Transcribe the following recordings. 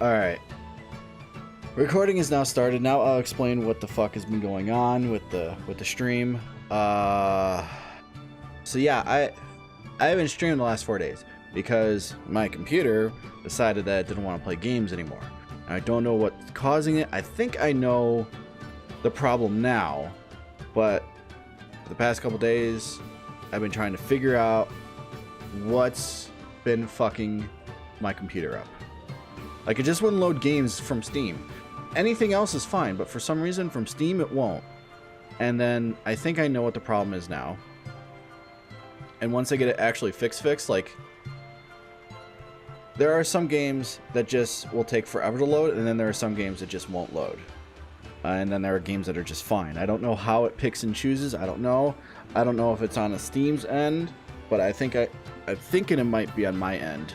Alright. Recording is now started. Now I'll explain what the fuck has been going on with the stream. So yeah, I haven't streamed the last 4 days because my computer decided that it didn't want to play games anymore. I don't know what's causing it. I think I know the problem now, but for the past couple days I've been trying to figure out what's been fucking my computer up. Like, it just wouldn't load games from Steam. Anything else is fine, but for some reason from Steam it won't. And then I think I know what the problem is now. And once I get it actually fixed, like, there are some games that just will take forever to load, and then there are some games that just won't load. And then there are games that are just fine. I don't know how it picks and chooses. I don't know. I don't know if it's on a Steam's end, but I'm thinking it might be on my end.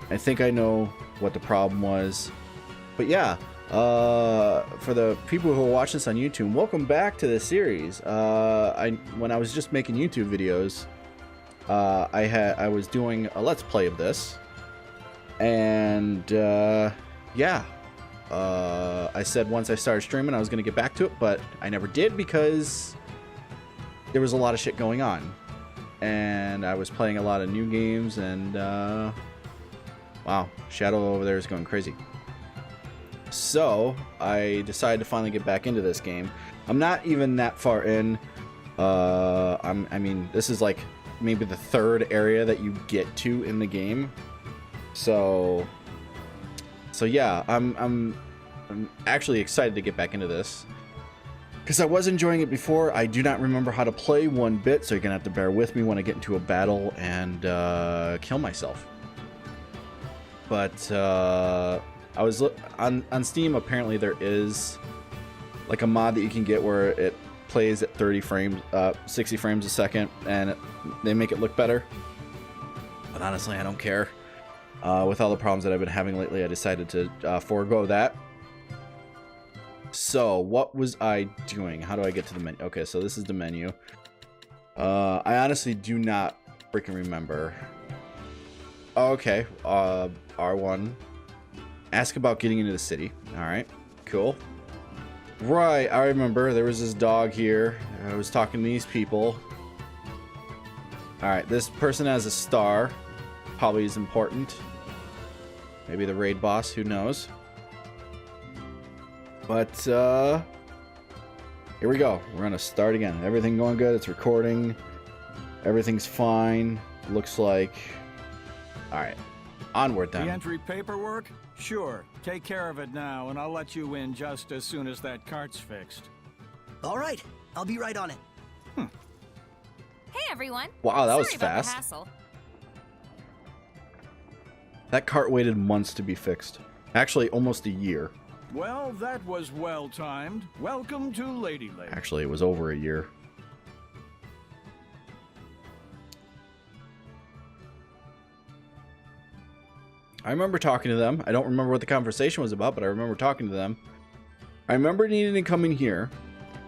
I think I know what the problem was. But yeah, for the people who are watching this on YouTube, welcome back to this series. When I was just making YouTube videos, I was doing a Let's Play of this, and yeah, I said once I started streaming I was gonna get back to it, but I never did because there was a lot of shit going on, and I was playing a lot of new games, and wow, Shadow over there is going crazy. So I decided to finally get back into this game. I'm not even that far in. I mean, this is like maybe the third area that you get to in the game. So yeah, I'm actually excited to get back into this because I was enjoying it before. I do not remember how to play one bit, so you're gonna have to bear with me when I get into a battle and kill myself. But I was on Steam. Apparently there is like a mod that you can get where it plays at 30 frames, 60 frames a second, and they make it look better. But honestly, I don't care. With all the problems that I've been having lately, I decided to forego that. So what was I doing? How do I get to the menu? Okay, so this is the menu. I honestly do not freaking remember. Okay, R1. Ask about getting into the city. Alright, cool. Right, I remember. There was this dog here. I was talking to these people. Alright, this person has a star. Probably is important. Maybe the raid boss, who knows. But, here we go. We're gonna start again. Everything going good. It's recording. Everything's fine. Looks like... Alright. Onward then. The entry paperwork? Sure. Take care of it now, and I'll let you in just as soon as that cart's fixed. All right. I'll be right on it. Hey, everyone. Wow, that was Sorry about the fast. hassle. That cart waited months to be fixed. Actually, almost a year. Well, that was well timed. Welcome to Lady Lake. Actually, it was over a year. I remember talking to them. I don't remember what the conversation was about, but I remember talking to them. I remember needing to come in here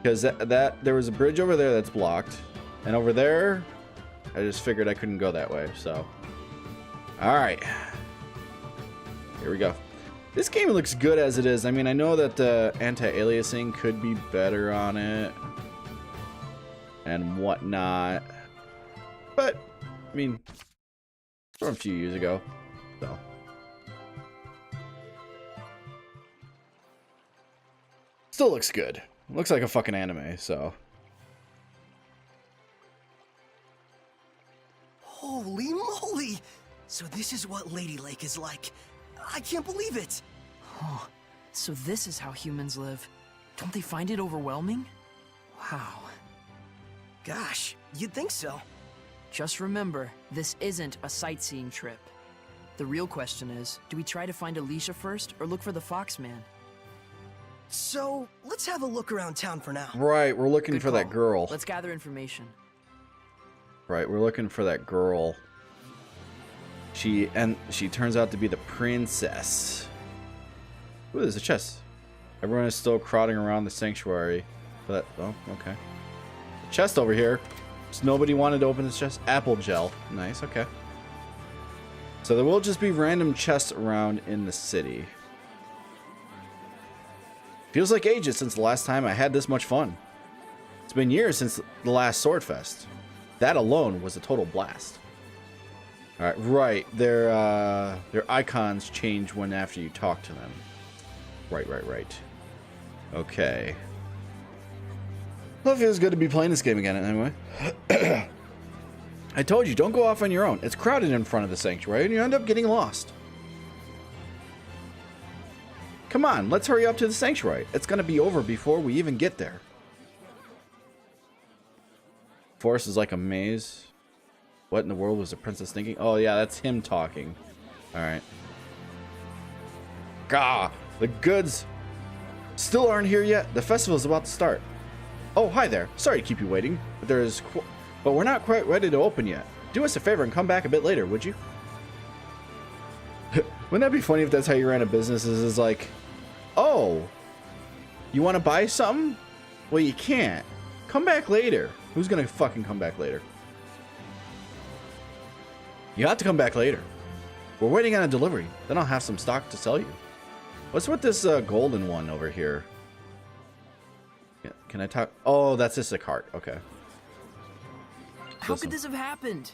because there was a bridge over there that's blocked, and over there, I just figured I couldn't go that way. So, all right, here we go. This game looks good as it is. I mean, I know that the anti-aliasing could be better on it and whatnot, but I mean, from a few years ago, so. Still looks good. Looks like a fucking anime, so. Holy moly! So this is what Lady Lake is like. I can't believe it! Oh, so this is how humans live. Don't they find it overwhelming? Wow. Gosh, you'd think so. Just remember, this isn't a sightseeing trip. The real question is, do we try to find Alicia first, or look for the Foxman? So, let's have a look around town for now. Right, we're looking Good for that call. girl. Let's gather information. Right, we're looking for that girl. She turns out to be the princess. Ooh, there's a chest. Everyone is still crowding around the sanctuary. But oh, okay. Chest over here. Just nobody wanted to open this chest. Apple gel. Nice, okay. So there will just be random chests around in the city. Feels like ages since the last time I had this much fun. It's been years since the last Sword Fest. That alone was a total blast. Alright, right. Their icons change when after you talk to them. Right. Okay. Well, it feels good to be playing this game again anyway. I told you, don't go off on your own. It's crowded in front of the sanctuary and you end up getting lost. Come on, let's hurry up to the sanctuary. It's going to be over before we even get there. Forest is like a maze. What in the world was the princess thinking? Oh yeah, that's him talking. Alright. Gah! The goods still aren't here yet. The festival's about to start. Oh, hi there. Sorry to keep you waiting, but we're not quite ready to open yet. Do us a favor and come back a bit later, would you? Wouldn't that be funny if that's how you ran a business? Is like, oh, you want to buy something? Well, you can't. Come back later. Who's gonna fucking come back later? You have to come back later. We're waiting on a delivery. Then I'll have some stock to sell you. What's with this golden one over here? Yeah, can I talk? Oh, that's just a cart. Okay. How could this have happened?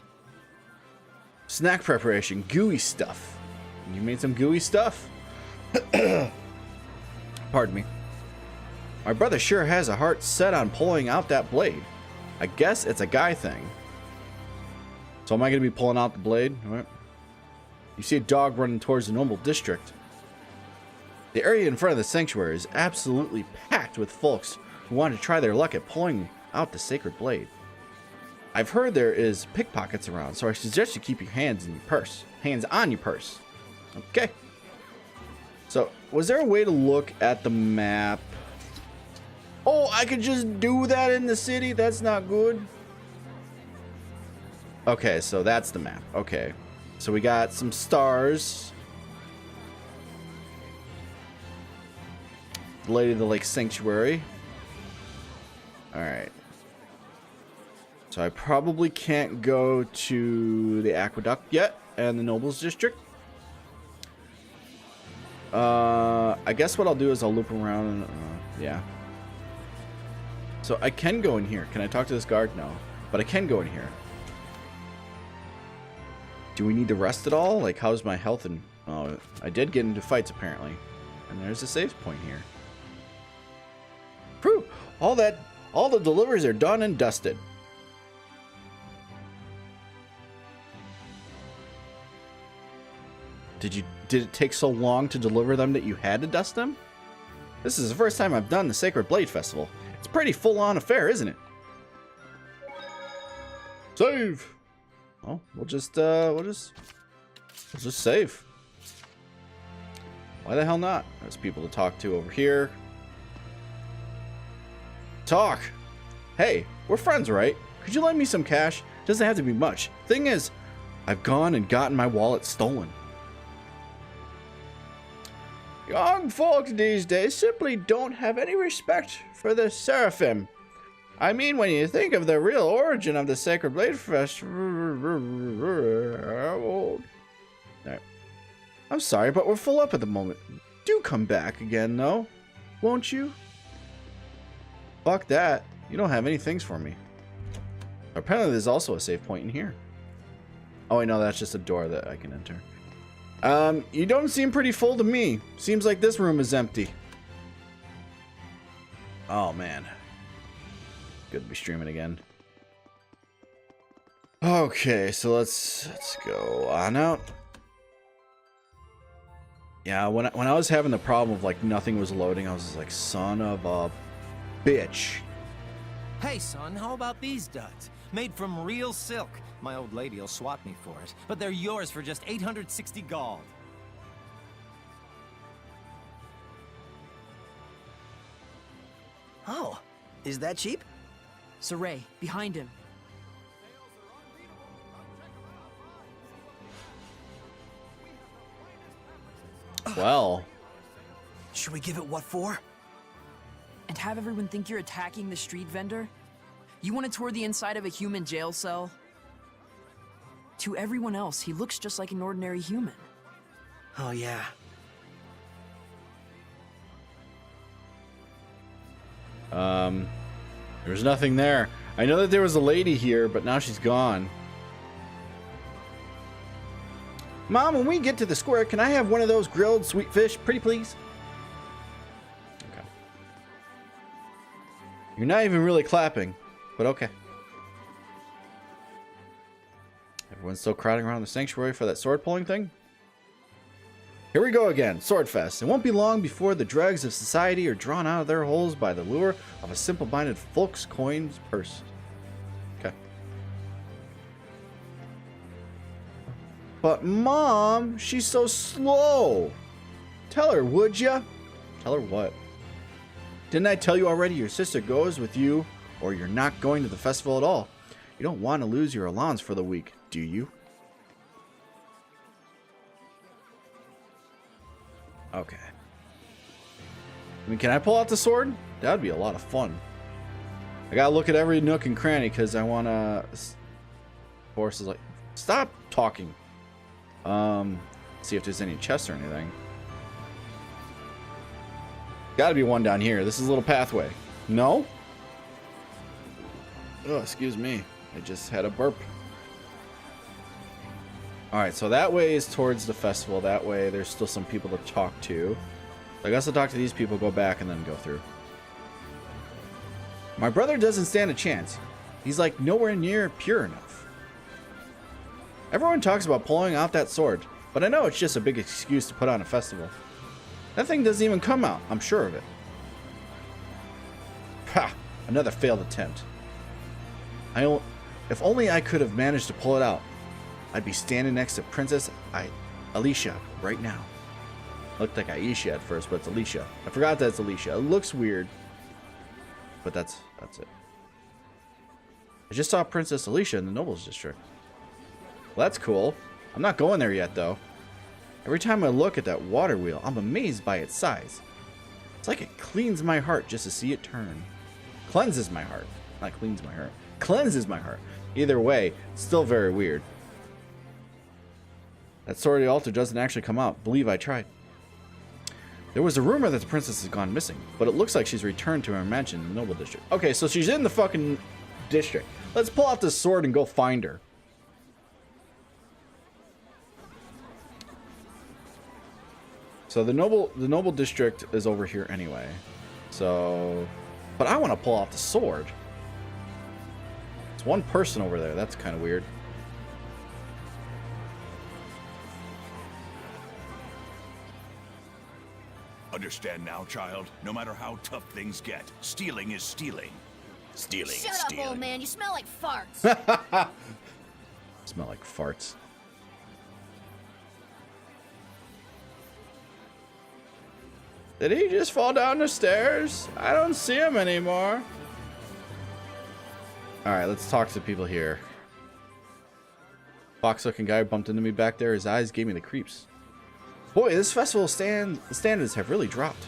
Snack preparation, gooey stuff. You made some gooey stuff? Pardon me. My brother sure has a heart set on pulling out that blade. I guess it's a guy thing. So am I going to be pulling out the blade? All right. You see a dog running towards the Noble District. The area in front of the sanctuary is absolutely packed with folks who want to try their luck at pulling out the sacred blade. I've heard there is pickpockets around, so I suggest you keep your hands in your purse. Hands on your purse. Okay. So, was there a way to look at the map? Oh, I could just do that in the city? That's not good. Okay, so that's the map. Okay. So we got some stars. Lady of the Lake Sanctuary. Alright. So I probably can't go to the Aqueduct yet and the Nobles District. I guess what I'll do is I'll loop around and yeah. So I can go in here. Can I talk to this guard? No. But I can go in here. Do we need to rest at all? Like, how's my health? And oh, I did get into fights apparently. And there's a save point here. Whew! All the deliveries are done and dusted. Did it take so long to deliver them that you had to dust them? This is the first time I've done the Sacred Blade Festival. It's a pretty full-on affair, isn't it? Save. Oh, we'll just save. Why the hell not? There's people to talk to over here. Talk. Hey, we're friends, right? Could you lend me some cash? Doesn't have to be much. Thing is, I've gone and gotten my wallet stolen. Young folks these days simply don't have any respect for the Seraphim. I mean, when you think of the real origin of the Sacred Blade Festival... Right. I'm sorry, but we're full up at the moment. Do come back again, though. Won't you? Fuck that. You don't have any things for me. Apparently there's also a save point in here. Oh, I know, that's just a door that I can enter. You don't seem pretty full to me. Seems like this room is empty. Oh, man. Good to be streaming again. Okay, so let's go on out. Yeah, when I was having the problem of like nothing was loading, I was just like, son of a bitch. Hey, son, how about these duds? Made from real silk. My old lady'll swat me for it, but they're yours for just 860 gold. Oh, is that cheap? Saray, behind him. Well. Should we give it what for? And have everyone think you're attacking the street vendor? You want to tour the inside of a human jail cell? To everyone else, he looks just like an ordinary human. Oh, yeah. There's nothing there. I know that there was a lady here, but now she's gone. Mom, when we get to the square, can I have one of those grilled sweet fish, pretty please? Okay. You're not even really clapping, but okay. Everyone's still crowding around the sanctuary for that sword pulling thing? Here we go again, Swordfest. It won't be long before the dregs of society are drawn out of their holes by the lure of a simple-minded folk's coins purse. Okay. But Mom, she's so slow. Tell her, would ya? Tell her what? Didn't I tell you already your sister goes with you or you're not going to the festival at all? You don't want to lose your allowance for the week, do you? Okay. I mean, can I pull out the sword? That would be a lot of fun. I gotta look at every nook and cranny because I want to... Force is like... Stop talking. See if there's any chests or anything. Gotta be one down here. This is a little pathway. No? Oh, excuse me. I just had a burp. Alright, so that way is towards the festival. That way there's still some people to talk to. I guess I'll talk to these people, go back, and then go through. My brother doesn't stand a chance. He's like nowhere near pure enough. Everyone talks about pulling out that sword, but I know it's just a big excuse to put on a festival. That thing doesn't even come out, I'm sure of it. Ha! Another failed attempt. If only I could have managed to pull it out. I'd be standing next to Princess Alicia right now. Looked like Aisha at first, but it's Alicia. I forgot that it's Alicia. It looks weird, but that's it. I just saw Princess Alicia in the Nobles District. Well, that's cool. I'm not going there yet, though. Every time I look at that water wheel, I'm amazed by its size. It's like it cleans my heart just to see it turn. Cleanses my heart. Not cleans my heart. Cleanses my heart. Either way, it's still very weird. That sword of the altar doesn't actually come out. Believe I tried. There was a rumor that the princess has gone missing, but it looks like she's returned to her mansion in the Noble District. Okay, so she's in the fucking district. Let's pull out this sword and go find her. So the Noble District is over here anyway. So, but I want to pull out the sword. It's one person over there. That's kind of weird. Understand now, child? No matter how tough things get, stealing is stealing. Stealing is Shut stealing. up, old man. You smell like farts. Smell like farts. Did he just fall down the stairs? I don't see him anymore. Alright, let's talk to people here. Fox-looking guy bumped into me back there. His eyes gave me the creeps. Boy, this festival standards have really dropped.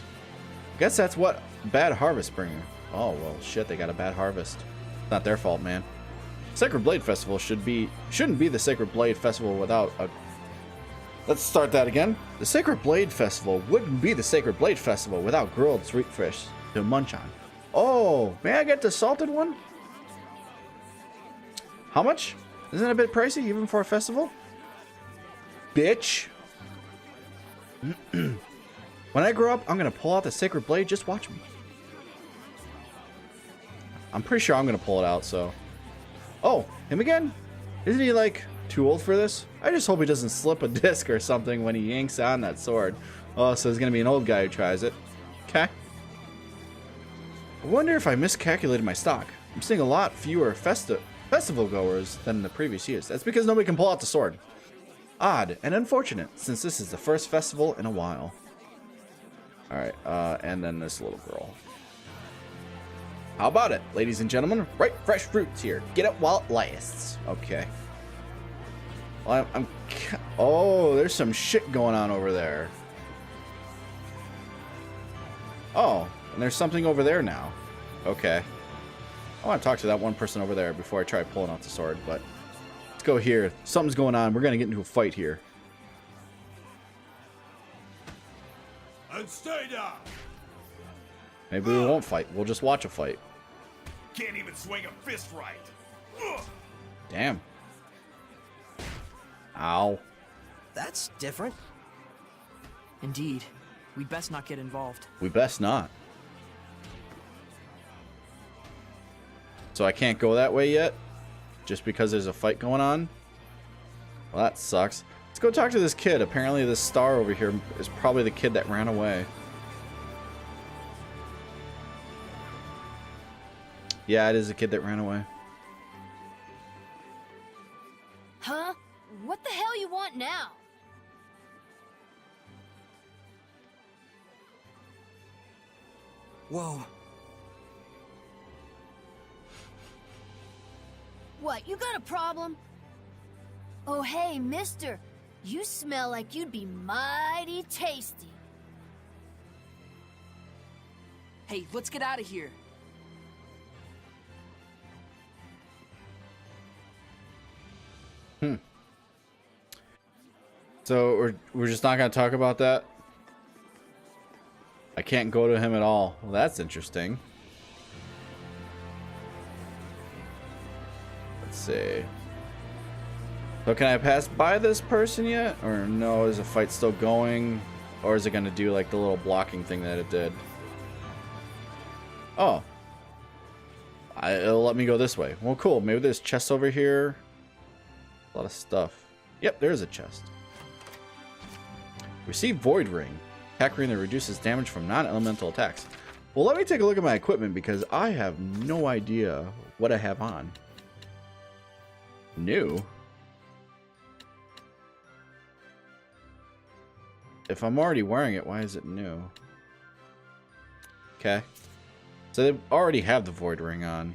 Guess that's what bad harvest bring. Oh, well, shit, they got a bad harvest. Not their fault, man. Sacred Blade Festival shouldn't be the Sacred Blade Festival without a... Let's start that again. The Sacred Blade Festival wouldn't be the Sacred Blade Festival without grilled sweet fish to munch on. Oh, may I get the salted one? How much? Isn't it a bit pricey even for a festival? Bitch. When I grow up, I'm going to pull out the Sacred Blade. Just watch me. I'm pretty sure I'm going to pull it out, so... Oh, him again? Isn't he, like, too old for this? I just hope he doesn't slip a disc or something when he yanks on that sword. Oh, so there's going to be an old guy who tries it. Okay. I wonder if I miscalculated my stock. I'm seeing a lot fewer festival goers than in the previous years. That's because nobody can pull out the sword. Odd and unfortunate, since this is the first festival in a while. Alright, and then this little girl. How about it, ladies and gentlemen? Right, fresh fruits here. Get it while it lasts. Okay. Well, oh, there's some shit going on over there. Oh, and there's something over there now. Okay. I want to talk to that one person over there before I try pulling out the sword, but... Let's go here. Something's going on. We're going to get into a fight here. And stay down. Maybe we won't fight. We'll just watch a fight. Can't even swing a fist right. Ugh. Damn. Ow. That's different. Indeed. We'd best not get involved. We best not. So I can't go that way yet? Just because there's a fight going on? Well, that sucks. Let's go talk to this kid. Apparently this star over here is probably the kid that ran away. Yeah, it is the kid that ran away. Huh? What the hell you want now? Whoa. What, you got a problem? Oh, hey, mister. You smell like you'd be mighty tasty. Hey, let's get out of here. So we're just not going to talk about that? I can't go to him at all. Well, that's interesting. Let's see. So can I pass by this person yet? Or no, is the fight still going? Or is it going to do like the little blocking thing that it did? Oh. It'll let me go this way. Well, cool. Maybe there's chests over here. A lot of stuff. Yep, there is a chest. Receive Void Ring. Attack ring that reduces damage from non-elemental attacks. Well, let me take a look at my equipment because I have no idea what I have on. New? If I'm already wearing it, why is it new? Okay. So they already have the Void Ring on.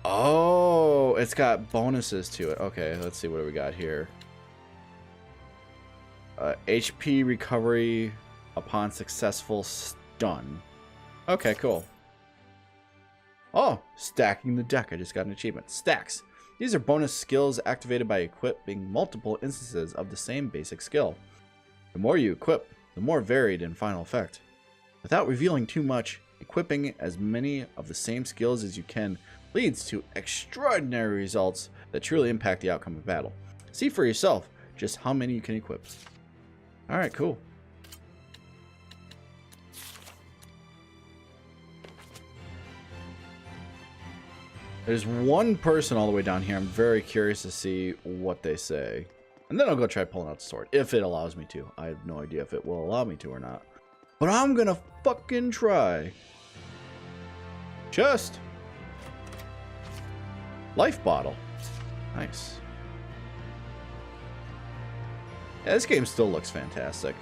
Oh, it's got bonuses to it. Okay, let's see what do we got here. HP recovery upon successful stun. Okay, cool. Oh, stacking the deck. I just got an achievement. Stacks. These are bonus skills activated by equipping multiple instances of the same basic skill. The more you equip, the more varied in final effect. Without revealing too much, equipping as many of the same skills as you can leads to extraordinary results that truly impact the outcome of battle. See for yourself just how many you can equip. Alright, cool. There's one person all the way down here. I'm very curious to see what they say. And then I'll go try pulling out the sword, if it allows me to. I have no idea if it will allow me to or not. But I'm gonna fucking try. Chest. Life bottle. Nice. Yeah, this game still looks fantastic.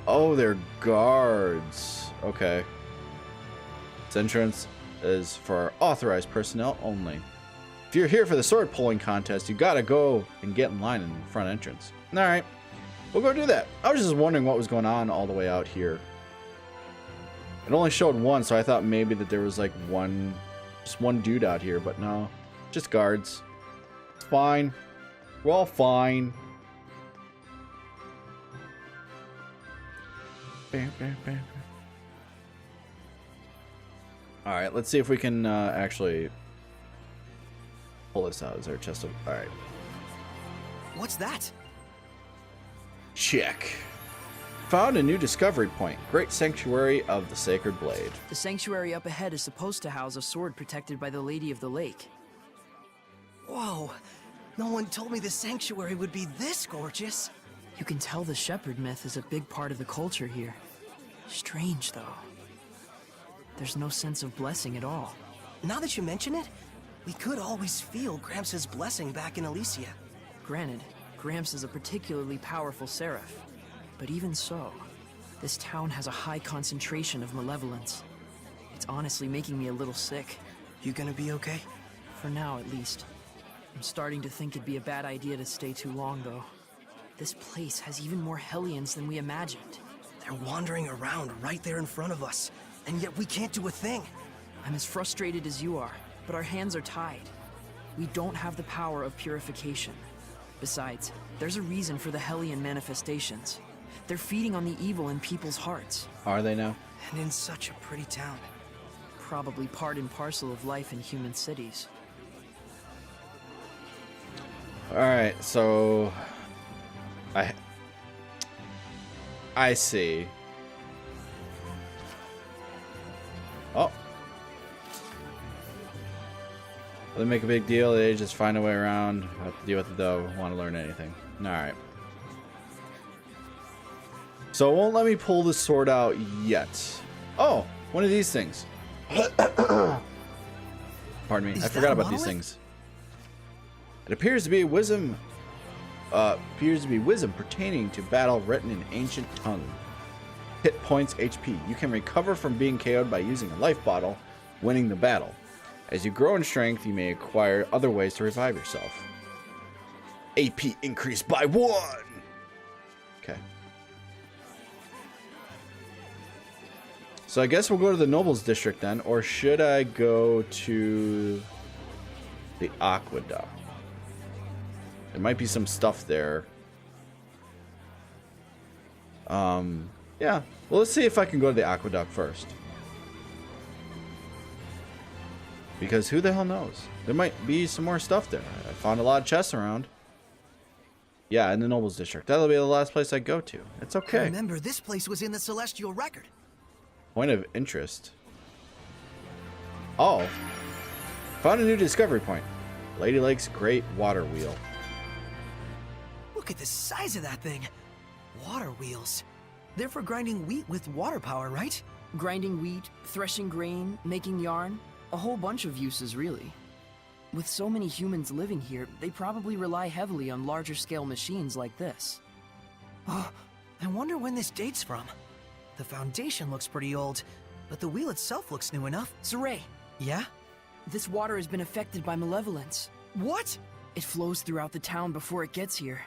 Oh, they're guards. Okay. Its entrance is for authorized personnel only. If you're here for the sword pulling contest, you gotta go and get in line in the front entrance. Alright. We'll go do that. I was just wondering what was going on all the way out here. It only showed one, so I thought maybe that there was like just one dude out here, but no. Just guards. It's fine. We're all fine. Bam, bam, bam. Alright, let's see if we can actually pull this out. Is there a chest of... Alright. What's that? Check. Found a new discovery point. Great Sanctuary of the Sacred Blade. The sanctuary up ahead is supposed to house a sword protected by the Lady of the Lake. Whoa. No one told me the sanctuary would be this gorgeous. You can tell the shepherd myth is a big part of the culture here. Strange, though. There's no sense of blessing at all. Now that you mention it, we could always feel Gramps' blessing back in Elysia. Granted, Gramps is a particularly powerful seraph. But even so, this town has a high concentration of malevolence. It's honestly making me a little sick. You gonna be okay? For now, at least. I'm starting to think it'd be a bad idea to stay too long, though. This place has even more Hellions than we imagined. They're wandering around right there in front of us, and yet we can't do a thing. I'm as frustrated as you are, but our hands are tied. We don't have the power of purification. Besides, there's a reason for the Hellion manifestations. They're feeding on the evil in people's hearts. Are they now? And in such a pretty town. Probably part and parcel of life in human cities. Alright, so... I see. Oh. They make a big deal, they just find a way around. Have to deal with it though, want to learn anything. Alright. So it won't let me pull the sword out yet. Oh, one of these things. Pardon me, I forgot about these things. It appears to be wisdom pertaining to battle written in ancient tongue. Hit points HP. You can recover from being KO'd by using a life bottle, winning the battle. As you grow in strength, you may acquire other ways to revive yourself. AP increased by 1! Okay. So I guess we'll go to the Nobles District then, or should I go to the Aqueduct? There might be some stuff there. Yeah. Well, let's see if I can go to the Aqueduct first. Because who the hell knows? There might be some more stuff there. I found a lot of chests around. Yeah, in the Nobles District. That'll be the last place I go to. It's okay. Remember, this place was in the Celestial Record. Point of interest. Oh. Found a new discovery point. Lady Lake's Great Water Wheel. Look at the size of that thing. Water wheels. They're for grinding wheat with water power, right? Grinding wheat, threshing grain, making yarn. A whole bunch of uses, really. With so many humans living here, they probably rely heavily on larger scale machines like this. Oh, I wonder when this dates from. The foundation looks pretty old, but the wheel itself looks new enough. Saray, Yeah? this water has been affected by malevolence. What? It flows throughout the town before it gets here.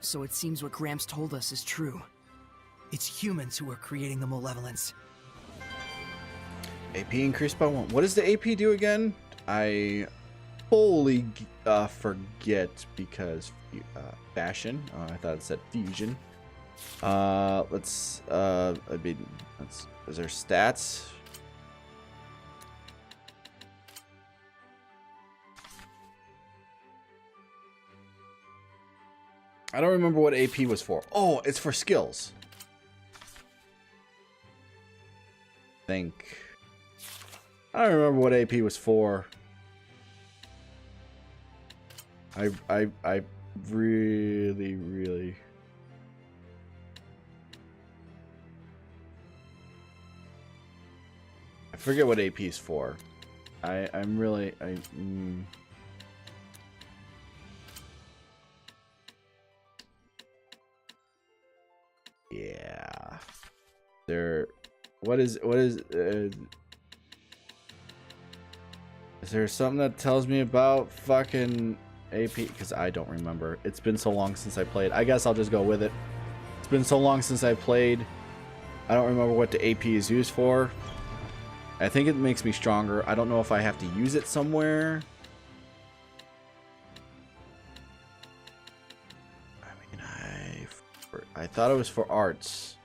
So it seems what Gramps told us is true. It's humans who are creating the malevolence. AP increased by 1. What does the AP do again? I wholly forget because fashion. I thought it said fusion. Is there stats? I don't remember what AP was for. Oh, it's for skills. I don't remember what AP was for. I really I forget what AP is for. Yeah. Is there something that tells me about fucking AP? Because I don't remember. It's been so long since I played. I guess I'll just go with it. It's been so long since I played. I don't remember what the AP is used for. I think it makes me stronger. I don't know if I have to use it somewhere. I mean, I thought it was for arts.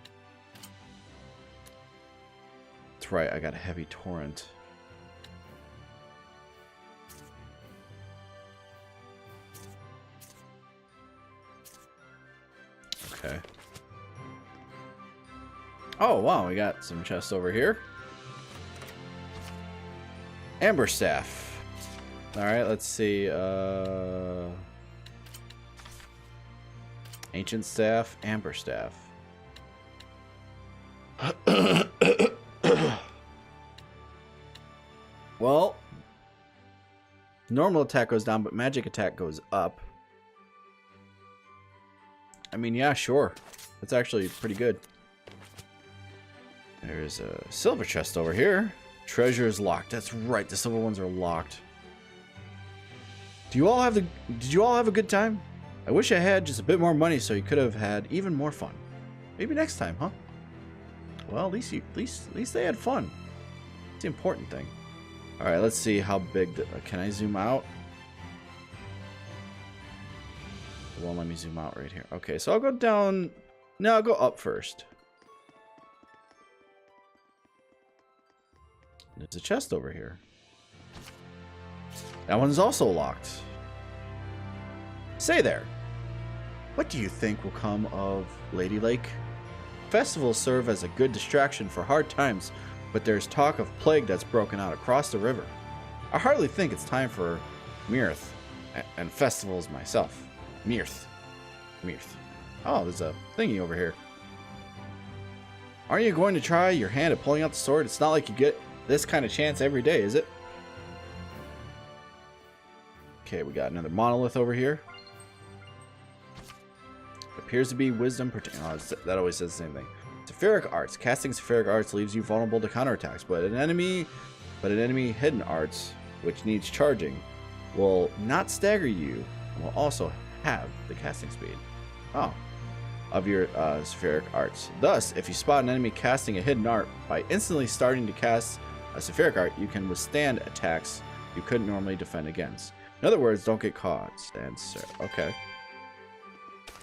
That's right, I got a heavy torrent. Okay. Oh, wow, we got some chests over here. Amber staff. Alright, let's see. Ancient staff, amber staff. Well, normal attack goes down, but magic attack goes up. I mean, yeah, sure. That's actually pretty good. There's a silver chest over here. Treasure is locked. That's right. The silver ones are locked. Did you all have a good time? I wish I had just a bit more money so you could have had even more fun. Maybe next time, huh? Well, at least they had fun. It's the important thing. All right, let's see how big. Can I zoom out? It won't let me zoom out right here. Okay, so I'll go down No, I'll go up first. There's a chest over here. That one's also locked. Say there. What do you think will come of Lady Lake? Festivals serve as a good distraction for hard times, but there's talk of plague that's broken out across the river. I hardly think it's time for Mirth and festivals myself. Mirth. Oh, there's a thingy over here. Aren't you going to try your hand at pulling out the sword? It's not like you get this kind of chance every day, is it? Okay, we got another monolith over here. Appears to be wisdom. Oh, that always says the same thing. Sephiric arts. Casting Sephiric arts leaves you vulnerable to counterattacks, but an enemy hidden arts, which needs charging, will not stagger you and will also have the casting speed. Oh. Of your Sephiric arts. Thus, if you spot an enemy casting a hidden art, by instantly starting to cast a Sephiric art, you can withstand attacks you couldn't normally defend against. In other words, don't get caught. Stand still. Okay.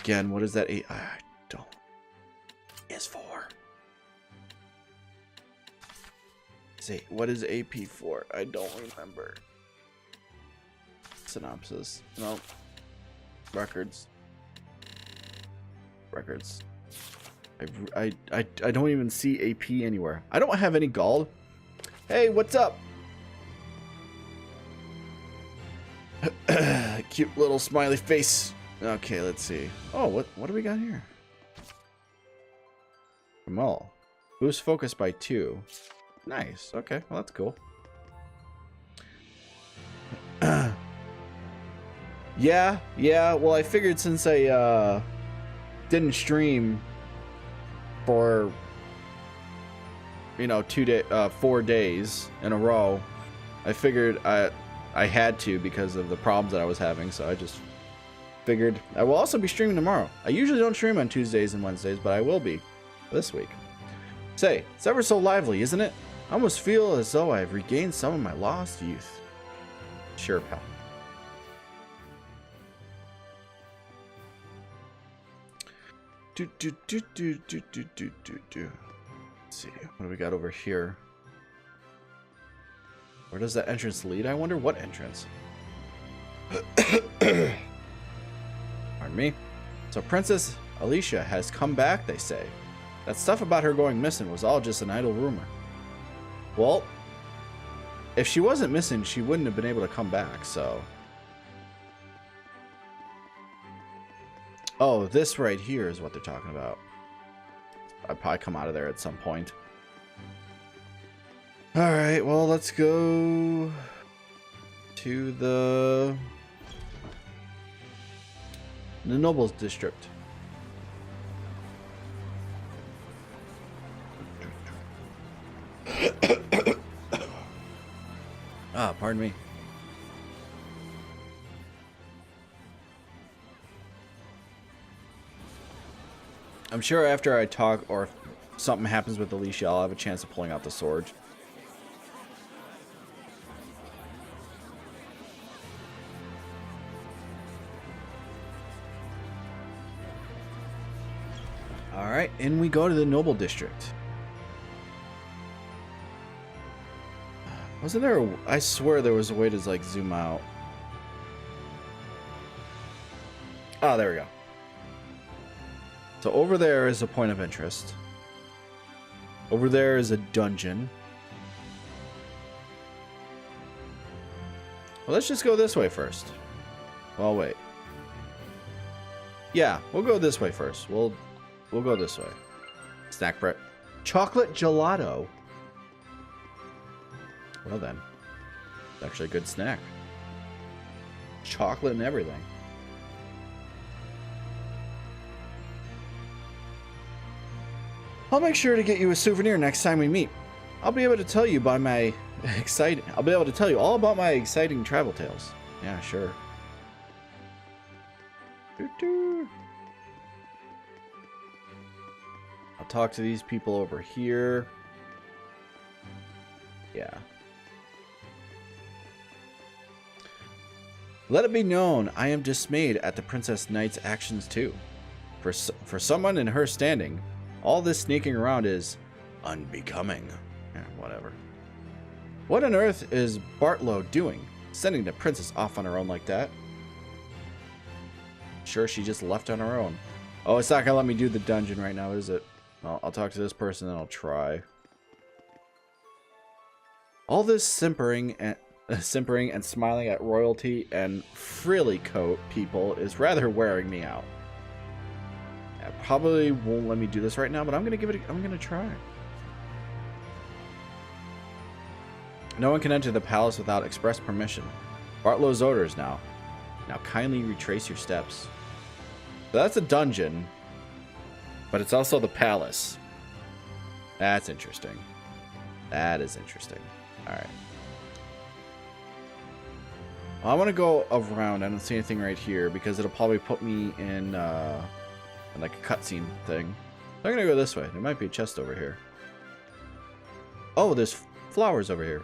Again, what is that? I don't. Is for. Say, what is AP for? I don't remember. Synopsis. No. Records. I don't even see AP anywhere. I don't have any gold. Hey, what's up? Cute little smiley face. Okay, let's see. Oh, what do we got here? Madzell. Boost focus by 2. Nice. Okay, well that's cool. Yeah. Well, I figured since I didn't stream for 4 days in a row, I figured I had to because of the problems that I was having, so I just figured I will also be streaming tomorrow. I usually don't stream on Tuesdays and Wednesdays, but I will be this week. Say, it's ever so lively, isn't it? I almost feel as though I've regained some of my lost youth. Sure, pal. Let's see, what do we got over here? Where does that entrance lead? I wonder what entrance. Pardon me. So Princess Alicia has come back, they say. That stuff about her going missing was all just an idle rumor. Well, if she wasn't missing, she wouldn't have been able to come back, so... Oh, this right here is what they're talking about. I'll probably come out of there at some point. Alright, well, let's go to the Nobles District. Pardon me. I'm sure after I talk or if something happens with Alicia, I'll have a chance of pulling out the sword. Alright, in we go to the Noble District. Wasn't there I swear there was a way to like zoom out. Oh, there we go. So over there is a point of interest. Over there is a dungeon. Well, let's just go this way first. Well, wait. Yeah, we'll go this way first. We'll go this way. Snack bread. Chocolate gelato. Well then. It's actually a good snack. Chocolate and everything. I'll make sure to get you a souvenir next time we meet. I'll be able to tell you all about my exciting travel tales. Yeah, sure. I'll talk to these people over here. Yeah. Let it be known, I am dismayed at the Princess Knight's actions too. For someone in her standing, all this sneaking around is unbecoming. Yeah, whatever. What on earth is Bartlow doing? Sending the princess off on her own like that? Sure, she just left on her own. Oh, it's not gonna let me do the dungeon right now, is it? I'll talk to this person and I'll try. All this simpering and smiling at royalty and frilly coat people is rather wearing me out. I probably won't let me do this right now, but I'm gonna try. No one can enter the palace without express permission. Bartlow's orders now. Now kindly retrace your steps. So that's a dungeon, but it's also the palace. That's interesting. That is interesting. Alright. Well, I want to go around. I don't see anything right here because it'll probably put me in like a cutscene thing. So I'm going to go this way. There might be a chest over here. Oh, there's flowers over here.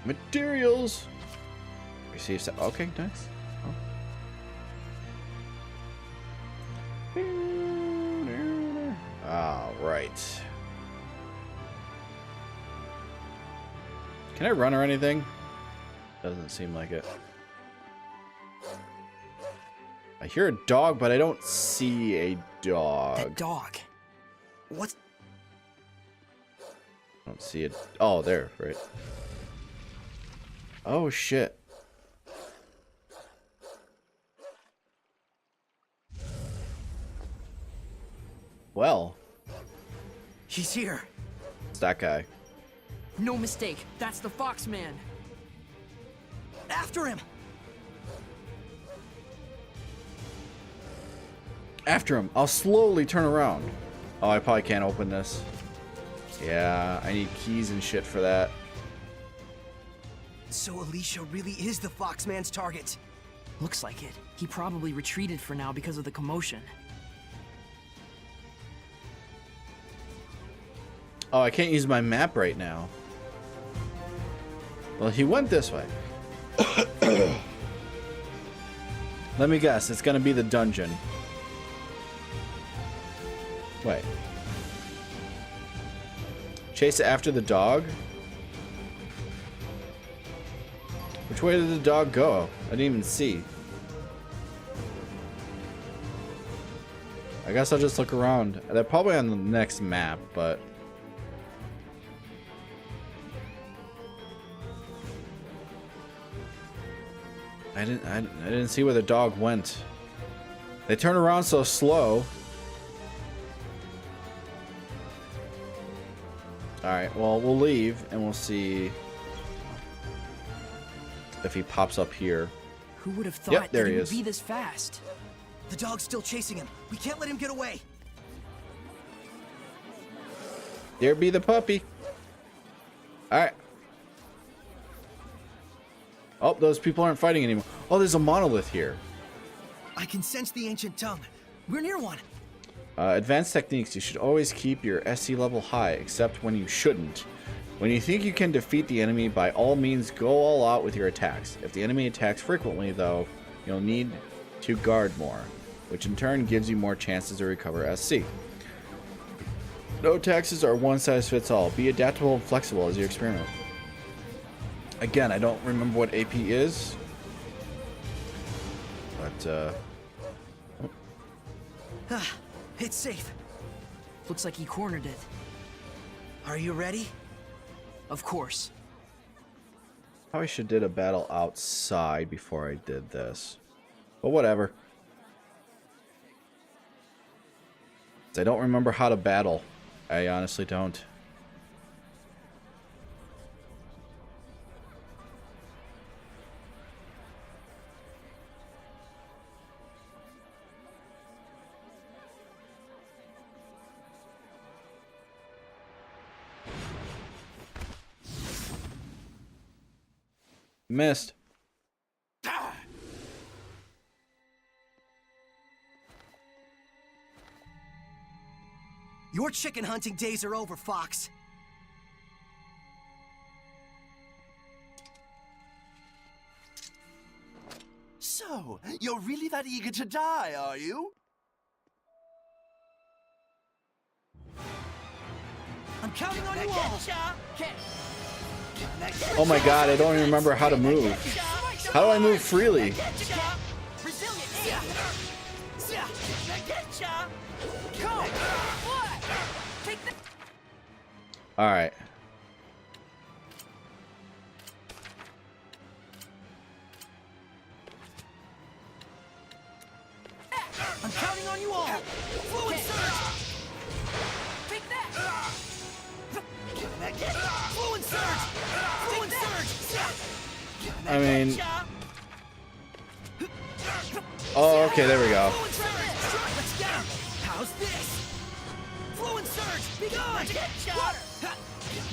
Materials. We see if okay, nice. All right. Can I run or anything? Doesn't seem like it. I hear a dog, but I don't see a dog. That dog. What? I don't see it. Oh, there, right. Oh, shit. Well. He's here. It's that guy. No mistake. That's the Fox Man. After him. After him. I'll slowly turn around. Oh, I probably can't open this. Yeah, I need keys and shit for that. So Alicia really is the Foxman's target. Looks like it. He probably retreated for now because of the commotion. Oh, I can't use my map right now. Well, he went this way. Let me guess. It's gonna be the dungeon. Wait. Chase it after the dog? Which way did the dog go? I didn't even see. I guess I'll just look around. They're probably on the next map, but... I didn't see where the dog went. They turn around so slow. Alright, well, we'll leave and we'll see if he pops up here. Who would have thought Yep, there that he he is. would be this fast? The dog's still chasing him. We can't let him get away. There be the puppy. Alright. Oh, those people aren't fighting anymore. Oh, there's a monolith here. I can sense the ancient tongue. We're near one. Advanced techniques. You should always keep your SC level high, except when you shouldn't. When you think you can defeat the enemy, by all means go all out with your attacks. If the enemy attacks frequently, though, you'll need to guard more, which in turn gives you more chances to recover SC. No attacks are one size fits all. Be adaptable and flexible as you experiment. Again, I don't remember what AP is, but It's safe. Looks like he cornered it. Are you ready? Of course. probably should did a battle outside before I did this, but whatever. I don't remember how to battle. I honestly don't. Missed. Your chicken hunting days are over, Fox. So, you're really that eager to die, are you? I'm counting on you all. Oh my god, I don't even remember how to move. How do I move freely? Alright. I'm counting on you all. Fluid surge. Take that. Fluid surge. Fluid surge. I mean... Oh, okay, there we go. Fluid surge. Let's get him. How's this? Fluid surge. Be gone. Water.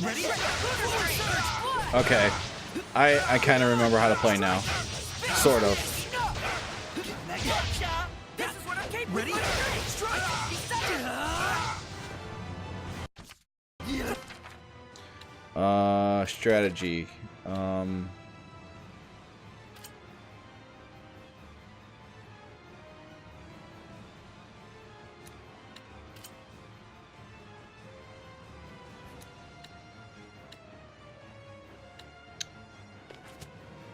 Ready? Fluid surge. Okay. I kind of remember how to play now. Sort of. Ready? Strike. Strategy.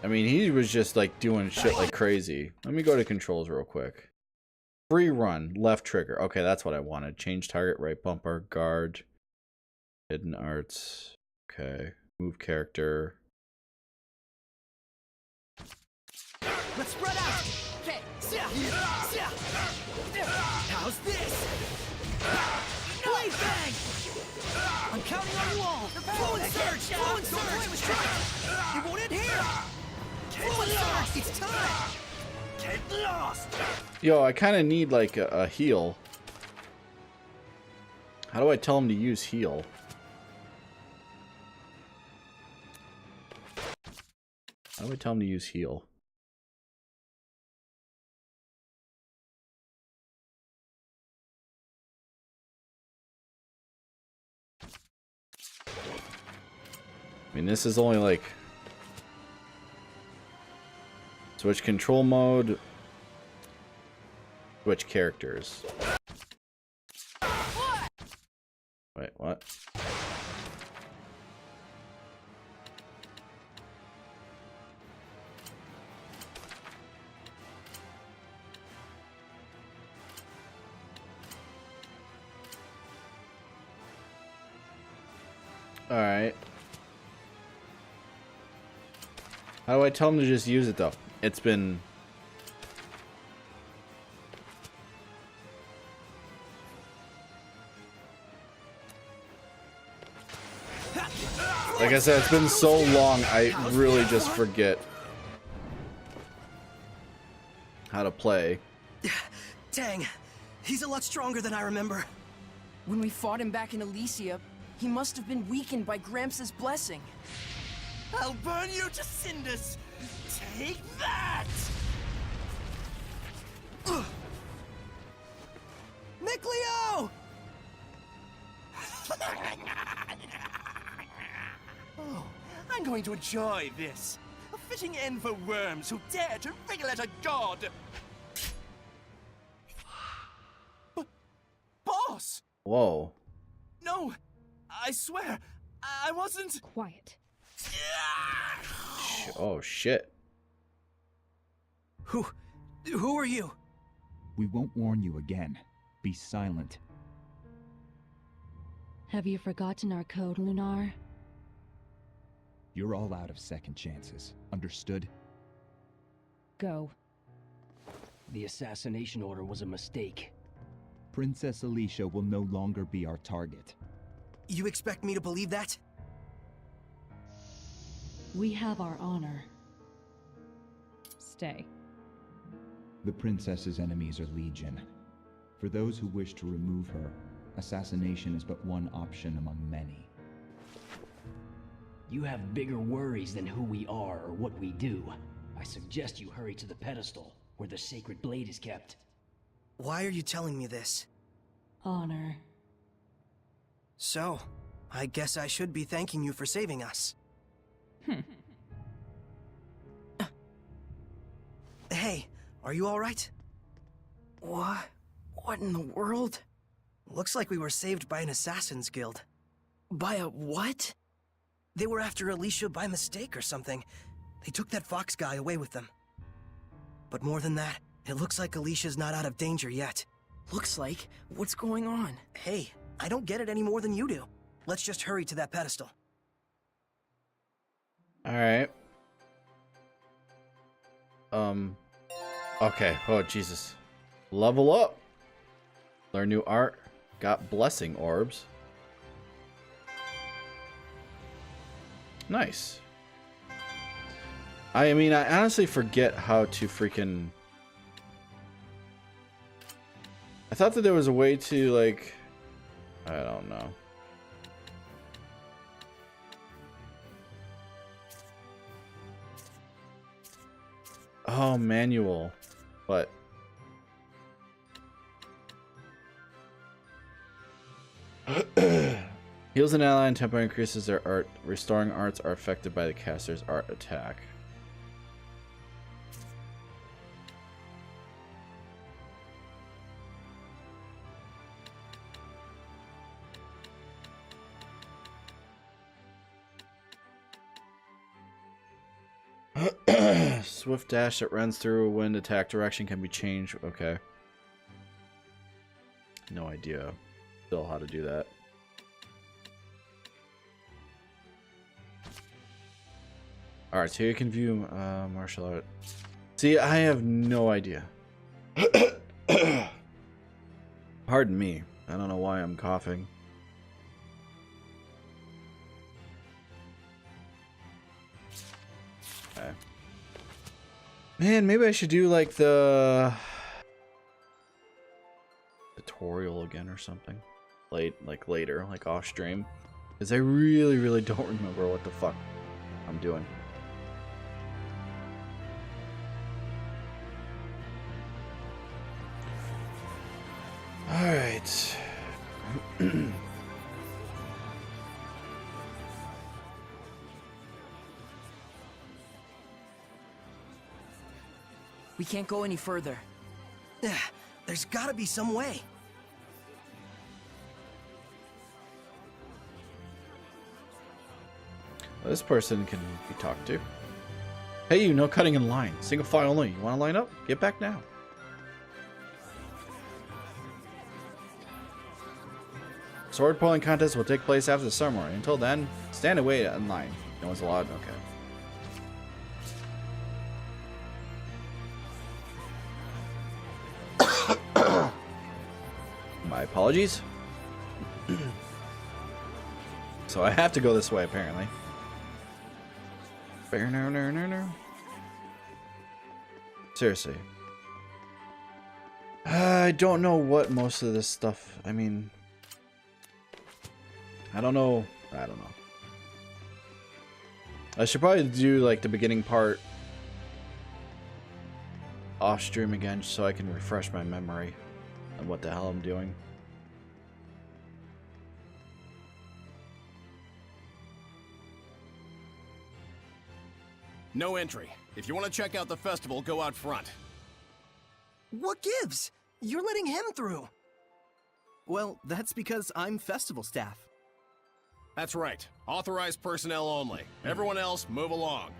I mean, he was just like doing shit like crazy. Let me go to controls real quick. Free run, left trigger. Okay, that's what I wanted. Change target, right bumper, guard, hidden arts. Okay, move character. Let's spread out. Okay. How's this? Blade bang. I'm counting on you all. Fluid surge. Fluid surge. It won't end here. Fluid surge. It's time. Get lost. Yo, I kind of need like a heal. How do I tell him to use heal? How do I tell him to use heal? I mean, this is only like... Switch control mode. Switch characters. Wait, what? Alright. How do I tell him to just use it though? It's been... Like I said, it's been so long, I really just forget how to play. Dang, he's a lot stronger than I remember. When we fought him back in Elysia, he must have been weakened by Gramps' blessing. I'll burn you to cinders. Take that! Micleo! Oh, I'm going to enjoy this. A fitting end for worms who dare to wriggle at a god. Boss! Whoa. No, I swear, I wasn't. Quiet. Oh, shit. Who are you? We won't warn you again. Be silent. Have you forgotten our code, Lunar? You're all out of second chances. Understood? Go. The assassination order was a mistake. Princess Alicia will no longer be our target. You expect me to believe that? We have our honor. Stay. The princess's enemies are legion. For those who wish to remove her, assassination is but one option among many. You have bigger worries than who we are or what we do. I suggest you hurry to the pedestal, where the sacred blade is kept. Why are you telling me this? Honor. So, I guess I should be thanking you for saving us. Hey, are you alright? What? What in the world? Looks like we were saved by an assassin's guild. By a what? They were after Alicia by mistake or something. They took that Fox guy away with them. But more than that, it looks like Alicia's not out of danger yet. Looks like? What's going on? Hey, I don't get it any more than you do. Let's just hurry to that pedestal. Alright. Okay. Oh, Jesus. Level up. Learn new art. Got blessing orbs. Nice. I mean, I honestly forget how to freaking... I thought that there was a way to, like... I don't know. Oh, manual. But... Heals an ally and tempo increases their art. Restoring arts are affected by the caster's art attack. Swift dash that runs through wind attack direction can be changed. Okay. No idea still how to do that. Alright, so you can view martial art. See, I have no idea. Pardon me. I don't know why I'm coughing. Okay. Man, maybe I should do like the tutorial again or something. Like later, like off stream. Because I really don't remember what the fuck I'm doing. Alright. We can't go any further. There's gotta be some way. This person can be talked to. Hey, you, no cutting in line. Single file only. You want to line up? Get back now. Sword pulling contest will take place after the ceremony. Until then, stand and wait in line. No one's allowed? Okay. My apologies. So I have to go this way, apparently. Seriously. I don't know what most of this stuff... I mean... I don't know. I should probably do, like, the beginning part off stream again so I can refresh my memory on what the hell I'm doing. No entry. If you want to check out the festival, go out front. What gives? You're letting him through. Well, that's because I'm festival staff. That's right. Authorized personnel only. Everyone else, move along.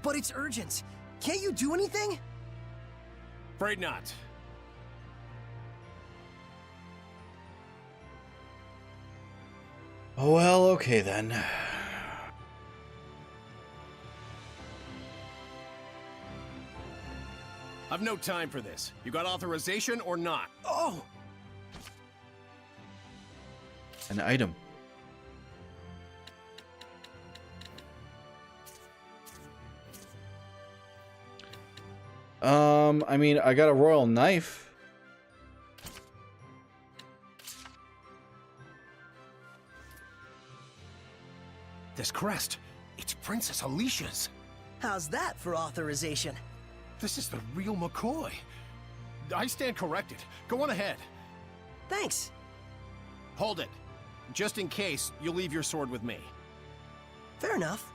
But it's urgent. Can't you do anything? Afraid not. Oh, well, okay then. I've no time for this. You got authorization or not? Oh! An item. I mean, I got a royal knife. This crest, it's Princess Alicia's. How's that for authorization? This is the real McCoy. I stand corrected. Go on ahead. Thanks. Hold it. Just in case, you'll leave your sword with me. Fair enough.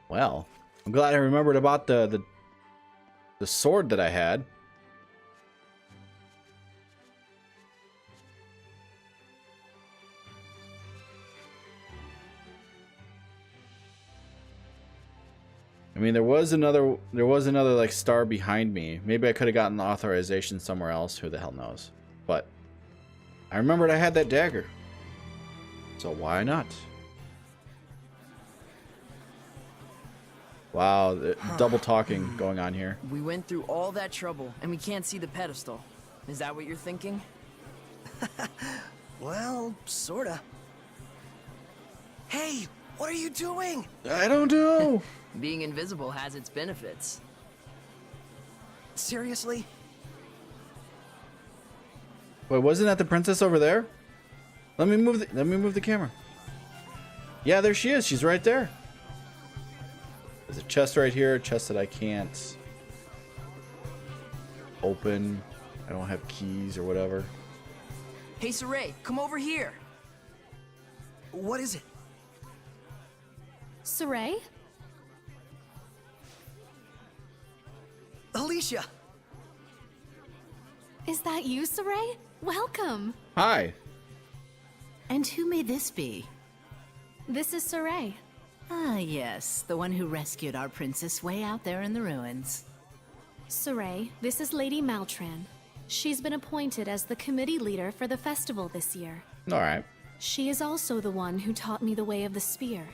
Well, I'm glad I remembered about the sword that I had. I mean, there was another like star behind me. Maybe I could have gotten the authorization somewhere else. Who the hell knows? But I remembered I had that dagger. So why not? Wow, double talking going on here. We went through all that trouble, and we can't see the pedestal. Is that what you're thinking? Well, sorta. Hey, what are you doing? I don't know. Being invisible has its benefits. Seriously? Wait, wasn't that the princess over there? Let me move the camera. Yeah, there she is. She's right there. There's a chest right here, a chest that I can't open. I don't have keys or whatever. Hey, Saray, come over here. What is it? Saray? Alicia! Is that you, Saray? Welcome! Hi. And who may this be? This is Saray. Ah, yes, the one who rescued our princess way out there in the ruins. Saray, this is Lady Maltran. She's been appointed as the committee leader for the festival this year. All right. She is also the one who taught me the way of the spear.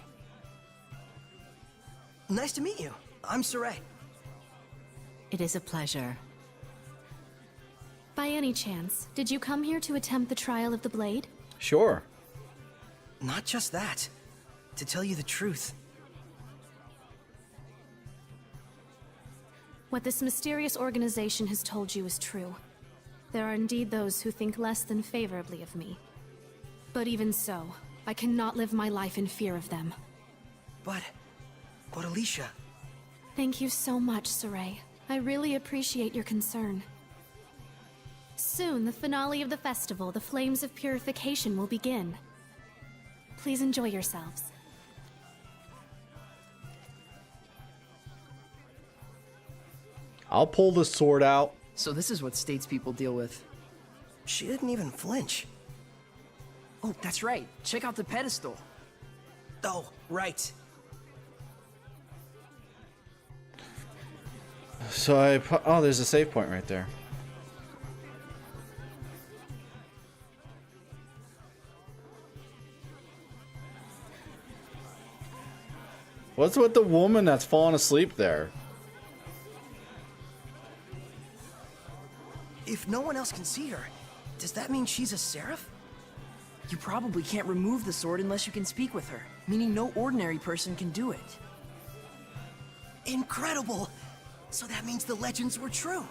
Nice to meet you. I'm Saray. It is a pleasure. By any chance, did you come here to attempt the trial of the blade? Sure. Not just that. To tell you the truth. What this mysterious organization has told you is true. There are indeed those who think less than favorably of me. But even so, I cannot live my life in fear of them. But Alicia... Thank you so much, Saray. I really appreciate your concern. Soon, the finale of the festival, the Flames of Purification, will begin. Please enjoy yourselves. I'll pull the sword out. So this is what statespeople deal with. She didn't even flinch. Oh, that's right. Check out the pedestal. Oh, right. So oh, there's a save point right there. What's with the woman that's fallen asleep there? If no one else can see her, does that mean she's a seraph? You probably can't remove the sword unless you can speak with her, meaning no ordinary person can do it. Incredible! So that means the legends were true.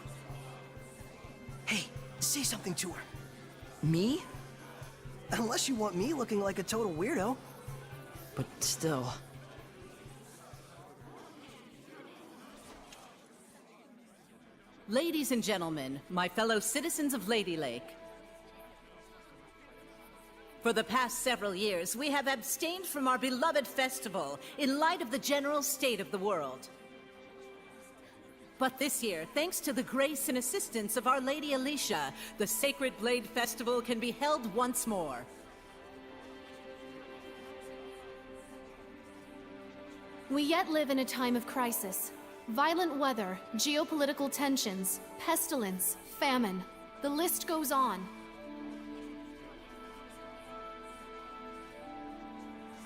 Hey, say something to her. Me? Unless you want me looking like a total weirdo. But still... Ladies and gentlemen, my fellow citizens of Lady Lake. For the past several years, we have abstained from our beloved festival in light of the general state of the world. But this year, thanks to the grace and assistance of Our Lady Alicia, the Sacred Blade Festival can be held once more. We yet live in a time of crisis. Violent weather, geopolitical tensions, pestilence, famine. The list goes on.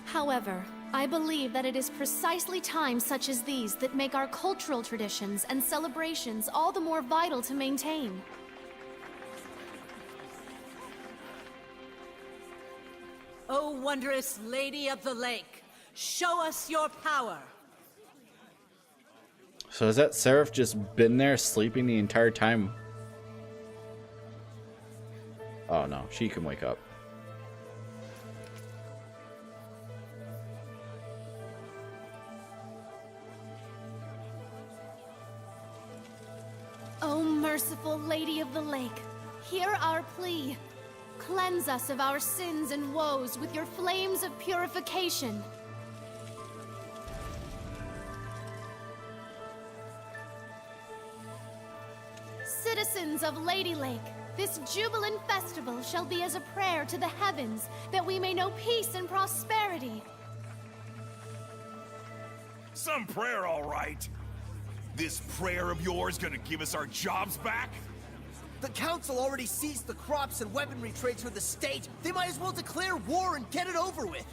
However, I believe that it is precisely times such as these that make our cultural traditions and celebrations all the more vital to maintain. O wondrous Lady of the Lake, show us your power! So has that seraph just been there sleeping the entire time? Oh no, she can wake up. O merciful Lady of the Lake, hear our plea. Cleanse us of our sins and woes with your flames of purification. Citizens of Lady Lake, this jubilant festival shall be as a prayer to the heavens that we may know peace and prosperity. Some prayer, all right. This prayer of yours gonna give us our jobs back? The council already seized the crops and weaponry trades for the state. They might as well declare war and get it over with.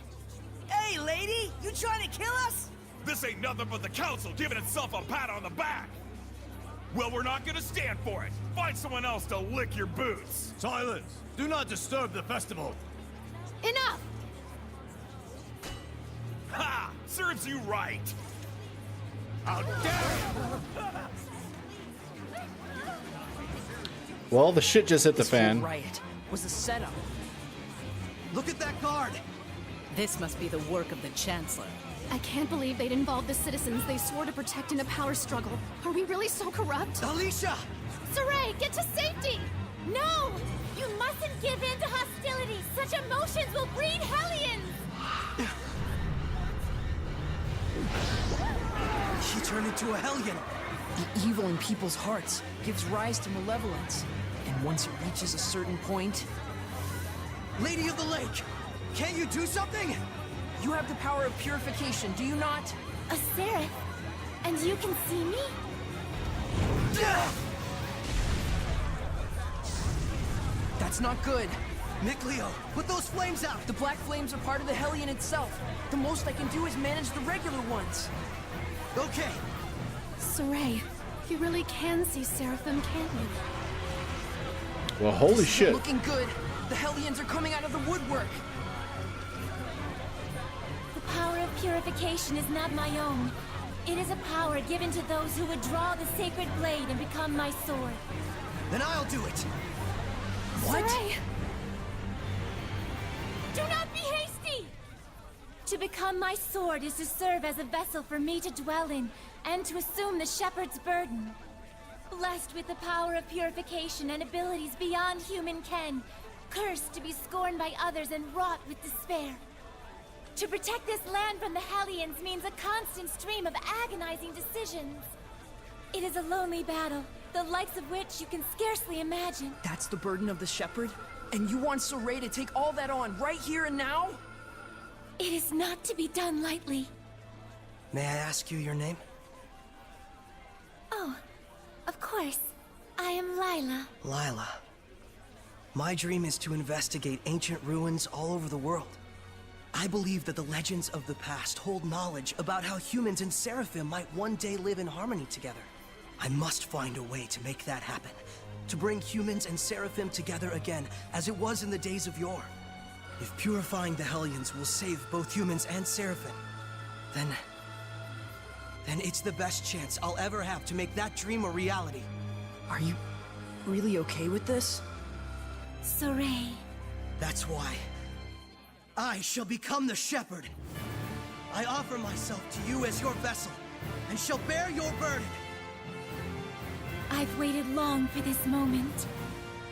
Hey, lady! You trying to kill us? This ain't nothing but the council giving itself a pat on the back. Well, we're not gonna stand for it. Find someone else to lick your boots. Silence! Do not disturb the festival. Enough! Ha! Serves you right. How dare Well, the shit just hit the This whole fan. riot was a setup. Look at that guard! This must be the work of the Chancellor. I can't believe they'd involve the citizens they swore to protect in a power struggle. Are we really so corrupt? Alicia! Saray, get to safety! No! You mustn't give in to hostility! Such emotions will breed hellions! She turned into a hellion. The evil in people's hearts gives rise to malevolence. And once it reaches a certain point... Lady of the Lake! Can't you do something? You have the power of purification, do you not? A seraph? And you can see me? That's not good. Mikleo, put those flames out! The black flames are part of the Hellion itself. The most I can do is manage the regular ones. Okay. Saray, you really can see Seraphim, can't you? Well, holy This shit. isn't looking good. The Hellions are coming out of the woodwork. The power of purification is not my own. It is a power given to those who would draw the sacred blade and become my sword. Then I'll do it. What? Saray! Do not be hasty! To become my sword is to serve as a vessel for me to dwell in, and to assume the shepherd's burden. Blessed with the power of purification and abilities beyond human ken, cursed to be scorned by others and wrought with despair. To protect this land from the Hellions means a constant stream of agonizing decisions. It is a lonely battle, the likes of which you can scarcely imagine. That's the burden of the shepherd? And you want Saray to take all that on right here and now? It is not to be done lightly. May I ask you your name? Oh, of course. I am Lila. Lila. My dream is to investigate ancient ruins all over the world. I believe that the legends of the past hold knowledge about how humans and Seraphim might one day live in harmony together. I must find a way to make that happen. To bring humans and Seraphim together again, as it was in the days of yore. If purifying the Hellions will save both humans and Seraphim, then it's the best chance I'll ever have to make that dream a reality. Are you really okay with this? Saray. That's why I shall become the shepherd. I offer myself to you as your vessel, and shall bear your burden. I've waited long for this moment.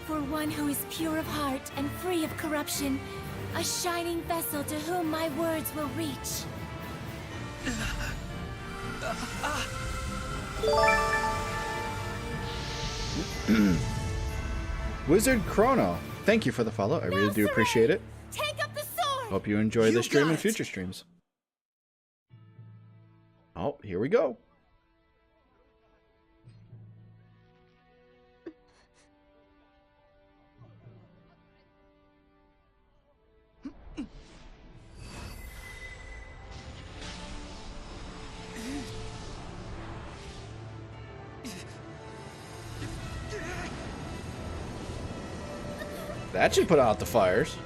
For one who is pure of heart and free of corruption, a shining vessel to whom my words will reach. Wizard Chrono, thank you for the follow. I really do appreciate it. Take up the sword! Hope you enjoy this stream got and it. future streams. Oh, here we go. That should put out the fires.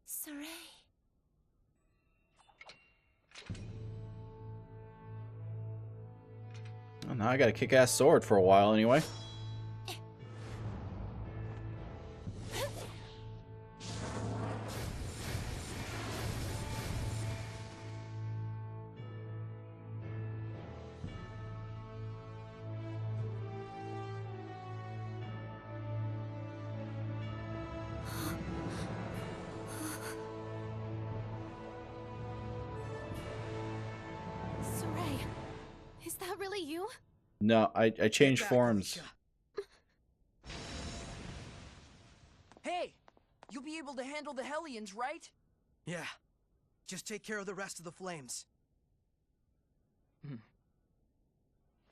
Saray. Well, now I got a kick-ass sword for a while anyway. really you? No, I changed forms. Hey, you'll be able to handle the Hellions, right? Yeah. Just take care of the rest of the flames.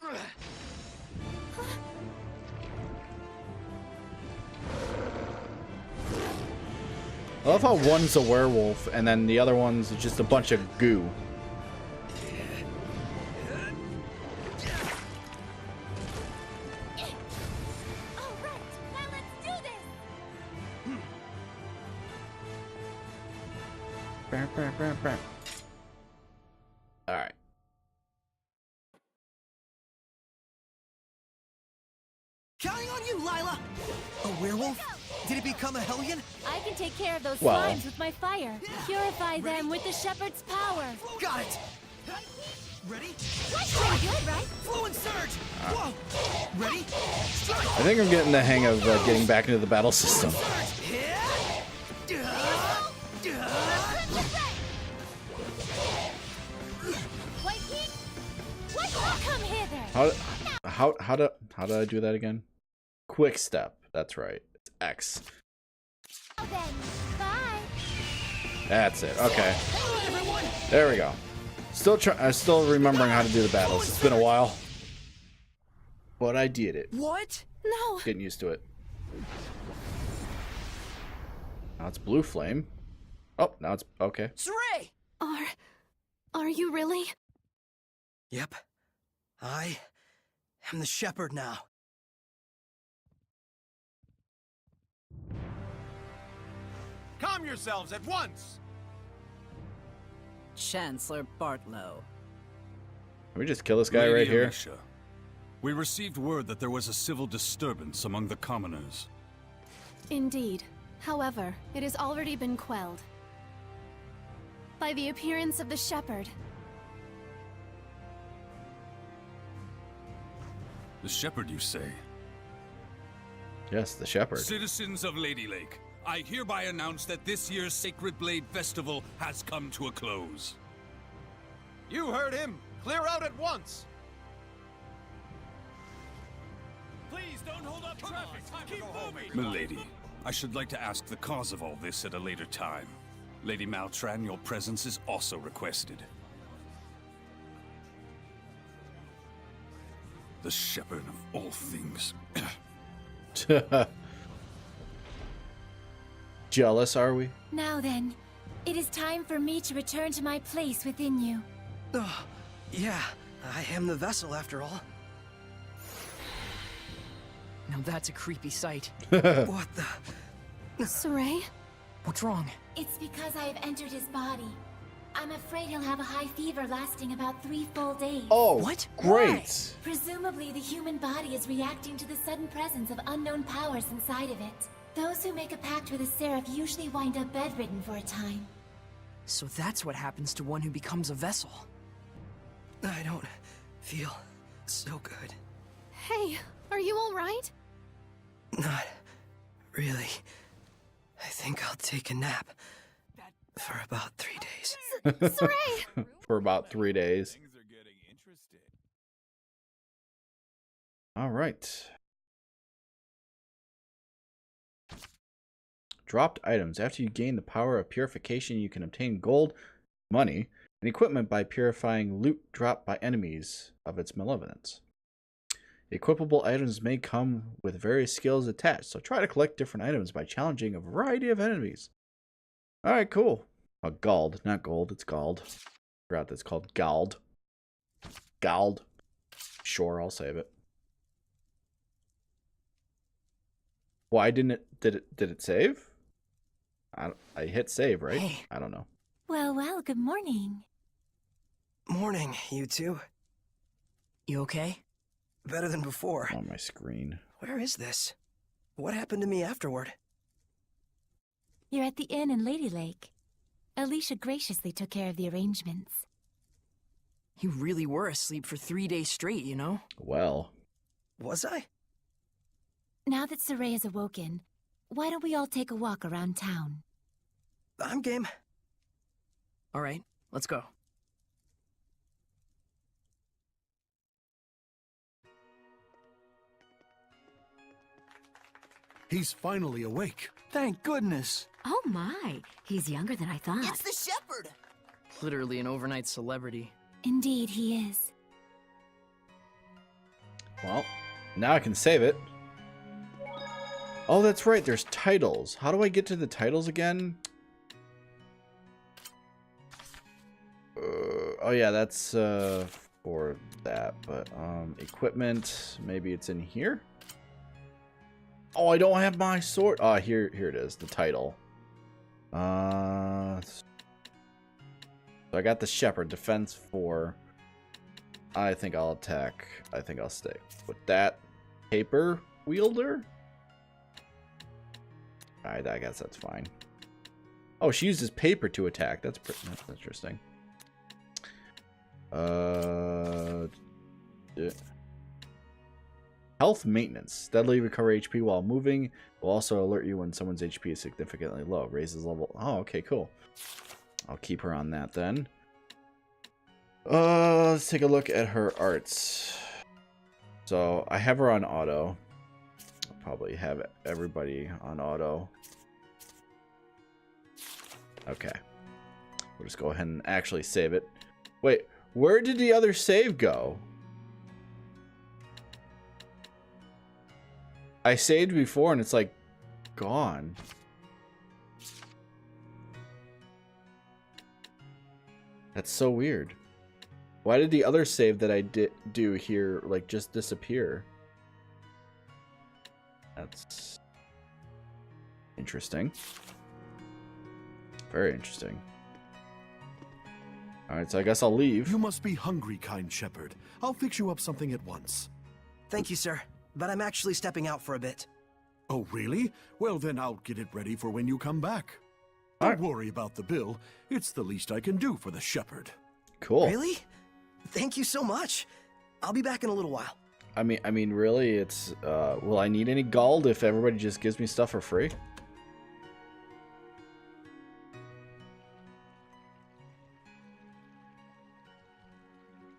I love how one's a werewolf and then the other one's just a bunch of goo. Alright. Counting on you, Lila! A werewolf? Did it become a Hellion? I can take care of those Well. slimes with my fire. Purify them with the shepherd's power. Got it! Ready? That's pretty good, right? Fluent surge! Whoa! Ready? I think I'm getting the hang of getting back into the battle system. White heat. What? Come hither. How do I do that again? Quick step. That's right. It's X. Well then, bye. That's it. Okay. There we go. Still remembering how to do the battles. It's been a while, but I did it. What? No. Getting used to it. Now it's blue flame. Oh, now it's okay. Saray! Are you really? Yep. I am the shepherd now. Calm yourselves at once! Chancellor Bartlow. Can we just kill this guy Lady right here? Alicia, we received word that there was a civil disturbance among the commoners. Indeed. However, it has already been quelled by the appearance of the shepherd. The shepherd, you say? Yes, the shepherd. Citizens of Lady Lake, I hereby announce that this year's Sacred Blade Festival has come to a close. You heard him! Clear out at once! Please don't hold up traffic. Keep moving. Milady, I should like to ask the cause of all this at a later time. Lady Maltran, your presence is also requested. The shepherd of all things. Jealous, are we? Now then, it is time for me to return to my place within you. Oh, yeah. I am the vessel after all. Now that's a creepy sight. What the? Saray? What's wrong? It's because I have entered his body. I'm afraid he'll have a high fever lasting about 3 full days. Oh, what? Great. Presumably, the human body is reacting to the sudden presence of unknown powers inside of it. Those who make a pact with a seraph usually wind up bedridden for a time. So that's what happens to one who becomes a vessel. I don't feel so good. Hey, are you all right? Not really. I think I'll take a nap for about 3 days. Saray! For about 3 days. Things are getting interesting. All right. Dropped items. After you gain the power of purification, you can obtain gold, money, and equipment by purifying loot dropped by enemies of its malevolence. Equipable items may come with various skills attached, so try to collect different items by challenging a variety of enemies. Alright, cool. Gald, not gold, it's Gald. Forgot that's called Gald. Gald. Sure, I'll save it. Why didn't it did it save? I hit save, right? Hey. I don't know. Well, good morning. Morning, you two. You okay? Better than before. On my screen. Where is this? What happened to me afterward? You're at the inn in Lady Lake. Alicia graciously took care of the arrangements. You really were asleep for 3 days straight, you know? Well. Was I? Now that Saray has awoken, why don't we all take a walk around town? I'm game. All right, let's go. He's finally awake. Thank goodness. Oh my, he's younger than I thought. It's the shepherd! Literally an overnight celebrity. Indeed, he is. Well, now I can save it. Oh, that's right. There's titles. How do I get to the titles again? Oh yeah, that's for that. But equipment. Maybe it's in here. Oh, I don't have my sword. Here it is. The title. So I got the shepherd. Defense 4. I think I'll attack. I think I'll stay with that. Paper wielder. Alright, I guess that's fine. Oh, she uses paper to attack. That's interesting. Yeah. Health maintenance. Steadily recover HP while moving. Will also alert you when someone's HP is significantly low. Raises level. Oh, okay, cool. I'll keep her on that then. Let's take a look at her arts. So I have her on auto. I'll probably have everybody on auto. Okay. We'll just go ahead and actually save it. Wait, where did the other save go? I saved before and it's like gone. That's so weird. Why did the other save that I did do here like just disappear? That's interesting. Very interesting. Alright, so I guess I'll leave. You must be hungry, kind shepherd. I'll fix you up something at once. Thank you, sir. But I'm actually stepping out for a bit. Oh, really? Well, then I'll get it ready for when you come back. Don't worry about the bill. It's the least I can do for the shepherd. Cool. Really? Thank you so much. I'll be back in a little while. I mean, really, it's, will I need any gold if everybody just gives me stuff for free?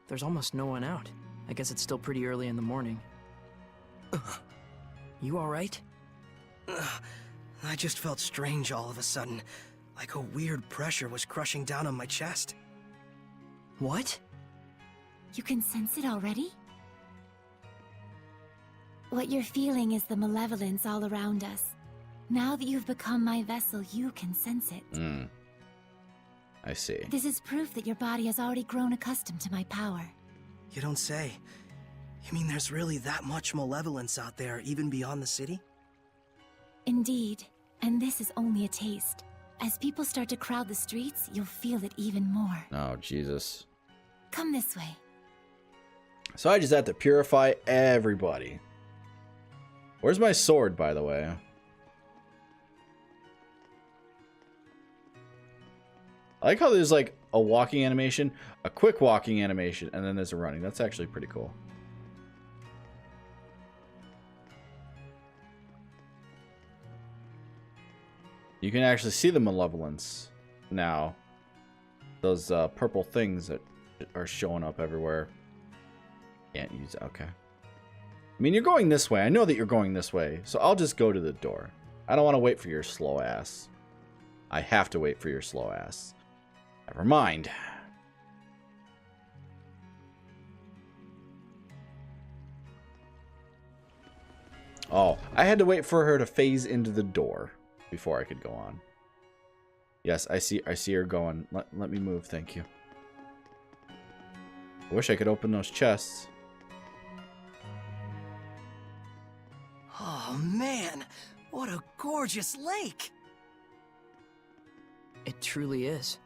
There's almost no one out. I guess it's still pretty early in the morning. You alright? I just felt strange all of a sudden. Like a weird pressure was crushing down on my chest. What? You can sense it already? What you're feeling is the malevolence all around us. Now that you've become my vessel, you can sense it. I see. This is proof that your body has already grown accustomed to my power. You don't say. You mean there's really that much malevolence out there, even beyond the city? Indeed, and this is only a taste. As people start to crowd the streets, you'll feel it even more. Oh, Jesus. Come this way. So I just have to purify everybody. Where's my sword, by the way? I like how there's like a walking animation, a quick walking animation, and then there's a running. That's actually pretty cool. You can actually see the malevolence now. Those purple things that are showing up everywhere. Can't use it. Okay. I mean, you're going this way. I know that you're going this way, so I'll just go to the door. I don't want to wait for your slow ass. I have to wait for your slow ass. Never mind. Oh, I had to wait for her to phase into the door before I could go on. Yes, I see her going. Let me move, thank you. I wish I could open those chests. Oh man, what a gorgeous lake! It truly is.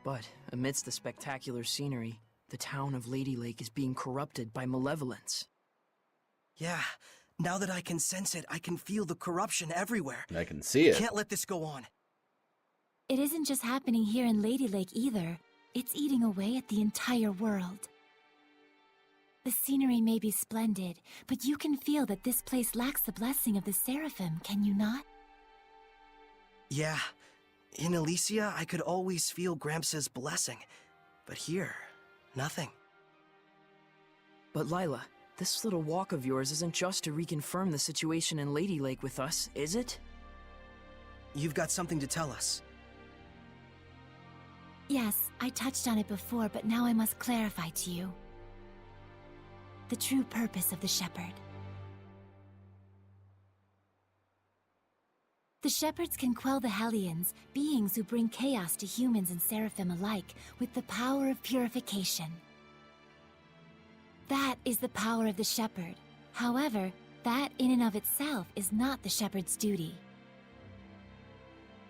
But amidst the spectacular scenery, the town of Lady Lake is being corrupted by malevolence. Yeah, now that I can sense it, I can feel the corruption everywhere. I can see it. I can't let this go on. It isn't just happening here in Lady Lake either. It's eating away at the entire world. The scenery may be splendid, but you can feel that this place lacks the blessing of the Seraphim, can you not? Yeah. In Elysia, I could always feel Gramps' blessing. But here, nothing. But Lila, This little walk of yours isn't just to reconfirm the situation in Lady Lake with us, is it? You've got something to tell us. Yes, I touched on it before, but now I must clarify to you the true purpose of the Shepherd. The Shepherds can quell the Hellions, beings who bring chaos to humans and Seraphim alike, with the power of purification. That is the power of the Shepherd. However, that in and of itself is not the Shepherd's duty.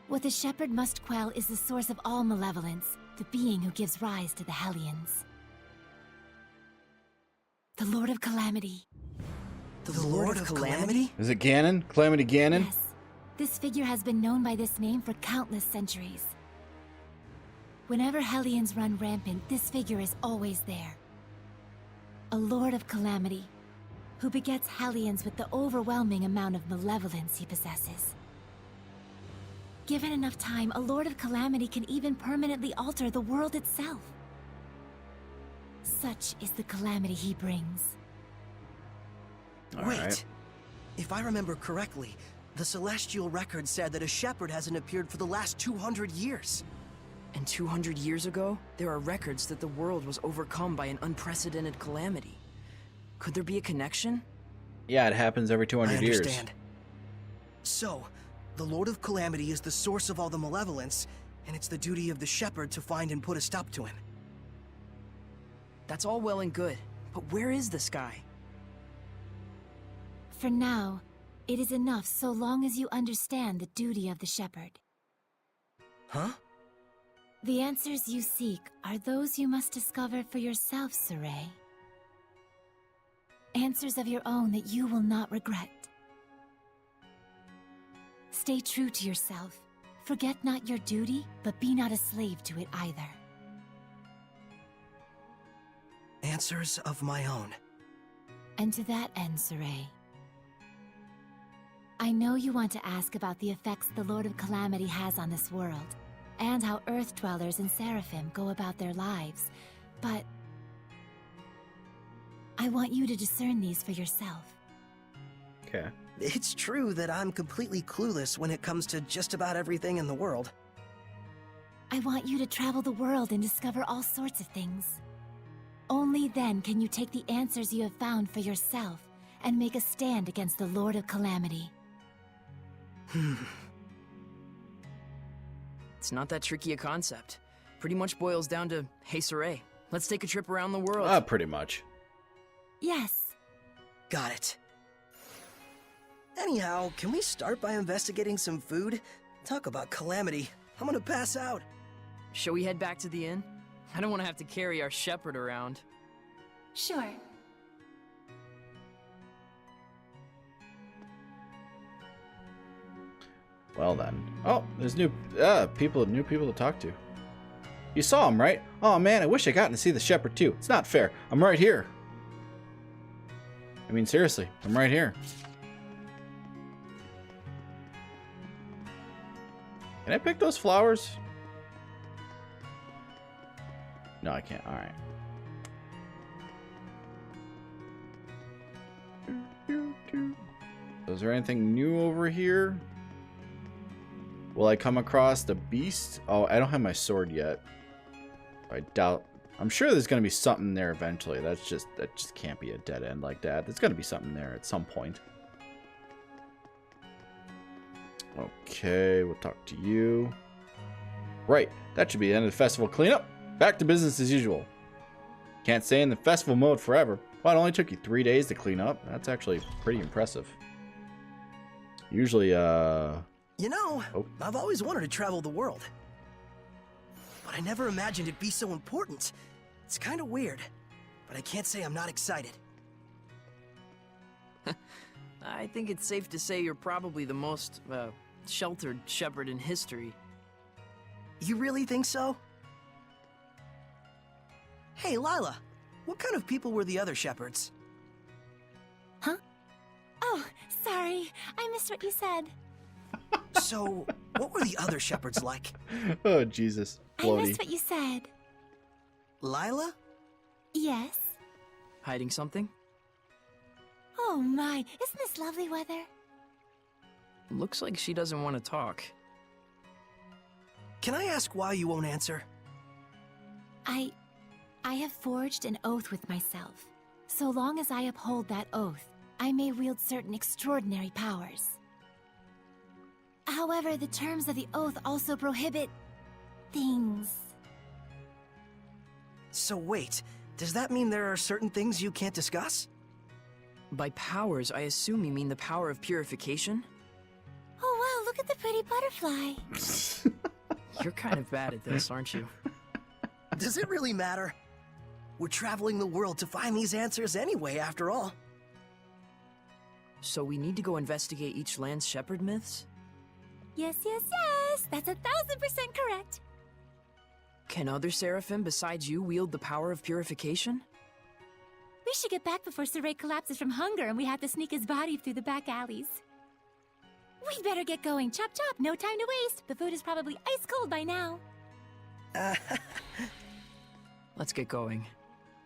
What the Shepherd must quell is the source of all malevolence, the being who gives rise to the Hellions. The Lord of Calamity. The Lord of Calamity? Is it Ganon? Calamity Ganon? Yes. This figure has been known by this name for countless centuries. Whenever Hellions run rampant, this figure is always there. A Lord of Calamity, who begets Hellions with the overwhelming amount of malevolence he possesses. Given enough time, a Lord of Calamity can even permanently alter the world itself. Such is the calamity he brings. Wait. If I remember correctly, the Celestial Record said that a Shepherd hasn't appeared for the last 200 years. And 200 years ago, there are records that the world was overcome by an unprecedented calamity. Could there be a connection? Yeah, it happens every 200 years. I understand. So, the Lord of Calamity is the source of all the malevolence, and it's the duty of the Shepherd to find and put a stop to him. That's all well and good, but where is this guy? For now, it is enough so long as you understand the duty of the Shepherd. Huh? The answers you seek are those you must discover for yourself, Saray. Answers of your own that you will not regret. Stay true to yourself. Forget not your duty, but be not a slave to it either. Answers of my own. And to that end, Saray, I know you want to ask about the effects the Lord of Calamity has on this world, and how Earth Dwellers and Seraphim go about their lives, but I want you to discern these for yourself. Okay. It's true that I'm completely clueless when it comes to just about everything in the world. I want you to travel the world and discover all sorts of things. Only then can you take the answers you have found for yourself and make a stand against the Lord of Calamity. It's not that tricky a concept. Pretty much boils down to, hey Saray, let's take a trip around the world. Pretty much. Yes. Got it. Anyhow, can we start by investigating some food? Talk about calamity. I'm gonna pass out. Shall we head back to the inn? I don't want to have to carry our shepherd around. Sure. Well then. Oh, there's new people to talk to. You saw him, right? Oh man, I wish I gotten to see the shepherd too. It's not fair. I'm right here. I mean, seriously, I'm right here. Can I pick those flowers? No, I can't. All right. Is there anything new over here? Will I come across the beast? Oh, I don't have my sword yet. I doubt. I'm sure there's gonna be something there eventually. That just can't be a dead end like that. There's gonna be something there at some point. Okay, we'll talk to you. Right, that should be the end of the festival cleanup. Back to business as usual. Can't stay in the festival mode forever. Well, it only took you 3 days to clean up. That's actually pretty impressive. Usually, You know, I've always wanted to travel the world. But I never imagined it'd be so important. It's kind of weird, but I can't say I'm not excited. I think it's safe to say you're probably the most, sheltered shepherd in history. You really think so? Hey, Lila, what kind of people were the other shepherds? Huh? Oh, sorry. I missed what you said. So, what were the other shepherds like? Oh, Jesus. I Floaty. missed what you said. Lila? Yes. Hiding something? Oh my, isn't this lovely weather? Looks like she doesn't want to talk. Can I ask why you won't answer? I have forged an oath with myself. So long as I uphold that oath, I may wield certain extraordinary powers. However, the terms of the oath also prohibit things. So wait, does that mean there are certain things you can't discuss? By powers, I assume you mean the power of purification? Oh wow, look at the pretty butterfly. You're kind of bad at this, aren't you? Does it really matter? We're traveling the world to find these answers anyway, after all. So we need to go investigate each land's shepherd myths? Yes, that's 1000% correct. Can other seraphim besides you wield the power of purification? We should get back before Saray collapses from hunger and we have to sneak his body through the back alleys. We'd better get going. Chop chop, no time to waste. The food is probably ice cold by now. Let's get going.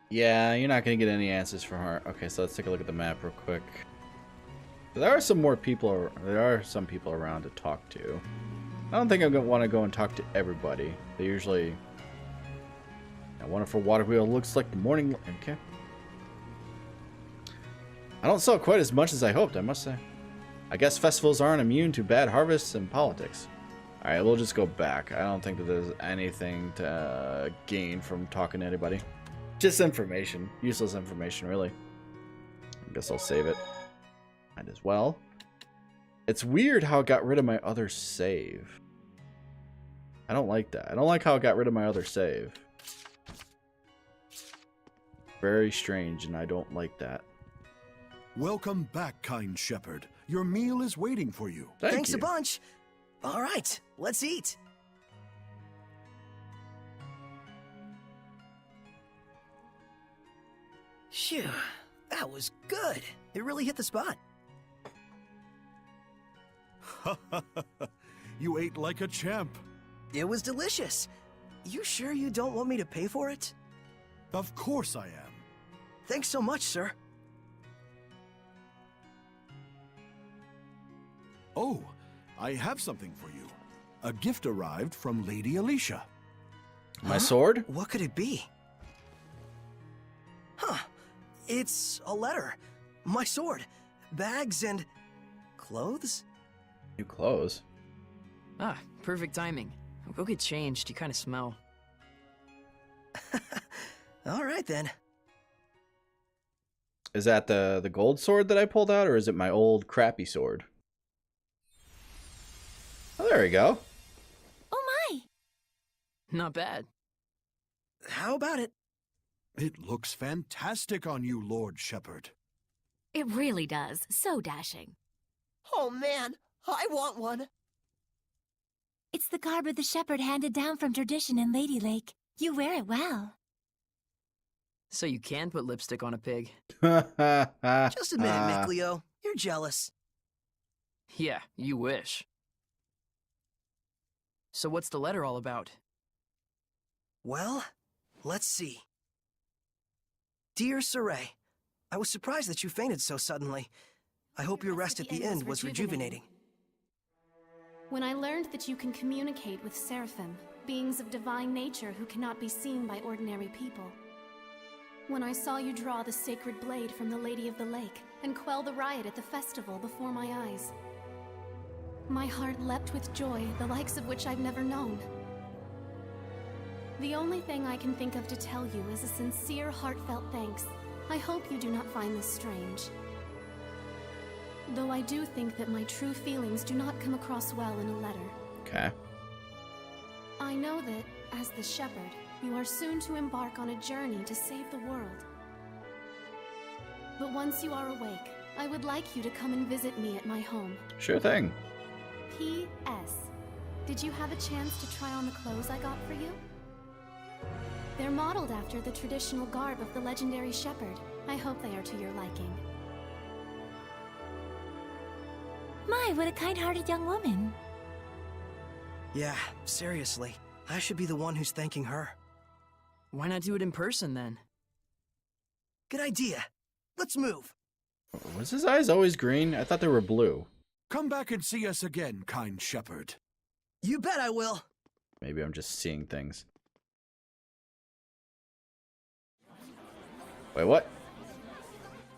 Yeah, you're not going to get any answers from her. Okay, so let's take a look at the map real quick. There are some more people. There are some people around to talk to. I don't think I'm going to want to go and talk to everybody. They usually... A wonderful water wheel looks like the morning... Okay. I don't sell quite as much as I hoped, I must say. I guess festivals aren't immune to bad harvests and politics. Alright, we'll just go back. I don't think that there's anything to gain from talking to anybody. Just information. Useless information, really. I guess I'll save it. Might as well. It's weird how it got rid of my other save. I don't like that. I don't like how it got rid of my other save. Very strange, and I don't like that. Welcome back, kind shepherd. Your meal is waiting for you. Thanks a bunch. All right, let's eat. Phew, that was good. It really hit the spot. You ate like a champ. It was delicious. You sure you don't want me to pay for it? Of course I am. Thanks so much, sir. Oh, I have something for you. A gift arrived from Lady Alicia. My sword? What could it be? Huh. It's a letter. My sword. Bags and... clothes? New clothes? Ah, perfect timing. Go get changed. You kind of smell. All right, then. Is that the gold sword that I pulled out, or is it my old crappy sword? Oh, there we go. Oh my! Not bad. How about it? It looks fantastic on you, Lord Shepherd. It really does. So dashing. Oh man, I want one. It's the garb of the shepherd handed down from tradition in Lady Lake. You wear it well. So you can put lipstick on a pig. Just admit it, Mickleo. You're jealous. Yeah, you wish. So what's the letter all about? Well, let's see. Dear Saray, I was surprised that you fainted so suddenly. I hope your rest at the end was rejuvenating. When I learned that you can communicate with seraphim, beings of divine nature who cannot be seen by ordinary people. When I saw you draw the sacred blade from the Lady of the Lake and quell the riot at the festival before my eyes. My heart leapt with joy, the likes of which I've never known. The only thing I can think of to tell you is a sincere, heartfelt thanks. I hope you do not find this strange. Though I do think that my true feelings do not come across well in a letter. Okay. I know that, as the shepherd, you are soon to embark on a journey to save the world. But once you are awake, I would like you to come and visit me at my home. Sure thing. P.S. Did you have a chance to try on the clothes I got for you? They're modeled after the traditional garb of the legendary shepherd. I hope they are to your liking. My, what a kind-hearted young woman. Yeah, seriously. I should be the one who's thanking her. Why not do it in person, then? Good idea. Let's move. Was his eyes always green? I thought they were blue. Come back and see us again, kind shepherd. You bet I will. Maybe I'm just seeing things. Wait, what?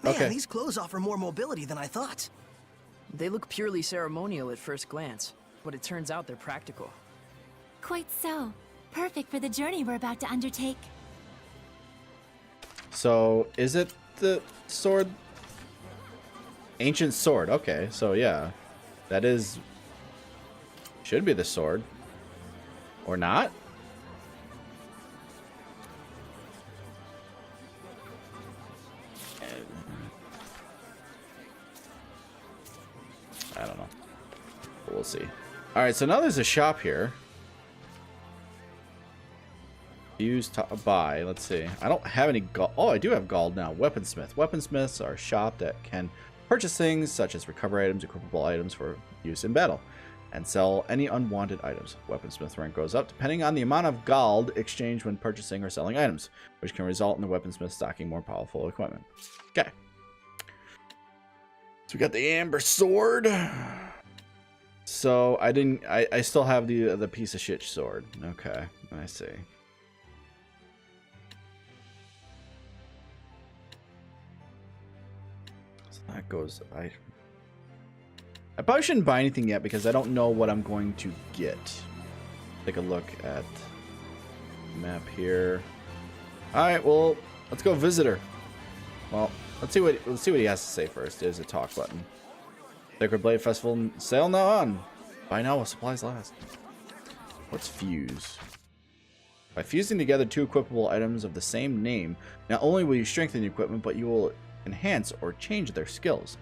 Man, Okay. these clothes offer more mobility than I thought. They look purely ceremonial at first glance, but it turns out they're practical. Quite so. Perfect for the journey we're about to undertake. So, is it the sword? Ancient sword. Okay, so yeah. That is... should be the sword. Or not? I don't know. But we'll see. Alright, so now there's a shop here. Use to buy. Let's see. I don't have any gold. Oh, I do have gold now. Weaponsmith. Weaponsmiths are a shop that can purchase things such as recover items, equipable items for use in battle, and sell any unwanted items. Weaponsmith rank goes up depending on the amount of gold exchanged when purchasing or selling items, which can result in the weaponsmith stocking more powerful equipment. Okay. So we got the amber sword. So I still have the piece of shit sword. Okay, I see. So that goes. I probably shouldn't buy anything yet because I don't know what I'm going to get. Take a look at the map here. All right, well, let's go visitor. Well, let's see what he has to say first. There's a talk button. Sacred Blade Festival sale now on. Buy now while supplies last. What's fuse? By fusing together two equipable items of the same name, not only will you strengthen the equipment, but you will enhance or change their skills.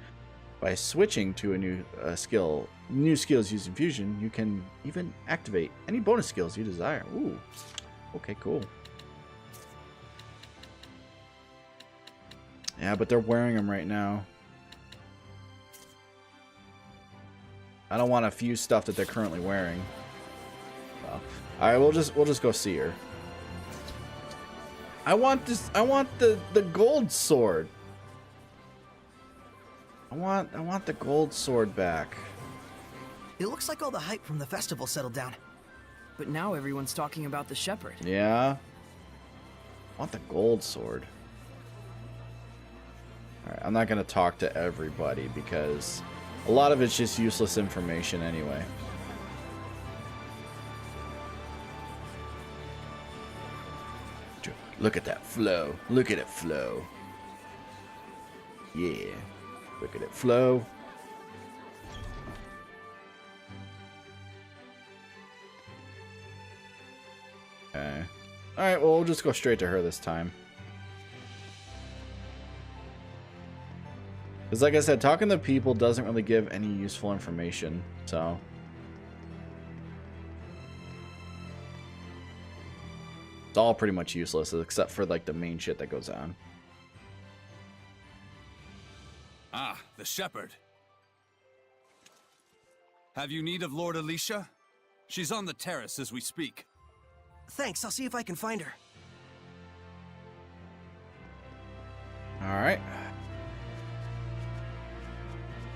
By switching to a new skills using fusion, you can even activate any bonus skills you desire. Ooh, okay, cool. Yeah, but they're wearing them right now. I don't want to fuse stuff that they're currently wearing. Well, all right, we'll just go see her. I want this. I want the gold sword. I want the gold sword back. It looks like all the hype from the festival settled down. But now everyone's talking about the shepherd. Yeah. I want the gold sword. Alright, I'm not going to talk to everybody because a lot of it's just useless information anyway. Look at that flow. Look at it flow. Yeah. Look at it flow. Okay. Alright, well, we'll just go straight to her this time. Because like I said, talking to people doesn't really give any useful information, so... it's all pretty much useless, except for, like, the main shit that goes on. Ah, the shepherd. Have you need of Lord Alicia? She's on the terrace as we speak. Thanks, I'll see if I can find her. Alright.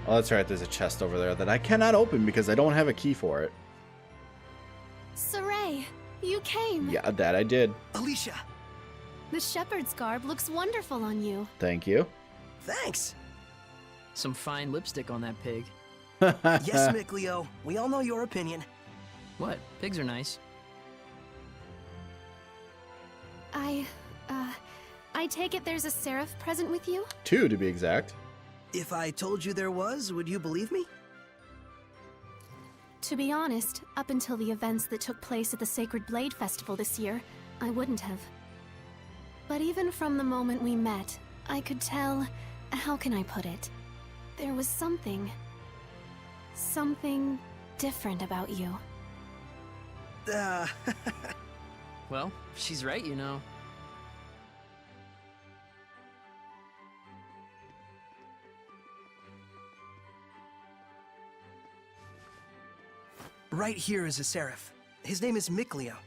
Oh, that's right, there's a chest over there that I cannot open because I don't have a key for it. Saray, you came. Yeah, that I did. Alicia! The shepherd's garb looks wonderful on you. Thank you. Thanks! Some fine lipstick on that pig. Yes, Mick Leo. We all know your opinion. What? Pigs are nice. I take it there's a seraph present with you? 2 to be exact. If I told you there was, would you believe me? To be honest, up until the events that took place at the Sacred Blade Festival this year, I wouldn't have. But even from the moment we met, I could tell... how can I put it? There was something different about you. Well, she's right, you know. Right here is a seraph. His name is Mick Leo.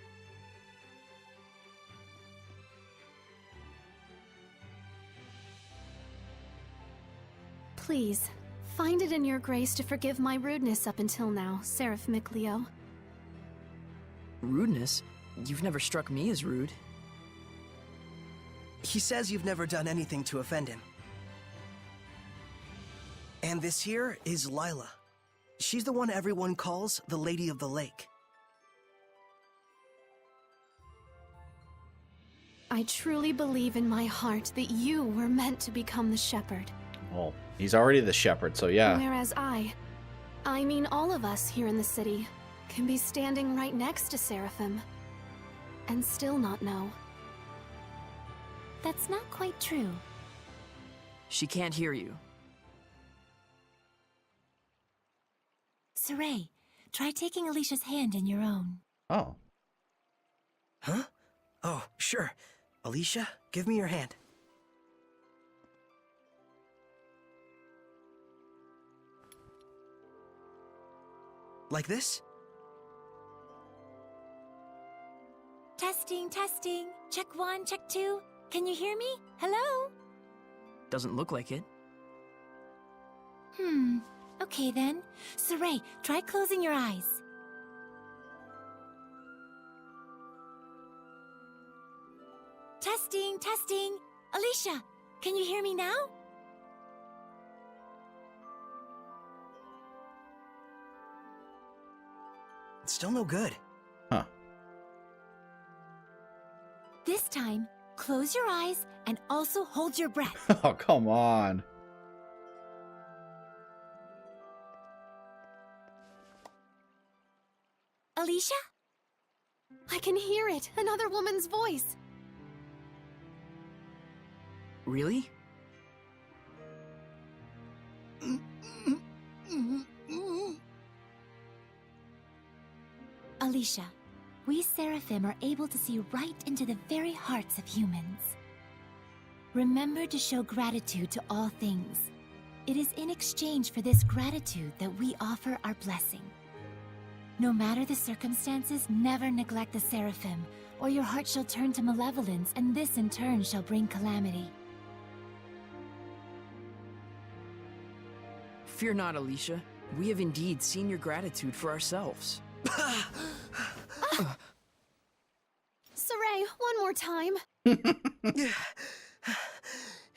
Please, find it in your grace to forgive my rudeness up until now, Seraph Micleo. Rudeness? You've never struck me as rude. He says you've never done anything to offend him. And this here is Lila. She's the one everyone calls the Lady of the Lake. I truly believe in my heart that you were meant to become the shepherd. Well, he's already the shepherd, so yeah. Whereas I mean all of us here in the city, can be standing right next to Seraphim and still not know. That's not quite true. She can't hear you. Saray, try taking Alicia's hand in your own. Oh. Huh? Oh, sure. Alicia, give me your hand. Like this? Testing, testing. Check 1, check 2. Can you hear me? Hello? Doesn't look like it. Okay then. Saray, try closing your eyes. Testing, testing. Alicia, can you hear me now? It's still no good. Huh. This time, close your eyes and also hold your breath. Oh, come on. Alicia? I can hear it, another woman's voice. Really? Alicia, we Seraphim are able to see right into the very hearts of humans. Remember to show gratitude to all things. It is in exchange for this gratitude that we offer our blessing. No matter the circumstances, never neglect the Seraphim, or your heart shall turn to malevolence, and this in turn shall bring calamity. Fear not, Alicia. We have indeed seen your gratitude for ourselves. Saray, one more time.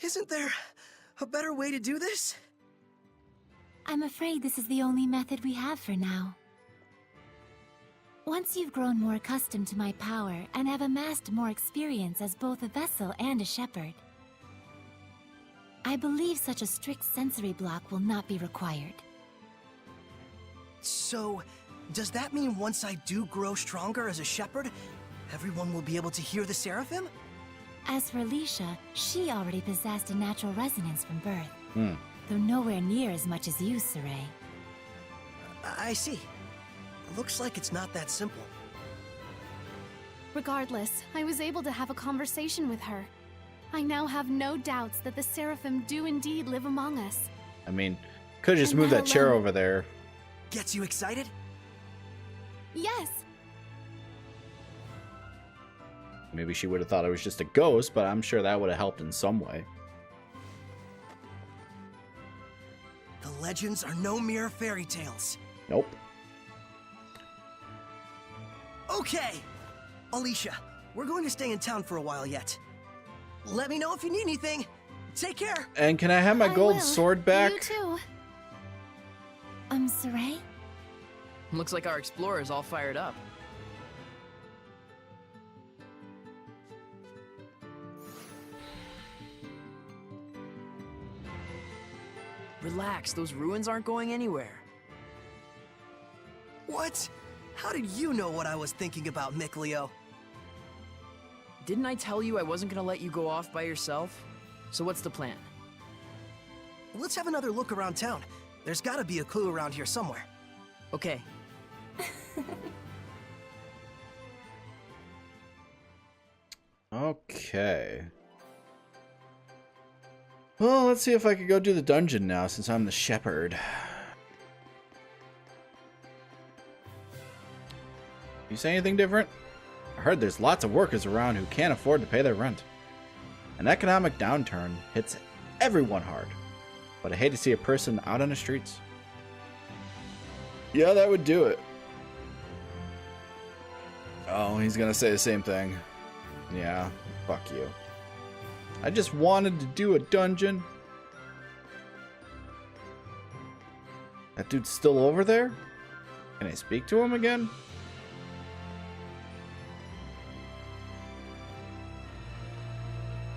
Isn't there a better way to do this? I'm afraid this is the only method we have for now. Once you've grown more accustomed to my power and have amassed more experience as both a vessel and a shepherd, I believe such a strict sensory block will not be required. So, does that mean once I do grow stronger as a shepherd, everyone will be able to hear the Seraphim? As for Alicia, she already possessed a natural resonance from birth, though nowhere near as much as you, Saray. I see. Looks like it's not that simple. Regardless, I was able to have a conversation with her. I now have no doubts that the Seraphim do indeed live among us. I mean, could have just moved that chair over there. Gets you excited? Yes! Maybe she would have thought it was just a ghost, but I'm sure that would have helped in some way. The legends are no mere fairy tales. Nope. Okay! Alicia, we're going to stay in town for a while yet. Let me know if you need anything. Take care! And can I have my gold will. sword back? You too. Saray? Looks like our explorer's all fired up. Relax, those ruins aren't going anywhere. What? How did you know what I was thinking about, Micleo? Didn't I tell you I wasn't gonna let you go off by yourself? So what's the plan? Let's have another look around town. There's gotta be a clue around here somewhere. Okay. Okay. Well, let's see if I could go do the dungeon now, since I'm the shepherd. You say anything different? I heard there's lots of workers around who can't afford to pay their rent. An economic downturn hits everyone hard. But I hate to see a person out on the streets. Yeah, that would do it. Oh, he's gonna say the same thing. Yeah, fuck you. I just wanted to do a dungeon. That dude's still over there? Can I speak to him again?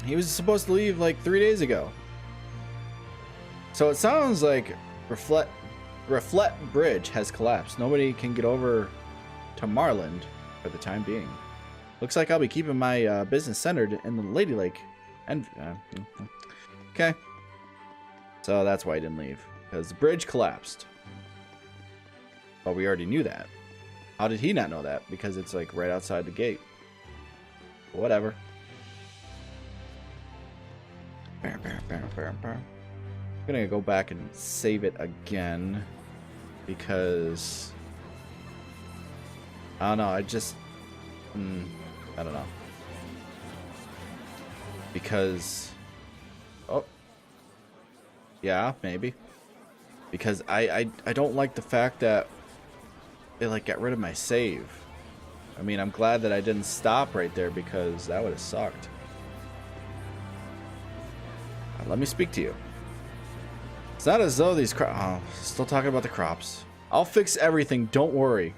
He was supposed to leave like 3 days ago. So it sounds like Reflet Bridge has collapsed. Nobody can get over to Marland for the time being. Looks like I'll be keeping my business centered in the Lady Lake. And okay. So that's why I didn't leave. Because the bridge collapsed. But we already knew that. How did he not know that? Because it's like right outside the gate. Whatever. I'm gonna go back and save it again. Because I don't know, I just I don't know. Because yeah, maybe. Because I don't like the fact that they like got rid of my save. I mean, I'm glad that I didn't stop right there because that would have sucked. Let me speak to you. It's not as though these crops... Oh, still talking about the crops. I'll fix everything, don't worry.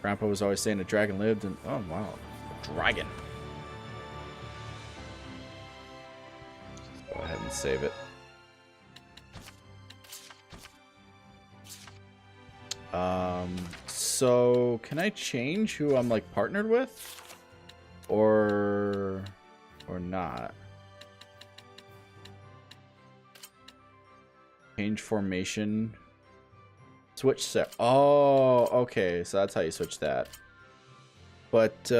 Grandpa was always saying a dragon lived and... Oh, wow. A dragon. Go ahead and save it. So can I change who I'm like partnered with? Or not? Change formation. Switch set. Oh, okay. So that's how you switch that. But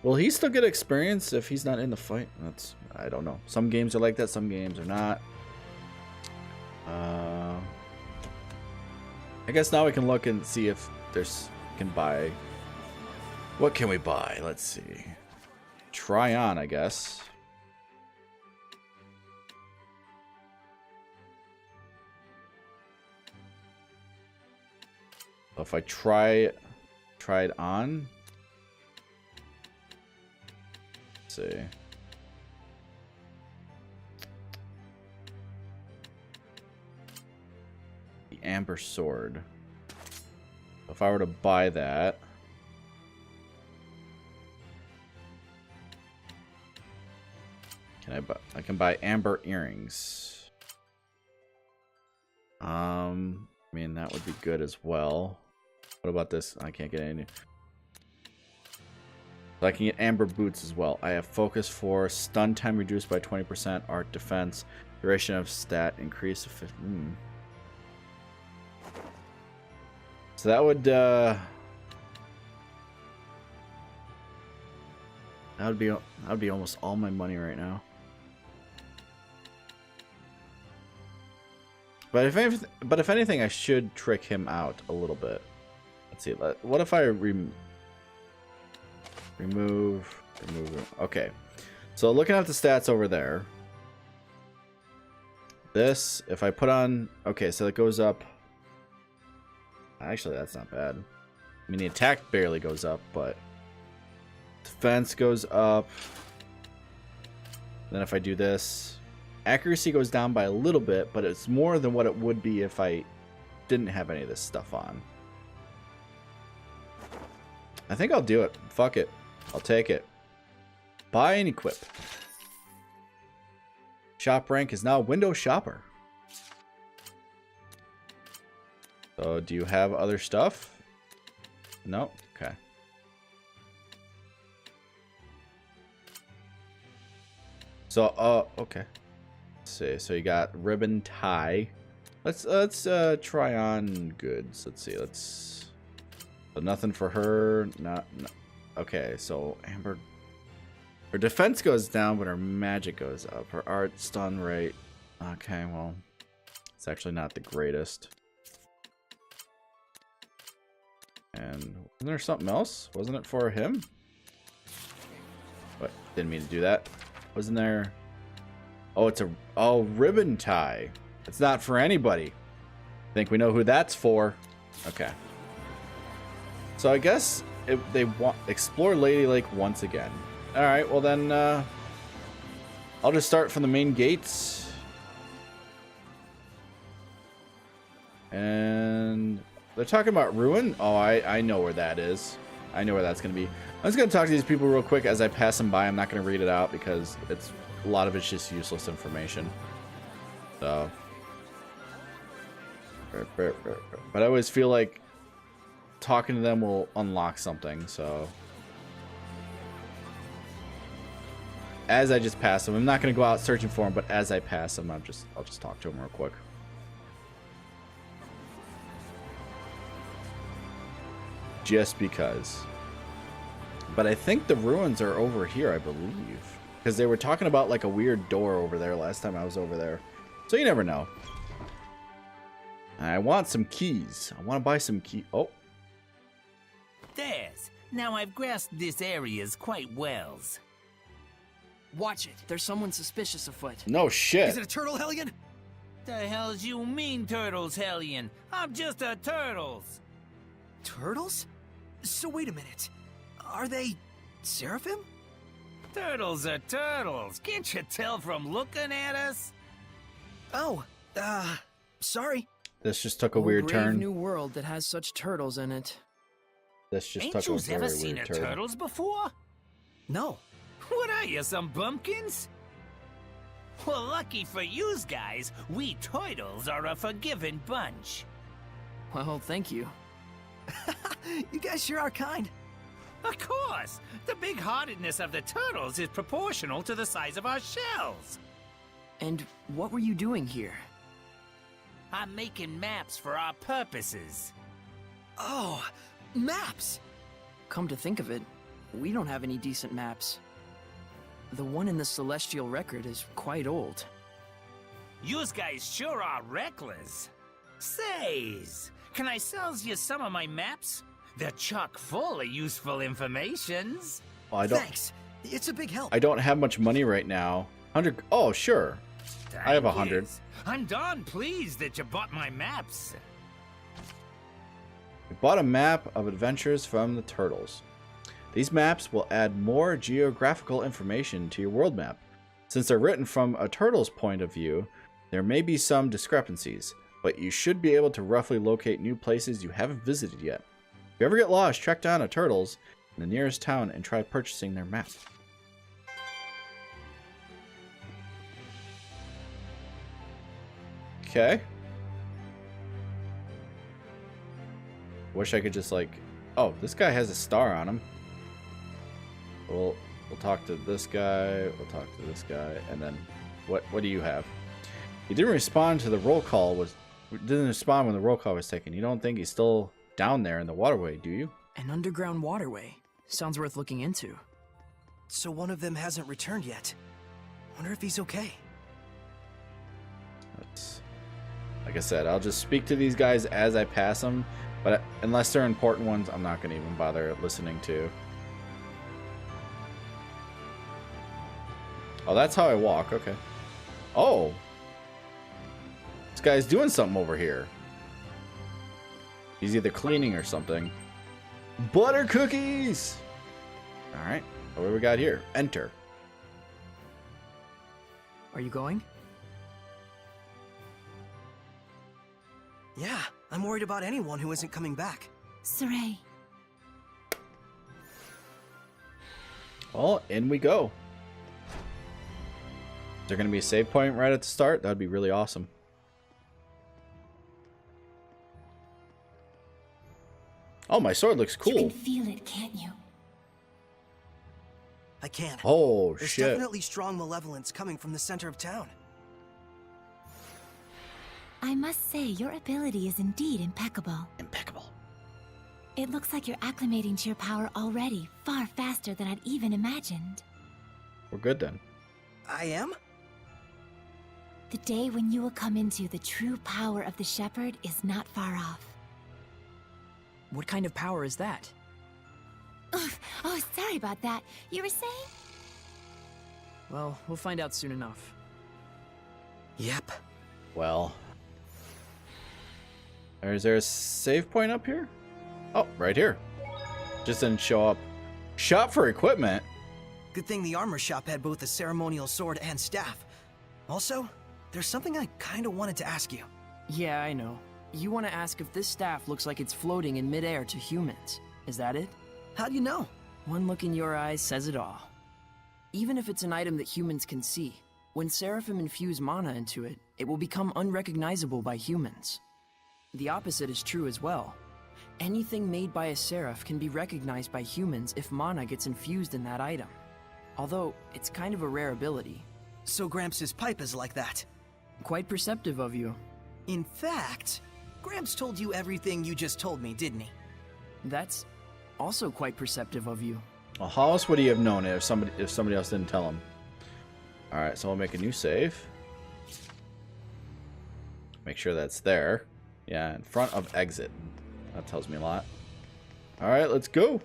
will he still get experience if he's not in the fight? I don't know. Some games are like that, some games are not. I guess now we can look and see if there's can buy. What can we buy? Let's see. Try on, I guess. If I try it on. Let's see. The Amber Sword. If I were to buy that. Can I buy? I can buy Amber Earrings. I mean, that would be good as well. What about this? I can't get any. So I can get Amber Boots as well. I have Focus 4, stun time reduced by 20%, Art Defense, duration of stat increase of 50. So that would be almost all my money right now. But if anything, I should trick him out a little bit. Let's see. What if I remove? Okay. So looking at the stats over there. This, if I put on, okay, so it goes up. Actually, that's not bad. I mean, the attack barely goes up, but defense goes up. Then if I do this, accuracy goes down by a little bit, but it's more than what it would be if I didn't have any of this stuff on. I think I'll do it. Fuck it. I'll take it. Buy and equip. Shop rank is now Windows Shopper. So, do you have other stuff? No? Okay. So, okay. Let's see. So you got ribbon tie. Let's try on goods. Let's see. So nothing for her. Not. Okay. So Amber. Her defense goes down, but her magic goes up. Her art stun rate. Okay. Well, it's actually not the greatest. And wasn't there something else? Wasn't it for him? What? Didn't mean to do that. Wasn't there? Oh, it's a ribbon tie. It's not for anybody. Think we know who that's for. Okay. So I guess they want explore Lady Lake once again. All right, well then I'll just start from the main gates. And they're talking about Ruin. Oh, I know where that is. I know where that's going to be. I'm just going to talk to these people real quick as I pass them by. I'm not going to read it out because a lot of it's just useless information. So, but I always feel like talking to them will unlock something. So, as I just pass them, I'm not going to go out searching for them, but as I pass them, I'll just talk to them real quick. Just because. But I think the ruins are over here, I believe. Because they were talking about like a weird door over there last time I was over there. So you never know. I want some keys. I want to buy some keys. Oh. There's. Now I've grasped this areas quite well. Watch it. There's someone suspicious afoot. No shit. Is it a turtle, Hellion? The hell's you mean, Turtles, Hellion? I'm just a Turtles. Turtles? So wait a minute. Are they Seraphim? Turtles are turtles. Can't you tell from looking at us? Oh, sorry. This just took a weird brave turn. new world that has such turtles in it. This just Ain't took a yous very ever weird seen a turn. turtles before? No. What are you, some bumpkins? Well, lucky for yous guys, we turtles are a forgiving bunch. Well, thank you. You guys sure are kind. Of course! The big-heartedness of the turtles is proportional to the size of our shells. And what were you doing here? I'm making maps for our purposes. Oh, maps! Come to think of it, we don't have any decent maps. The one in the Celestial Record is quite old. Yous guys sure are reckless. Says, can I sell you some of my maps? They're chock full of useful informations. Well, I don't. Thanks. It's a big help. I don't have much money right now. 100. Oh, sure. I have 100. I'm darn pleased that you bought my maps. I bought a map of adventures from the Turtles. These maps will add more geographical information to your world map. Since they're written from a turtle's point of view, there may be some discrepancies, but you should be able to roughly locate new places you haven't visited yet. If you ever get lost, track down a Turtles in the nearest town and try purchasing their map. Okay. Wish I could just like... Oh, this guy has a star on him. We'll talk to this guy. We'll talk to this guy. And then what do you have? He didn't respond to the roll call. Didn't respond when the roll call was taken. You don't think he's still down there in the waterway, do you? An underground waterway. Sounds worth looking into. So one of them hasn't returned yet. Wonder if he's okay. Like I said, I'll just speak to these guys as I pass them. But unless they're important ones, I'm not going to even bother listening to. Oh, that's how I walk. Okay. Oh. This guy's doing something over here. He's either cleaning or something. Butter cookies! Alright. What do we got here? Enter. Are you going? Yeah, I'm worried about anyone who isn't coming back. Saray. Well, in we go. Is there going to be a save point right at the start? That'd be really awesome. Oh, my sword looks cool. You can feel it, can't you? I can. Oh, There's shit. definitely strong malevolence coming from the center of town. I must say, your ability is indeed impeccable. Impeccable. It looks like you're acclimating to your power already, far faster than I'd even imagined. We're good then. I am? The day when you will come into the true power of the Shepherd is not far off. What kind of power is that? Oh, sorry about that. You were saying? Well, we'll find out soon enough. Yep. Well. Or is there a save point up here? Oh, right here. Just didn't show up. Shop for equipment? Good thing the armor shop had both a ceremonial sword and staff. Also, there's something I kinda wanted to ask you. Yeah, I know. You want to ask if this staff looks like it's floating in midair to humans. Is that it? How do you know? One look in your eyes says it all. Even if it's an item that humans can see, when Seraphim infuse mana into it, it will become unrecognizable by humans. The opposite is true as well. Anything made by a Seraph can be recognized by humans if mana gets infused in that item. Although, it's kind of a rare ability. So Gramps' pipe is like that. Quite perceptive of you. In fact, Gramps told you everything you just told me, didn't he? That's also quite perceptive of you. Well, how else would he have known it if somebody else didn't tell him? Alright, so we'll make a new save. Make sure that's there. Yeah, in front of exit. That tells me a lot. Alright, let's go.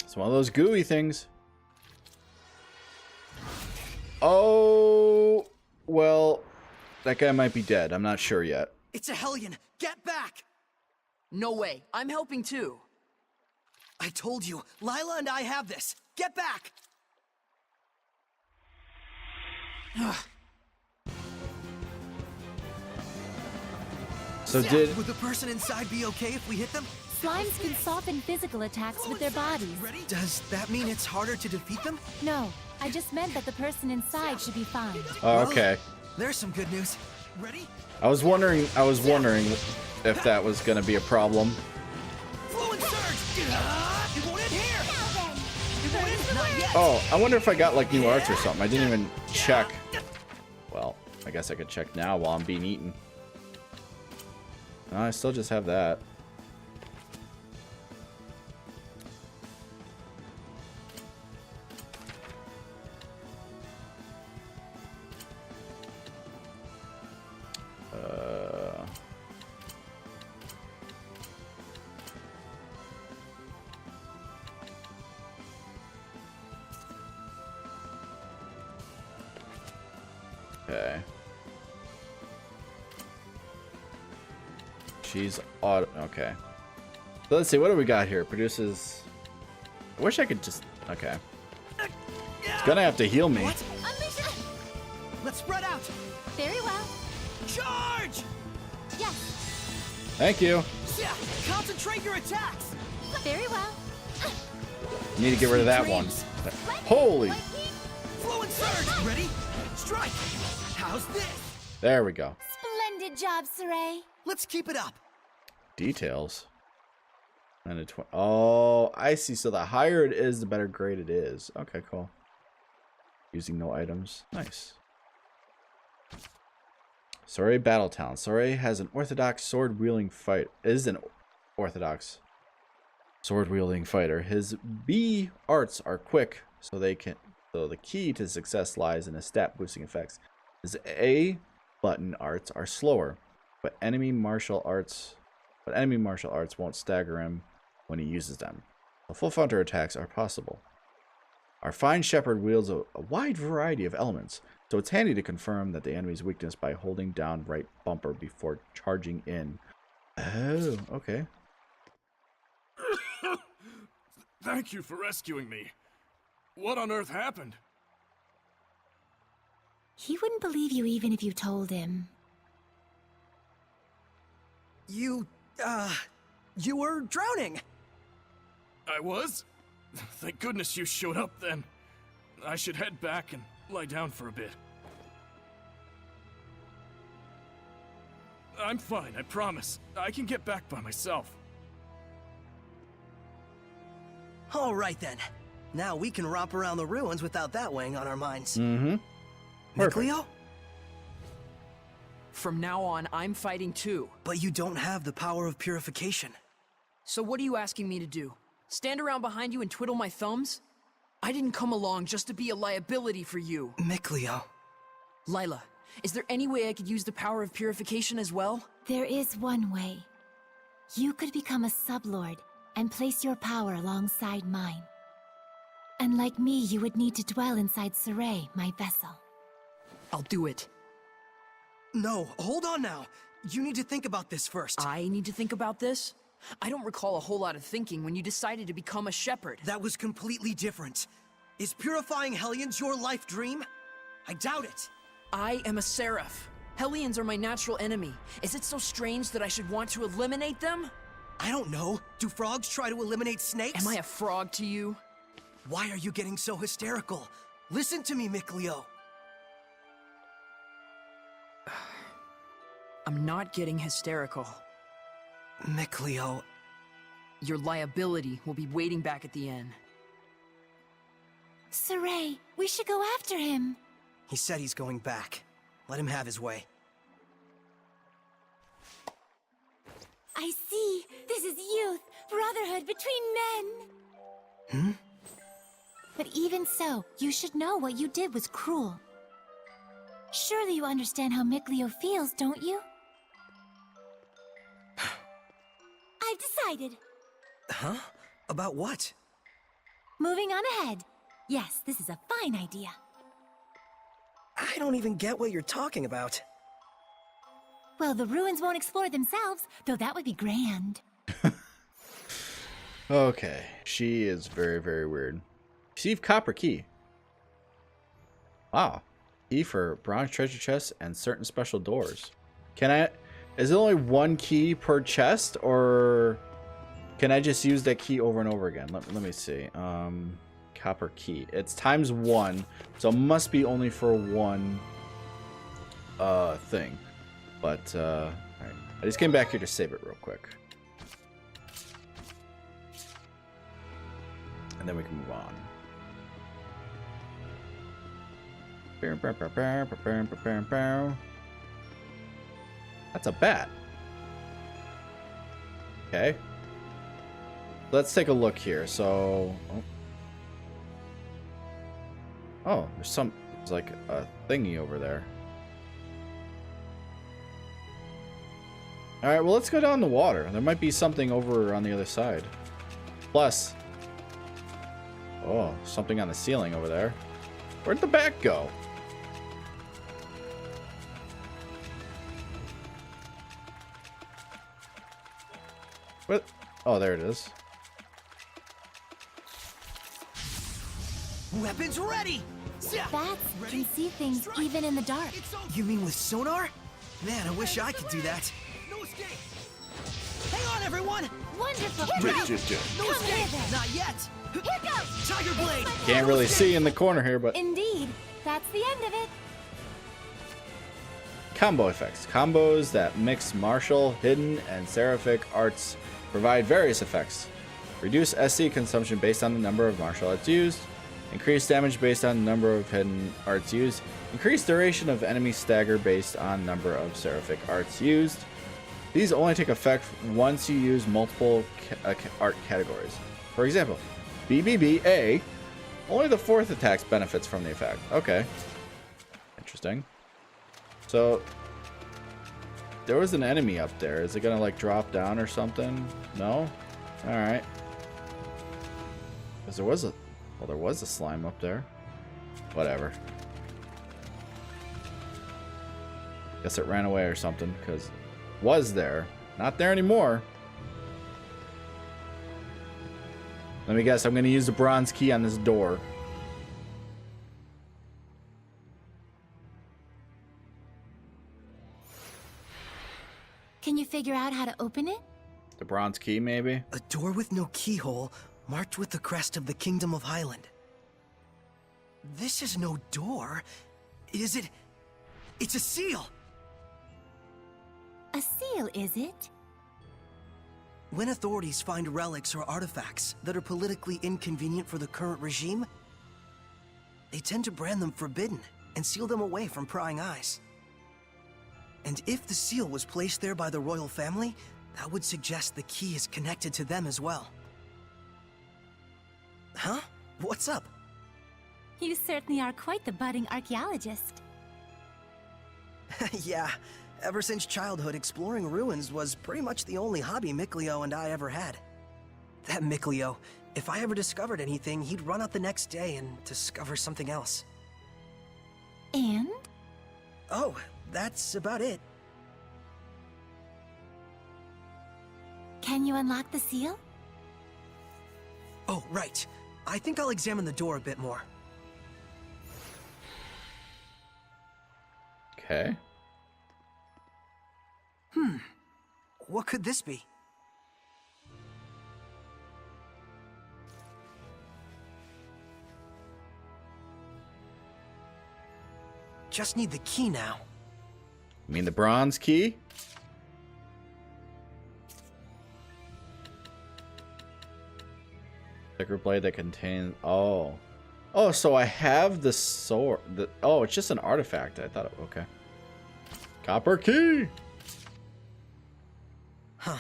It's one of those gooey things. Oh, well, that guy might be dead. I'm not sure yet. It's a Hellion! Get back! No way. I'm helping too. I told you, Lila and I have this. Get back! So Would the person inside be okay if we hit them? Slimes can soften physical attacks with their bodies. Does that mean it's harder to defeat them? No, I just meant that the person inside should be fine. Oh, okay. There's some good news. Ready? I was wondering if that was going to be a problem. Fluid surge! It won't end here! It won't end not yet! Oh, I wonder if I got like new arts or something. I didn't even check. Well, I guess I could check now while I'm being eaten. No, I still just have that. Okay. She's auto. Okay. So let's see. What do we got here? Produces. I wish I could just. Okay. It's gonna have to heal me. What? Let's spread out! Very well. Charge! Yes. Thank you. Yeah, concentrate your attacks! Very well. Need to get rid of that one. Holy. Fluid surge! Ready? Strike! How's this? There we go. Splendid job, Saray. Let's keep it up. Details. And a 20. Oh, I see. So the higher it is, the better grade it is. Okay, cool. Using no items. Nice. Soray Battle Talent. Soray has an orthodox sword-wielding fight. Is an orthodox sword-wielding fighter. His B arts are quick, so they can. So the key to success lies in his stat boosting effects. His A button arts are slower, but enemy martial arts won't stagger him when he uses them. So full frontal attacks are possible. Our fine shepherd wields a wide variety of elements, so it's handy to confirm that the enemy's weakness by holding down right bumper before charging in. Oh, okay. Thank you for rescuing me. What on earth happened? He wouldn't believe you even if you told him. You were drowning. I was? Thank goodness you showed up then. I should head back and lie down for a bit. I'm fine, I promise. I can get back by myself. All right then. Now we can romp around the ruins without that weighing on our minds. Mm-hmm. Cleo? From now on, I'm fighting too. But you don't have the power of purification. So what are you asking me to do? Stand around behind you and twiddle my thumbs? I didn't come along just to be a liability for you. Mikleo. Lila, Is there any way I could use the power of purification as well? There is one way. You could become a sublord and place your power alongside mine. And like me, you would need to dwell inside Saray, my vessel. I'll do it. No, hold on now. You need to think about this first. I need to think about this? I don't recall a whole lot of thinking when you decided to become a shepherd. That was completely different. Is purifying Hellions your life dream? I doubt it. I am a seraph. Hellions are my natural enemy. Is it so strange that I should want to eliminate them? I don't know. Do frogs try to eliminate snakes? Am I a frog to you? Why are you getting so hysterical? Listen to me, Mikleo. I'm not getting hysterical. Mikleo. Your liability will be waiting back at the inn. Saray, we should go after him. He said he's going back. Let him have his way. I see. This is youth, brotherhood between men. But even so, you should know what you did was cruel. Surely you understand how Mikleo feels, don't you? I've decided. Huh? About what? Moving on ahead. Yes, this is a fine idea. I don't even get what you're talking about. Well, the ruins won't explore themselves, though that would be grand. Okay, she is very, very weird. Receive copper key. Wow. Key for bronze treasure chests and certain special doors. Can I... Is it only one key per chest, or can I just use that key over and over again? Let me see. Copper key. It's ×1, so it must be only for one thing. But, alright. I just came back here to save it real quick. And then we can move on. That's a bat. Okay. Let's take a look here. So... Oh, there's like a thingy over there. Alright, well, let's go down the water. There might be something over on the other side. Plus... Oh, something on the ceiling over there. Where'd the bat go? What? Oh, there it is. Weapons ready! Bats can see things even in the dark. You mean with sonar? Man, I wish I could do that. No escape! Hang on, everyone! Wonderful! No escape! Not yet! Here goes! Tiger Blade! Can't really see in the corner here, but... Indeed. That's the end of it. Combo effects. Combos that mix martial, hidden, and seraphic arts provide various effects. Reduce SC consumption based on the number of martial arts used. Increase damage based on the number of hidden arts used. Increase duration of enemy stagger based on number of seraphic arts used. These only take effect once you use multiple art categories. For example, BBBA, only the 4th attack benefits from the effect. Okay. Interesting. So, there was an enemy up there. Is it gonna like drop down or something? No? Alright. Because there was a... Well, there was a slime up there. Whatever. Guess it ran away or something, because it was there. Not there anymore. Let me guess, I'm going to use the bronze key on this door. Can you figure out how to open it? The bronze key, maybe? A door with no keyhole, marked with the crest of the Kingdom of Highland. This is no door. Is it? It's a seal! A seal, is it? When authorities find relics or artifacts that are politically inconvenient for the current regime, they tend to brand them forbidden and seal them away from prying eyes. And if the seal was placed there by the royal family, that would suggest the key is connected to them as well. Huh? What's up? You certainly are quite the budding archaeologist. Yeah, ever since childhood, exploring ruins was pretty much the only hobby Mikleo and I ever had. That Mikleo, if I ever discovered anything, he'd run out the next day and discover something else. And? Oh, that's about it. Can you unlock the seal? Oh, right. I think I'll examine the door a bit more. Okay. What could this be? Just need the key now. You mean the bronze key? Sacred blade that contains... Oh. Oh, so I have the sword. Oh, it's just an artifact. I thought... Okay. Copper key! Huh.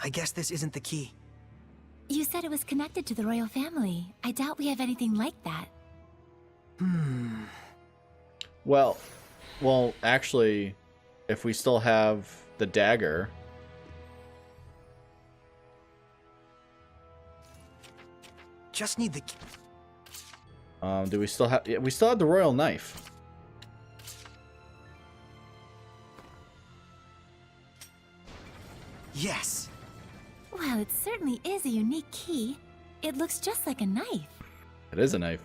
I guess this isn't the key. You said it was connected to the royal family. I doubt we have anything like that. Well, actually, if we still have the dagger... Just need the... do we still have... Yeah, we still have the royal knife. Yes. Well, it certainly is a unique key. It looks just like a knife. It is a knife.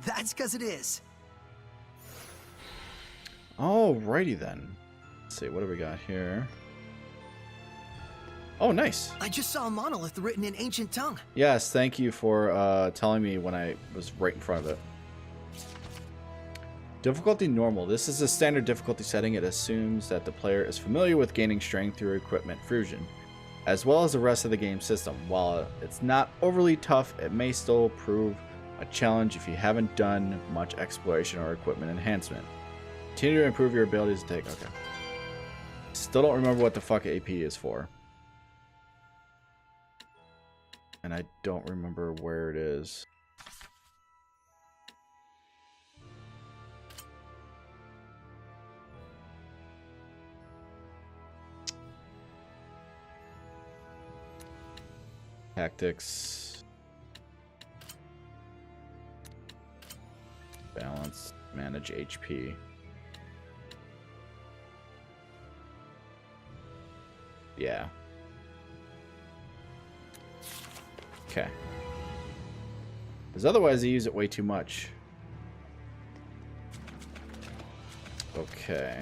That's because it is. Alrighty then. Let's see, what do we got here? Oh, nice. I just saw a monolith written in ancient tongue. Yes, thank you for telling me when I was right in front of it. Difficulty normal. This is a standard difficulty setting. It assumes that the player is familiar with gaining strength through equipment fusion, as well as the rest of the game system. While it's not overly tough, it may still prove a challenge if you haven't done much exploration or equipment enhancement. Continue to improve your abilities to take... Okay. Still don't remember what the fuck AP is for. And I don't remember where it is. Tactics. Balance. Manage HP. Yeah. Okay. Because otherwise I use it way too much. Okay.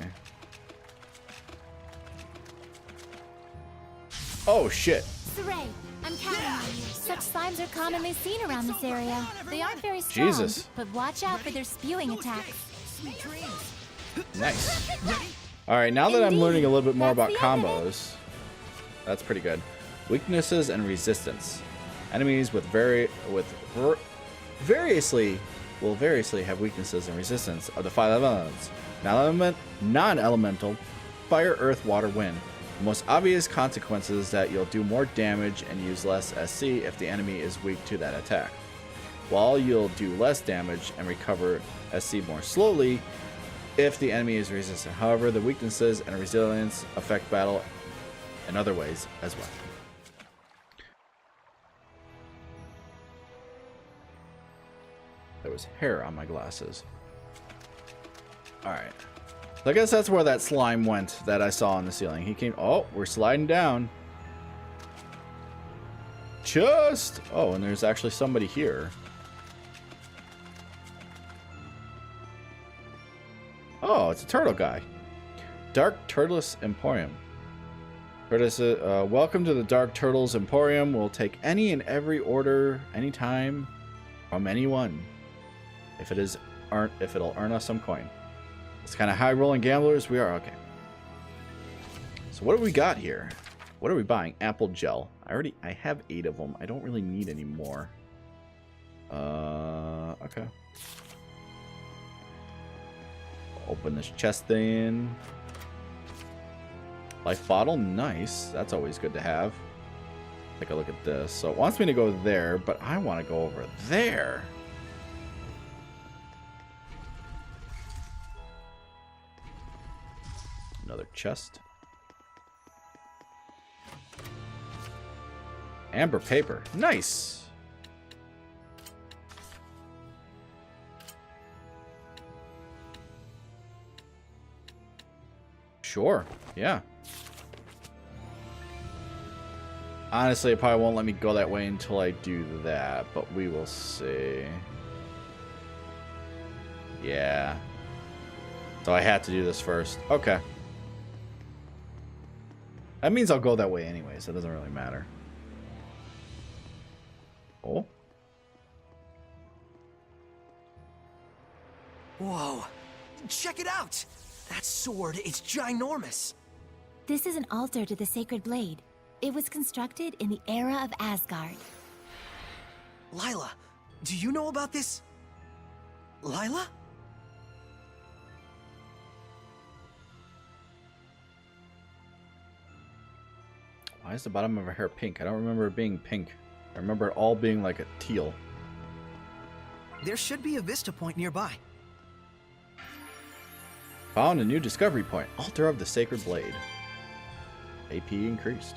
Oh, shit. Saray, I'm counting on you. Such slimes are commonly seen around this area. They aren't very strong, Jesus. but watch out for their spewing attacks. Nice. Alright, now that I'm learning a little bit more about That's the end of combos, that's pretty good. Weaknesses and resistance. Enemies with variously have weaknesses and resistance of the 5 elements. Non-elemental, fire, earth, water, wind. The most obvious consequence is that you'll do more damage and use less SC if the enemy is weak to that attack, while you'll do less damage and recover SC more slowly if the enemy is resistant. However, the weaknesses and resilience affect battle in other ways as well. There was hair on my glasses. Alright. So I guess that's where that slime went that I saw on the ceiling. He came... Oh, we're sliding down. Just... Oh, and there's actually somebody here. Oh, it's a turtle guy. Dark Turtles Emporium. Welcome to the Dark Turtles Emporium. We'll take any and every order, anytime, from anyone. If it'll earn us some coin. It's kind of high-rolling gamblers we are. Okay. So what do we got here? What are we buying? Apple gel. I have 8 of them. I don't really need any more. Okay. Open this chest thing. Life bottle, nice. That's always good to have. Take a look at this. So it wants me to go there, but I want to go over there. chest. Amber paper. Nice. Sure. Yeah. Honestly, it probably won't let me go that way until I do that, but we will see. Yeah. So I had to do this first. Okay. That means I'll go that way anyway, so it doesn't really matter. Oh. Whoa. Check it out! That sword is ginormous. This is an altar to the Sacred Blade. It was constructed in the era of Asgard. Lila, do you know about this? Lila? Why is the bottom of her hair pink? I don't remember it being pink. I remember it all being like a teal. There should be a vista point nearby. Found a new discovery point. Altar of the Sacred Blade. AP increased.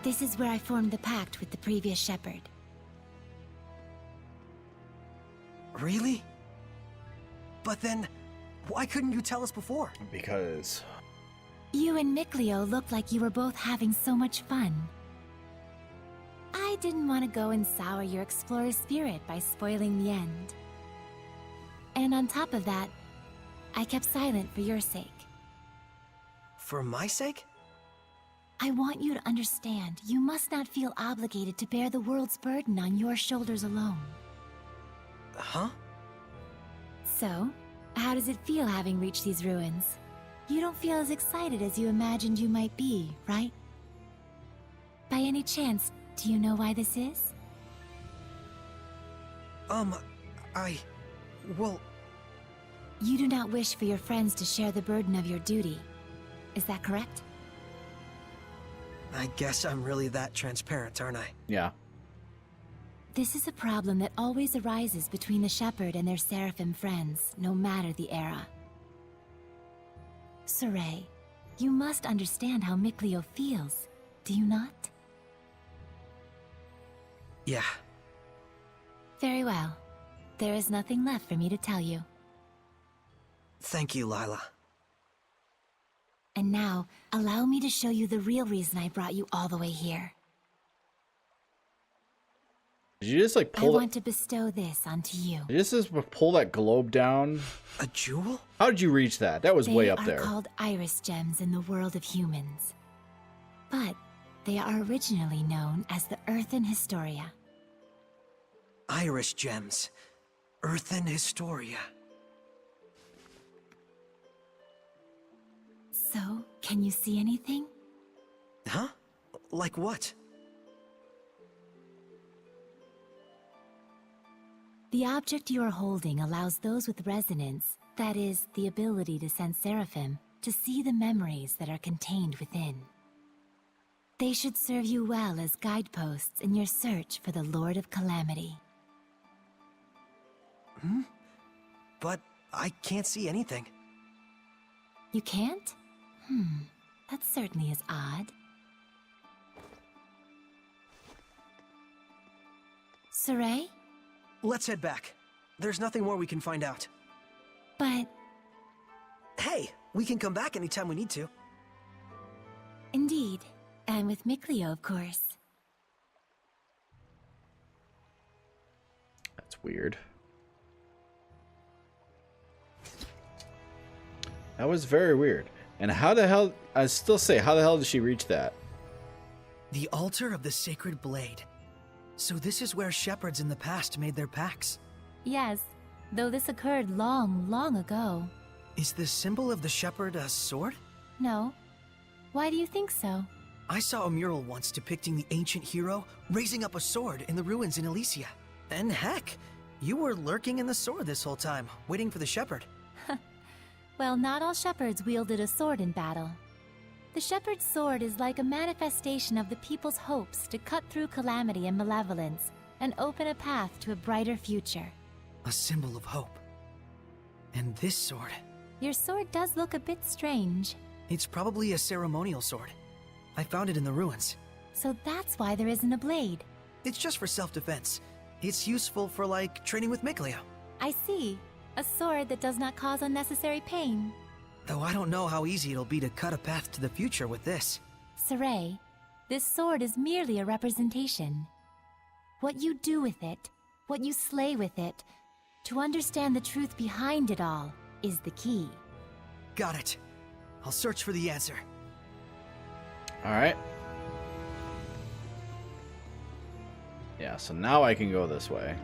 This is where I formed the pact with the previous shepherd. Really? But then, why couldn't you tell us before? Because... You and Mikleo looked like you were both having so much fun. I didn't want to go and sour your explorer spirit by spoiling the end. And on top of that, I kept silent for your sake. For my sake? I want you to understand, you must not feel obligated to bear the world's burden on your shoulders alone. Huh? So, how does it feel having reached these ruins? You don't feel as excited as you imagined you might be, right? By any chance, do you know why this is? Well... You do not wish for your friends to share the burden of your duty. Is that correct? I guess I'm really that transparent, aren't I? Yeah. This is a problem that always arises between the Shepherd and their Seraphim friends, no matter the era. Saray, you must understand how Mikleo feels, do you not? Yeah. Very well. There is nothing left for me to tell you. Thank you, Lila. And now, allow me to show you the real reason I brought you all the way here. Did you just like pull I want to bestow this onto you. Did you just pull that globe down? A jewel? How did you reach that? That was way up there. They are called iris gems in the world of humans. But they are originally known as the Earthen Historia. Iris gems. Earthen Historia. So, can you see anything? Huh? Like what? The object you are holding allows those with resonance, that is, the ability to sense Seraphim, to see the memories that are contained within. They should serve you well as guideposts in your search for the Lord of Calamity. Hmm? But I can't see anything. You can't? That certainly is odd. Saray? Let's head back. There's nothing more we can find out. But... Hey, we can come back anytime we need to. Indeed. And with Mikleo, of course. That's weird. That was very weird. And how the hell... I still say, how the hell did she reach that? The altar of the Sacred Blade. So this is where shepherds in the past made their pacts? Yes, though this occurred long, long ago. Is the symbol of the shepherd a sword? No. Why do you think so? I saw a mural once depicting the ancient hero raising up a sword in the ruins in Elysia. And heck, you were lurking in the sword this whole time, waiting for the shepherd. Well, not all shepherds wielded a sword in battle. The shepherd's sword is like a manifestation of the people's hopes to cut through calamity and malevolence and open a path to a brighter future. A symbol of hope. And this sword, Your sword does look a bit strange. It's probably a ceremonial sword. I found it in the ruins. So that's why there isn't a blade. It's just for self-defense. It's useful for, like, training with Mikleo. I see. A sword that does not cause unnecessary pain. Though I don't know how easy it'll be to cut a path to the future with this. Saray, this sword is merely a representation. What you do with it, what you slay with it, to understand the truth behind it all, is the key. Got it. I'll search for the answer. Alright. Yeah, so now I can go this way.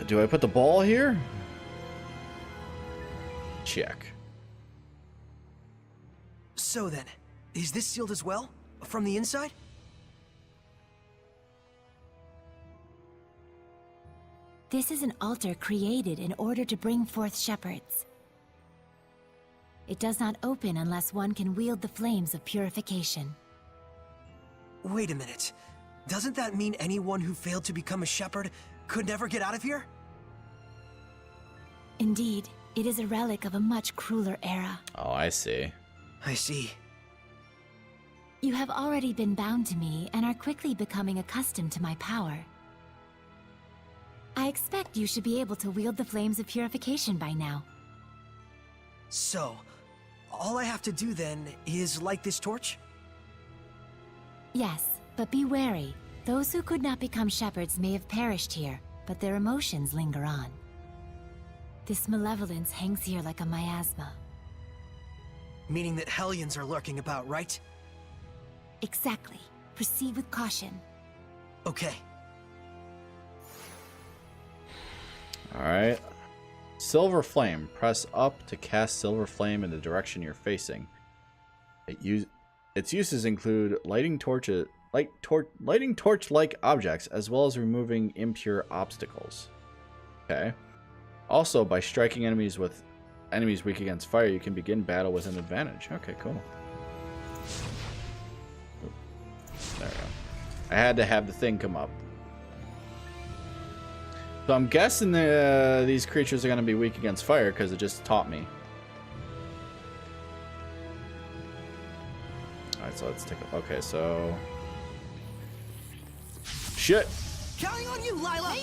Do I put the ball here? Check. So then, is this sealed as well? From the inside? This is an altar created in order to bring forth shepherds. It does not open unless one can wield the flames of purification. Wait a minute. Doesn't that mean anyone who failed to become a shepherd could never get out of here? Indeed, it is a relic of a much crueler era. Oh, I see. I see. You have already been bound to me and are quickly becoming accustomed to my power. I expect you should be able to wield the flames of purification by now. So, all I have to do then is light this torch? Yes, but be wary. Those who could not become shepherds may have perished here, but their emotions linger on. This malevolence hangs here like a miasma. Meaning that Hellions are lurking about, right? Exactly. Proceed with caution. Okay. Alright. Silver Flame. Press up to cast Silver Flame in the direction you're facing. Its uses include lighting torch-like objects, as well as removing impure obstacles. Okay. Also, by striking enemies weak against fire, you can begin battle with an advantage. Okay, cool. There we go. I had to have the thing come up. So I'm guessing these creatures are going to be weak against fire because it just taught me. Alright, so let's take a... Okay, so... Shit! Counting on you, Lila!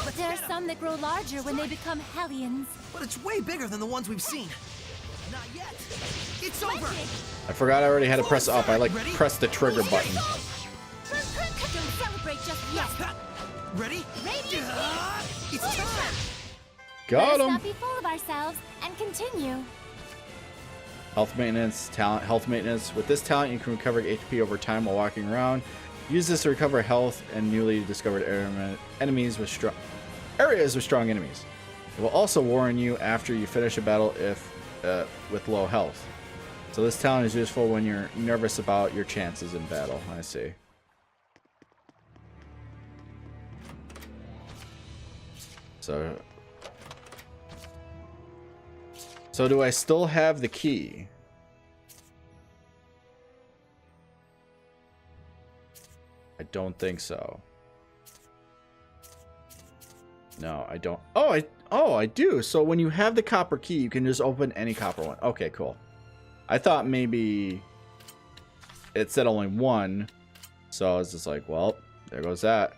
But there are some that grow larger when they become Hellions. But it's way bigger than the ones we've seen. Not yet. It's over! I forgot I already had to press up. I pressed the trigger button. Don't celebrate just yet. Ready? It's time! Got Let us him! not be full of ourselves and continue. Health maintenance, talent, health maintenance. With this talent, you can recover HP over time while walking around. Use this to recover health and newly discovered enemies with areas with strong enemies. It will also warn you after you finish a battle if with low health. So this talent is useful when you're nervous about your chances in battle. I see. So do I still have the key? I don't think so. No, I don't. Oh, I do. So when you have the copper key, you can just open any copper one. Okay, cool. I thought maybe it said only one. So I was just like, well, there goes that.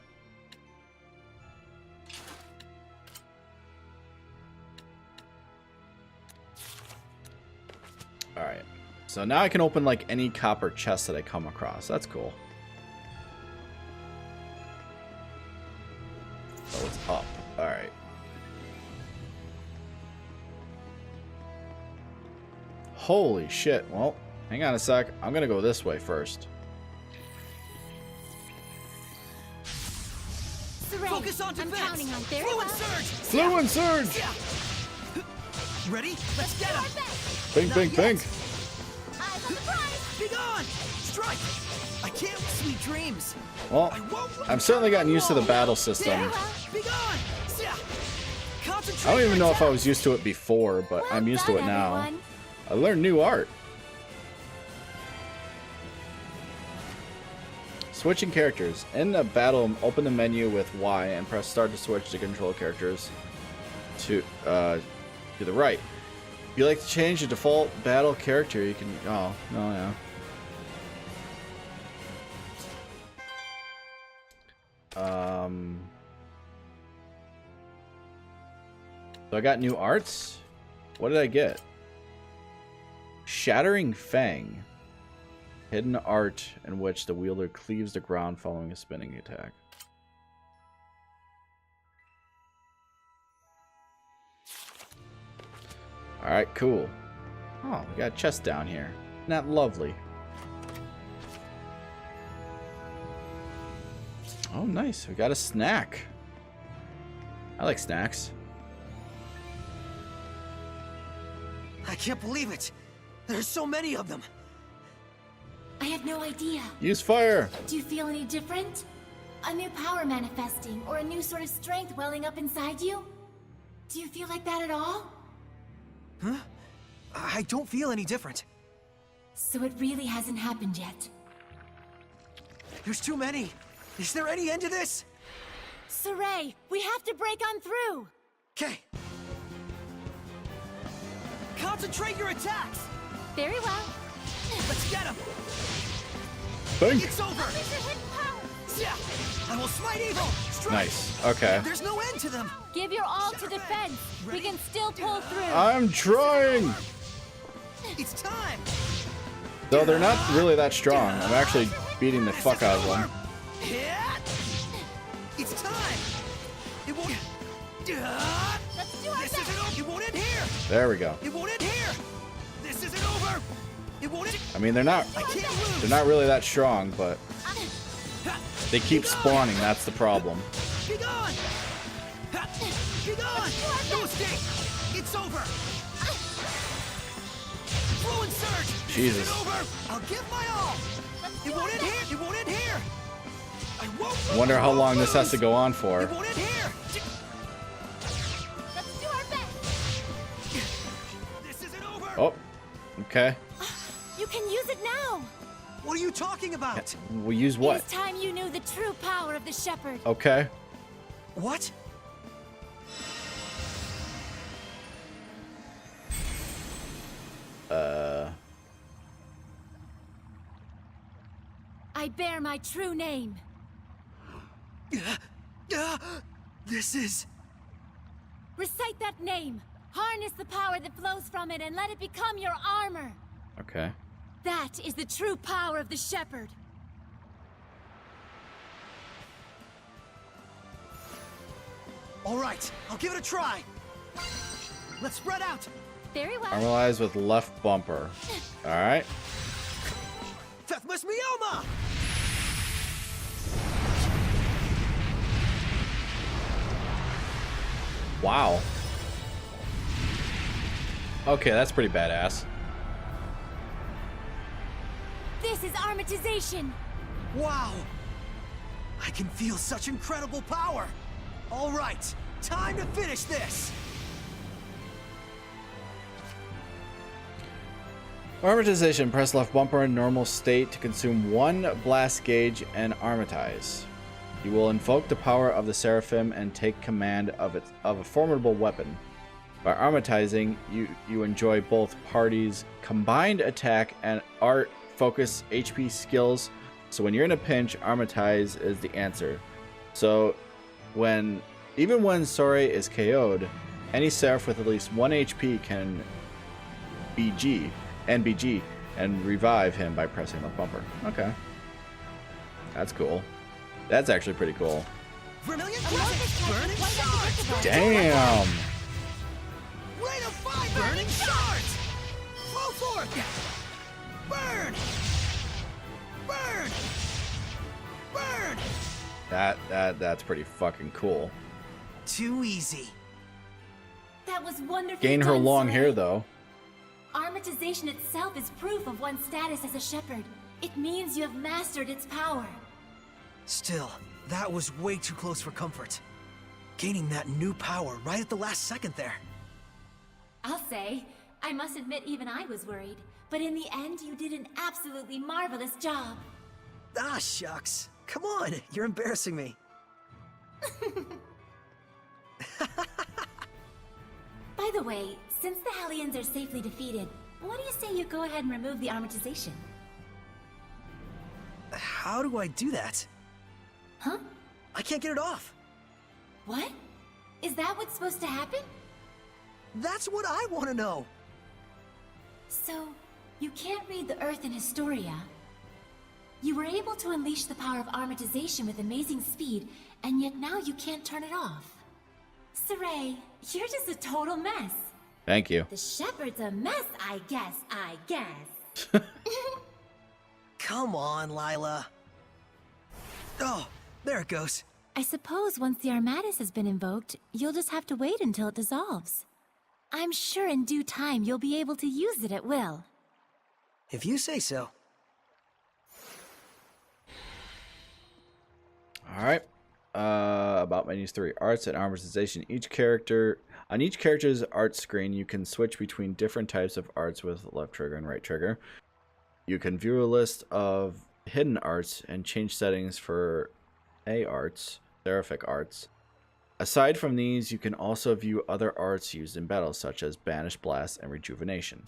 Alright. So now I can open like any copper chest that I come across. That's cool. So it's up. Alright. Holy shit. Well, hang on a sec. I'm gonna go this way first. Focus on defense. I'm counting on very Fluid well. surge. Fluid surge! Ready? Let's get him. Bing, bing, bing. Eyes on the prize. Be gone. Strike. I can't. Sweet dreams. Well, I've certainly gotten used to the battle system. Be gone. I don't even know if I was used to it before, but I'm used to it now. everyone. I learned new art. Switching characters. In the battle, open the menu with Y and press start to switch to control characters to the right. If you like to change the default battle character, you can... Oh, no, yeah. So I got new arts. What did I get? Shattering Fang. Hidden art in which the wielder cleaves the ground following a spinning attack. Alright, cool. Oh, we got a chest down here. Isn't that lovely? Oh, nice. We got a snack. I like snacks. I can't believe it. There's so many of them. I have no idea. Use fire. Do you feel any different? A new power manifesting, or a new sort of strength welling up inside you? Do you feel like that at all? Huh? I don't feel any different. So it really hasn't happened yet. There's too many. Is there any end to this? Saray, we have to break on through. Okay. Concentrate your attacks. Very well. Let's get him. Bang. It's over. Yeah. I will smite evil. Strike. Nice. Okay. There's no end to them. Give your all to defense. We can still pull through. I'm trying. It's time. Though they're not really that strong. I'm actually beating the fuck out of them. It's time. It won't. Let's do our best. It won't end here. There we go. It won't end here. This isn't over. It won't end. I mean, they're not really that strong, but they keep spawning. That's the problem. Be gone. Be gone. No escape. It's over. Flow and surge. Jesus. It's over. I'll give my all. It won't end here. It won't end here. I won't. I wonder how long this has to go on for. It won't end here. Let's do our best. This isn't over. Oh, okay. You can use it now. What are you talking about? We'll use It what? is time you knew the true power of the shepherd. Okay. What? I bear my true name. This is... Recite that name. Harness the power that flows from it and let it become your armor. Okay. That is the true power of the shepherd. All right, I'll give it a try. Let's spread out. Very well. Normalize with left bumper. All right. Fethmus Mioma! Wow. Okay, that's pretty badass. This is armatization. Wow! I can feel such incredible power. All right, time to finish this. Armatization. Press left bumper in normal state to consume 1 blast gauge and armatize. You will invoke the power of the Seraphim and take command of a formidable weapon. By armatizing, you enjoy both parties' combined attack and art, focus, HP skills. So when you're in a pinch, armatize is the answer. So even when Sore is KO'd, any Seraph with at least 1 HP can BG and revive him by pressing the bumper. Okay. That's cool. That's actually pretty cool. Vermilion Burning Shards! Damn! Rain of Fire! Burning Shards! Flow forth! Burn! Burn! Burn! That's pretty fucking cool. Too easy. That was wonderful. Gain her long hair though. Armatization itself is proof of one's status as a shepherd. It means you have mastered its power. Still, that was way too close for comfort. Gaining that new power right at the last second there. I'll say, I must admit even I was worried. But in the end, you did an absolutely marvelous job. Ah, shucks. Come on, you're embarrassing me. By the way, since the Hellions are safely defeated, what do you say you go ahead and remove the armatization? How do I do that? Huh? I can't get it off. What? Is that what's supposed to happen? That's what I want to know. So, you can't read the Earth in Historia. You were able to unleash the power of armatization with amazing speed, and yet now you can't turn it off. Saray, you're just a total mess. Thank you. The Shepherd's a mess, I guess. Come on, Lila. Oh, there it goes. I suppose once the Armatus has been invoked, you'll just have to wait until it dissolves. I'm sure in due time you'll be able to use it at will. If you say so. Alright. About menus 3. Arts and armatization. On each character's art screen, you can switch between different types of arts with left trigger and right trigger. You can view a list of hidden arts and change settings for arts, seraphic arts. Aside from these, you can also view other arts used in battle, such as Banish Blast and Rejuvenation.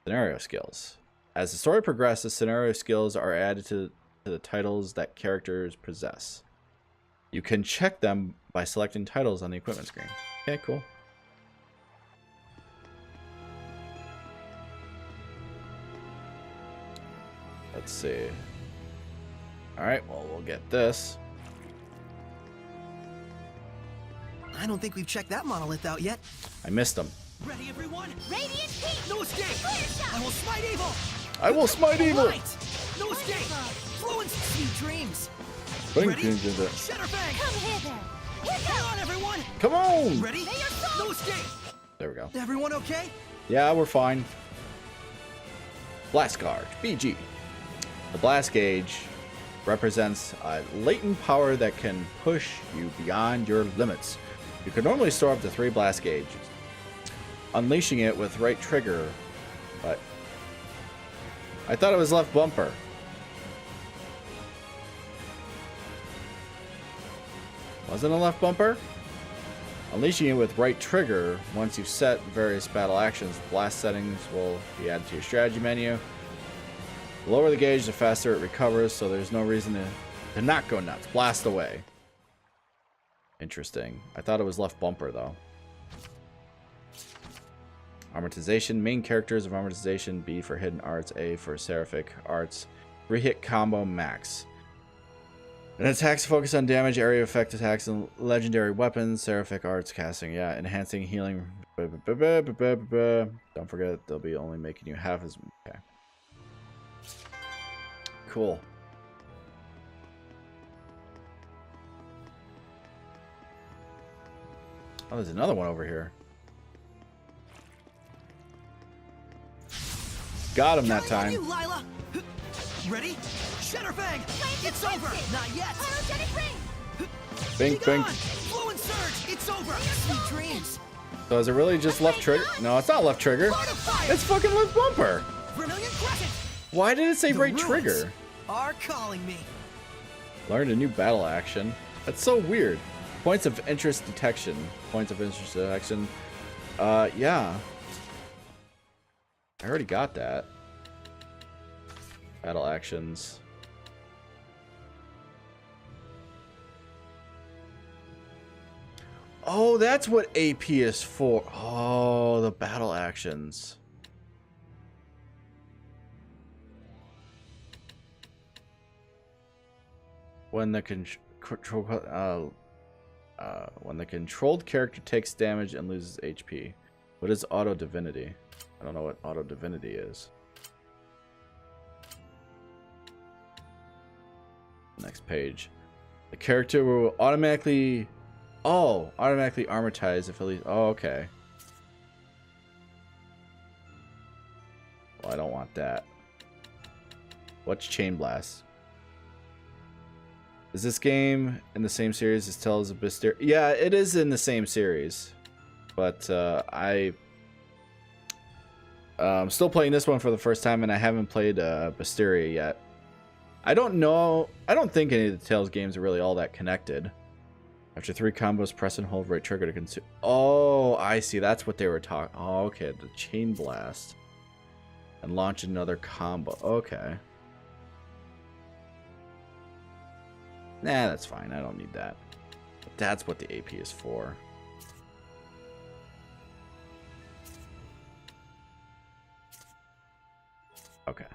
Scenario skills. As the story progresses, scenario skills are added to the titles that characters possess. You can check them by selecting titles on the equipment screen. Okay, cool. Let's see. Alright, well, we'll get this. I don't think we've checked that monolith out yet. I missed them. Ready, everyone? Radiant Heat! No escape! I will smite evil! I will smite evil! Right. No escape! Fluence! Sweet dreams! Ready? Shatterfang! Come hither! Hang on, everyone! Come on! Ready? No escape! There we go. Everyone okay? Yeah, we're fine. Blast Guard, BG. The Blast Gauge represents a latent power that can push you beyond your limits. You can normally store up to 3 Blast Gauges. Unleashing it with right trigger, but I thought it was left bumper. Wasn't it left bumper? Unleashing it with right trigger, once you've set various battle actions, blast settings will be added to your strategy menu. The lower the gauge, the faster it recovers, so there's no reason to not go nuts. Blast away. Interesting. I thought it was left bumper, though. Armatization. Main characters of armatization. B for hidden arts. A for seraphic arts. 3-hit combo max. And attacks focus on damage, area effect attacks, and legendary weapons. Seraphic arts casting. Yeah, enhancing healing. Don't forget, they'll be only making you half as... Okay. Cool. Oh, there's another one over here. Got him that time. You, Lila. Ready? Shatterfang! It's over! Not yet! Bink, bink. Fluent surge! It's over! Sweet dreams! So is it really just left trigger? No, it's not left trigger. It's fucking left bumper. Vermilion Crescent! Why did it say The right ruins trigger? Are calling me. Learned a new battle action. That's so weird. Points of interest detection. Points of interest detection. Yeah. I already got that. Battle actions. Oh, that's what AP is for. Oh, the battle actions. When the controlled character takes damage and loses HP. What is auto divinity? I don't know what auto divinity is. Next page. The character will automatically armatize if at least... Oh, okay. Well, I don't want that. What's Chain Blast? Is this game in the same series as Tales of Zestiria? Yeah, it is in the same series. But I'm still playing this one for the first time, and I haven't played Zestiria yet. I don't know. I don't think any of the Tales games are really all that connected. After 3 combos, press and hold right trigger to consume. Oh, I see. That's what they were talking. Oh, okay. The chain blast. And launch another combo. Okay. Nah, that's fine. I don't need that. But that's what the AP is for. Okay.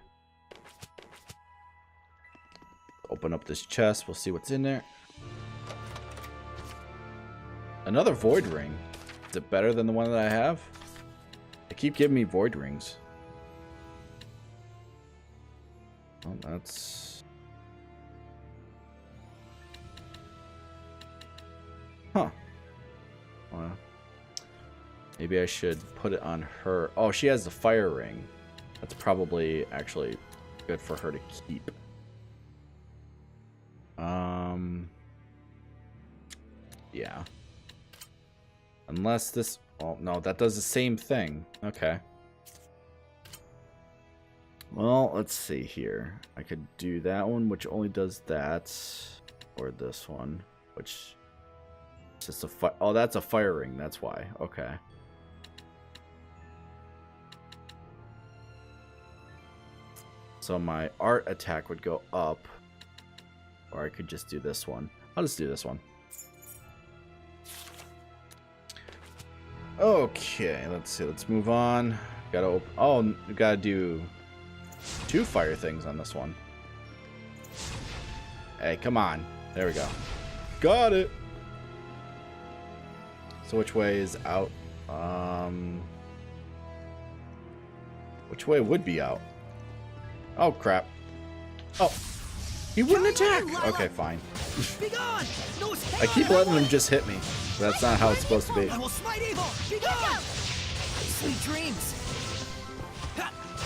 Open up this chest. We'll see what's in there. Another void ring. Is it better than the one that I have? They keep giving me void rings. Well, that's... Huh. Well, maybe I should put it on her. Oh, she has the fire ring. That's probably actually good for her to keep. Yeah. Unless this... Oh, no, that does the same thing. Okay. Well, let's see here. I could do that one, which only does that. Or this one, which... It's just a fire... Oh, that's a fire ring. That's why. Okay. So my art attack would go up. Or I could just do this one. I'll just do this one. Okay, let's see. Let's move on. Gotta open. Oh, we gotta do 2 fire things on this one. Hey, come on. There we go. Got it. So which way is out? Which way would be out? Oh, crap. Oh. He wouldn't attack. Okay, fine. I keep letting him just hit me. That's not how it's supposed to be. I will smite evil. Be gone. Sweet dreams.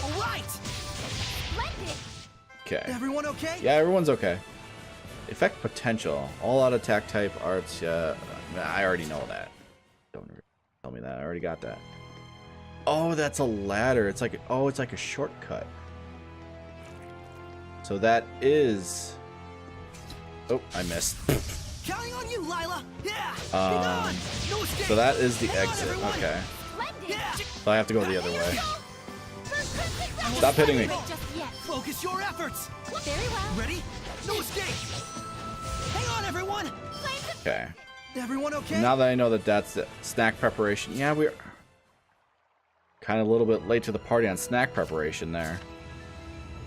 All right. Okay. Everyone okay? Yeah, everyone's okay. Effect potential. All out attack type arts. Yeah, I already know that. Don't tell me that. I already got that. Oh, that's a ladder. It's like, oh, it's like a shortcut. So that is... Oh, I missed. Counting on you, Lila. Yeah. So that is the exit. Okay. So I have to go the other way. Stop hitting me. Focus your efforts. Very well. Ready? No escape. Hang on, everyone. Okay. Everyone okay? Now that I know that that's the snack preparation. Yeah, we're kind of a little bit late to the party on snack preparation there.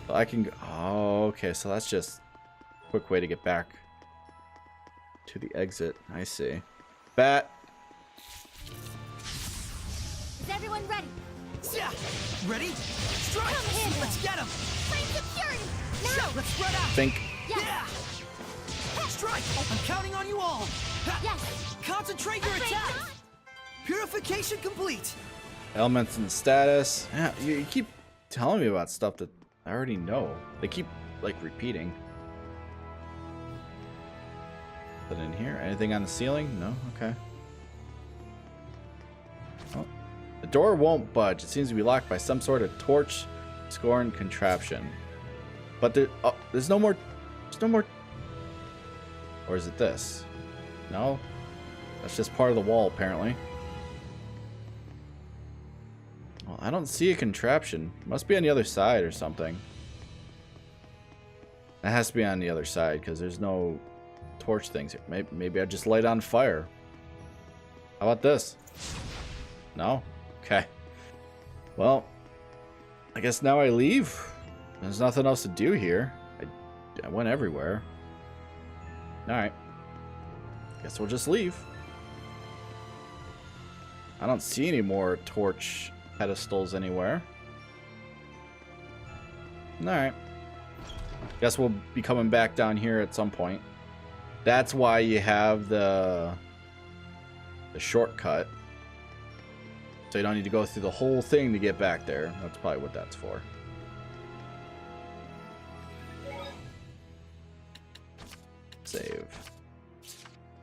So I can... Oh, okay. So that's just a quick way to get back to the exit. I see. Bat. Is everyone ready? Yeah. Ready? Strike. Let's get him. Flame security. Now. Let's spread out. Think. Yeah. Strike. I'm counting on you all. Yes. Concentrate your attack. Purification complete. Elements and status. Yeah, you keep telling me about stuff that I already know. They keep, like, repeating. Put in here. Anything on the ceiling? No? Okay. Oh. The door won't budge. It seems to be locked by some sort of torch scorn contraption. But there's no more... There's no more... Or is it this? No? That's just part of the wall, apparently. Well, I don't see a contraption. Must be on the other side or something. It has to be on the other side because there's no torch things here. Maybe I just light on fire. How about this? No? Okay. Well, I guess now I leave. There's nothing else to do here. I went everywhere. Alright. Guess we'll just leave. I don't see any more torch pedestals anywhere. Alright. Guess we'll be coming back down here at some point. That's why you have the shortcut. So you don't need to go through the whole thing to get back there. That's probably what that's for. Save.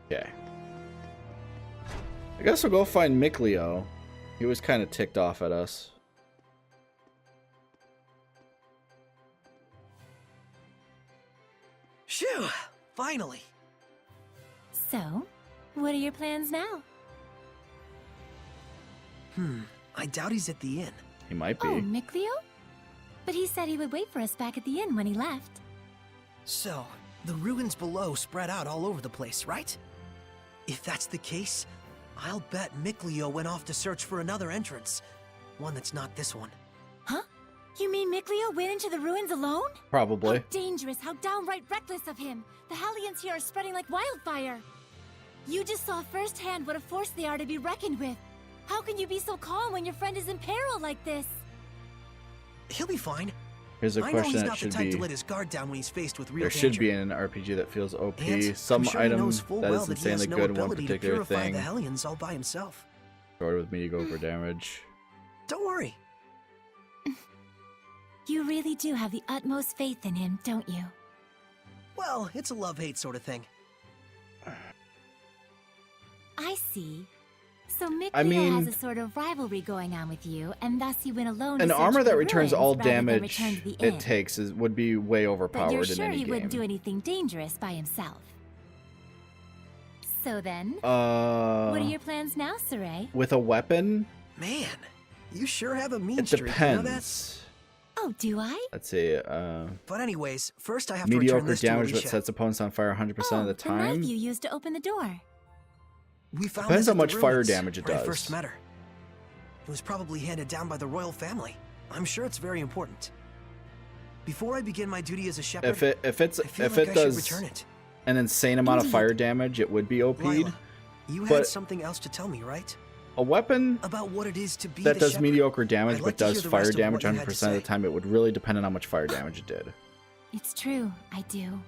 Okay. I guess we'll go find Mikleo. He was kind of ticked off at us. Finally. So, what are your plans now? I doubt he's at the inn. He might be. Oh, Mikleo? But he said he would wait for us back at the inn when he left. So, the ruins below spread out all over the place, right? If that's the case, I'll bet Mikleo went off to search for another entrance. One that's not this one. Huh? You mean Mikleo went into the ruins alone? Probably. How dangerous, how downright reckless of him. The Hellions here are spreading like wildfire. You just saw firsthand what a force they are to be reckoned with. How can you be so calm when your friend is in peril like this? He'll be fine. Here's a I know question he's that not the should type be. to let his guard down when he's faced with real There danger. should be an RPG that feels OP. And Some I'm sure he item knows full that well is that he has insanely no good in one ability to particular purify thing. the Hellions all by himself. Sword with mediocre damage. Don't worry. You really do have the utmost faith in him, don't you? Well, it's a love-hate sort of thing. I see. So Mikleo has a sort of rivalry going on with you, and thus he went alone to An search armor for that the returns ruins all rather than damage return to the inn. it takes would be way But overpowered you're in sure any he game. wouldn't do anything dangerous by himself. So then, what are your plans now, Saray? With a weapon? Man, you sure have a mean It streak, you know that? depends. Oh, do I? Let's see. But anyways, first I have to return Mediocre this to damage, but Alicia. sets opponents on fire 100% of the The time. knife you used to open the door. We found Depends this how at much the fire ruins, damage it where I does. first met her. It was probably handed down by the royal family. I'm sure it's very important. Before I begin my duty as a shepherd, If it I feel if like it I should does return it. an insane amount of Indeed. fire damage, it would be OP'd. Lila, you but had something else to tell me, right? a weapon About what it is to be that the does shepherd. mediocre damage I'd but like to hear does the fire rest of what damage you had to 100% of the say. time, it would really depend on how much fire damage it did. It's true, I do.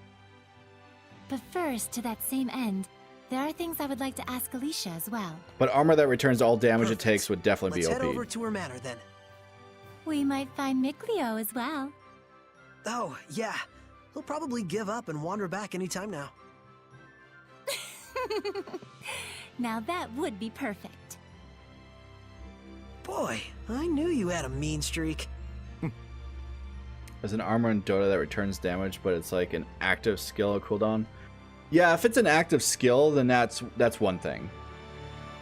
But first, to that same end, there are things I would like to ask Alicia as well. But armor that returns all damage it Perfect. takes would definitely Let's be head OP'd. over to her manor then. We might find Mikleo as well. Oh, yeah. He'll probably give up and wander back anytime now. Now that would be perfect. Boy, I knew you had a mean streak. There's an armor in Dota that returns damage, but it's like an active skill cooldown. Yeah, if it's an active skill, then that's one thing.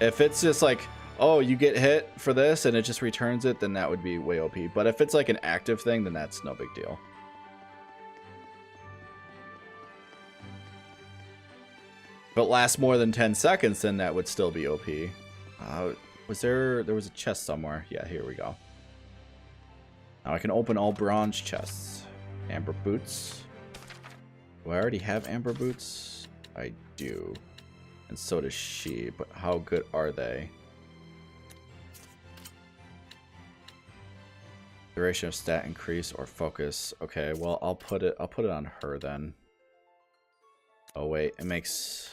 If it's just like, oh, you get hit for this and it just returns it, then that would be way OP. But if it's like an active thing, then that's no big deal. If it lasts more than 10 seconds, then that would still be OP. There was a chest somewhere. Yeah, here we go. Now I can open all bronze chests. Amber boots. Do I already have amber boots? I do. And so does she, but how good are they? Duration of stat increase or focus. Okay, well I'll put it on her then. Oh wait, it makes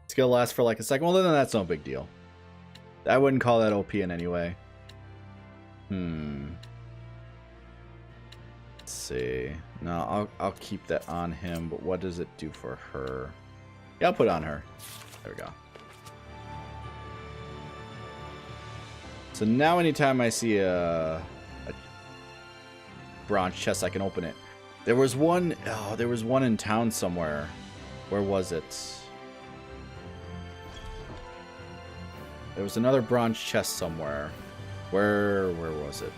skill lasts for like a second. Well then that's no big deal. I wouldn't call that OP in any way. Let's see. No, I'll keep that on him, but what does it do for her? Yeah, I'll put it on her. There we go. So now anytime I see a bronze chest, I can open it. There was one in town somewhere. Where was it? There was another bronze chest somewhere. Where was it?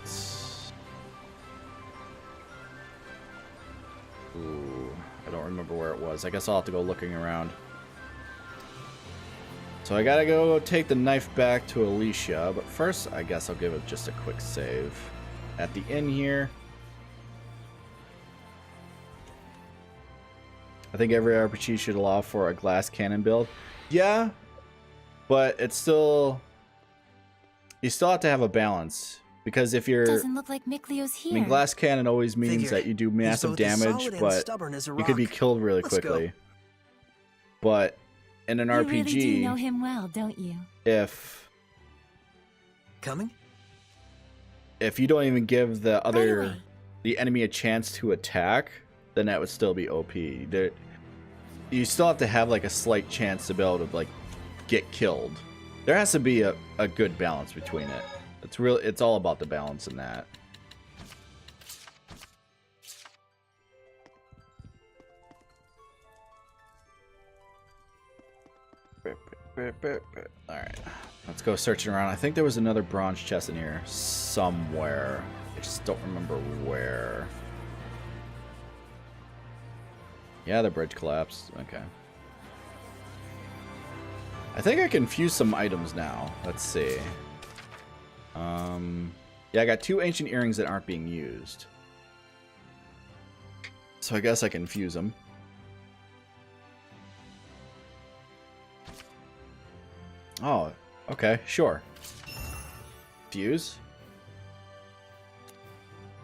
Ooh, I don't remember where it was. I guess I'll have to go looking around. So I gotta go take the knife back to Alicia, but first I guess I'll give it just a quick save. At the inn here. I think every RPG should allow for a glass cannon build. Yeah, but it's still... You still have to have a balance. Because if you're... Doesn't look like Mikleo's here. I mean, glass cannon always means that you do massive both as damage, solid and but stubborn as a you could be rock. killed really Let's go. quickly. But in an You RPG, really do know him well, don't you? if Coming? you don't even give the enemy a chance to attack, then that would still be OP. You still have to have like a slight chance to be able to like get killed. There has to be a good balance between it. It's all about the balance in that. Alright. Let's go searching around. I think there was another bronze chest in here somewhere. I just don't remember where. Yeah, the bridge collapsed. Okay. I think I can fuse some items now. Let's see. Yeah, I got 2 ancient earrings that aren't being used. So I guess I can fuse them. Oh, okay, sure. Fuse.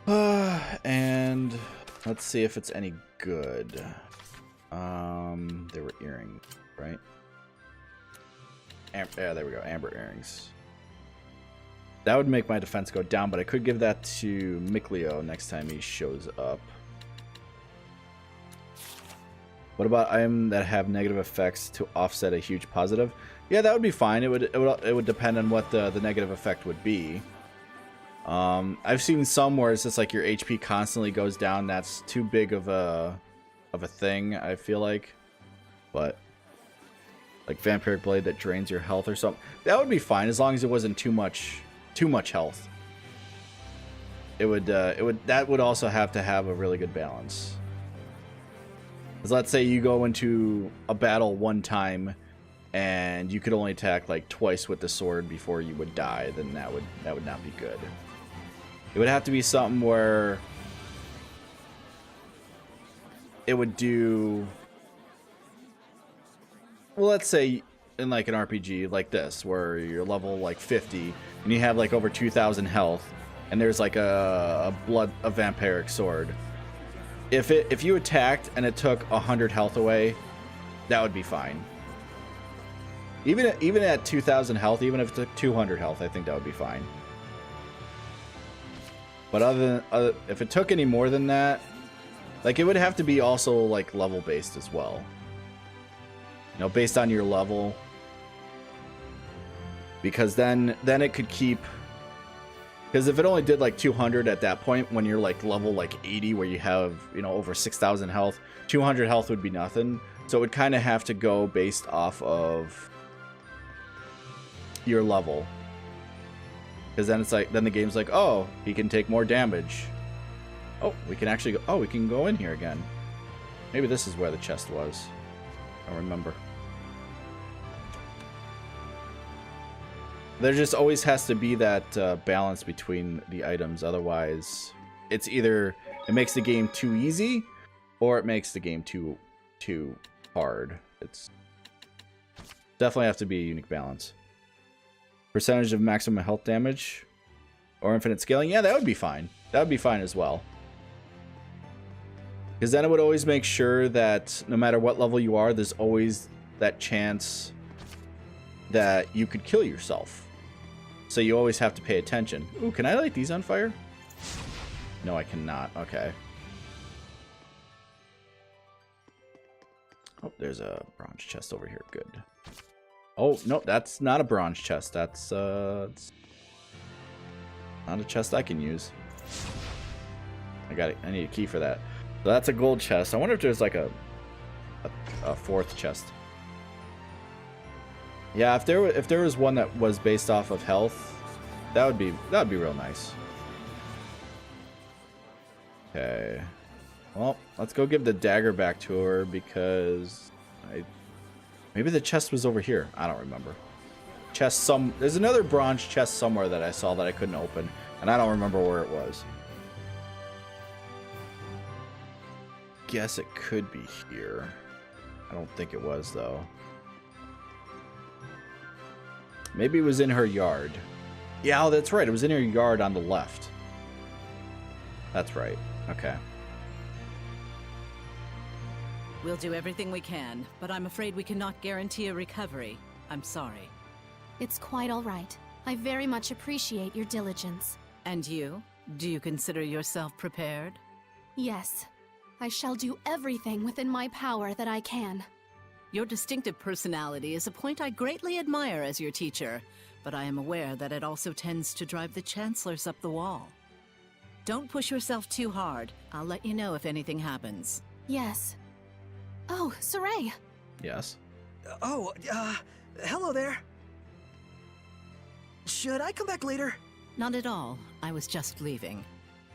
And let's see if it's any good. There were earrings, right? Yeah, there we go, amber earrings. That would make my defense go down, but I could give that to Mikleo next time he shows up. What about items that have negative effects to offset a huge positive? Yeah, that would be fine. It would depend on what the negative effect would be. I've seen some where it's just like your HP constantly goes down. That's too big of a thing, I feel like. But like Vampiric Blade that drains your health or something, that would be fine as long as it wasn't too much health. That would also have to have a really good balance. Because let's say you go into a battle one time and you could only attack like twice with the sword before you would die, then that would not be good. It would have to be something where it would do, well, let's say in like an RPG like this where you're level like 50 and you have like over 2,000 health and there's like a vampiric sword. If you attacked and it took 100 health away, that would be fine. Even at 2,000 health, even if it took 200 health, I think that would be fine. But if it took any more than that, like it would have to be also like level based as well. You know, based on your level, because then it could keep. Because if it only did like 200 at that point, when you're like level like 80, where you have, you know, over 6,000 health, 200 health would be nothing. So it would kind of have to go based off of your level. Because then it's like, then the game's like, oh, he can take more damage. Oh, we can actually go, oh, we can go in here again. Maybe this is where the chest was. I don't remember. There just always has to be that balance between the items. Otherwise, it's either it makes the game too easy, or it makes the game too hard. It's definitely have to be a unique balance. Percentage of maximum health damage, or infinite scaling. Yeah, that would be fine. That would be fine as well. Because then it would always make sure that no matter what level you are, there's always that chance that you could kill yourself. So you always have to pay attention. Ooh, can I light these on fire? No, I cannot. Okay. Oh, there's a bronze chest over here. Good. Oh, no, that's not a bronze chest. That's it's not a chest I can use. I need a key for that. So that's a gold chest. I wonder if there's like a fourth chest. Yeah, if there was one that was based off of health, that would be real nice. Okay. Well, let's go give the dagger back to her because maybe the chest was over here. I don't remember. There's another bronze chest somewhere that I saw that I couldn't open, and I don't remember where it was. Guess it could be here. I don't think it was though. Maybe it was in her yard. Yeah, oh, that's right. It was in her yard on the left. That's right. Okay. We'll do everything we can, but I'm afraid we cannot guarantee a recovery. I'm sorry. It's quite all right. I very much appreciate your diligence. And you? Do you consider yourself prepared? Yes. I shall do everything within my power that I can. Your distinctive personality is a point I greatly admire as your teacher, but I am aware that it also tends to drive the chancellors up the wall. Don't push yourself too hard. I'll let you know if anything happens. Yes. Oh, Saray! Yes? Oh, hello there. Should I come back later? Not at all. I was just leaving.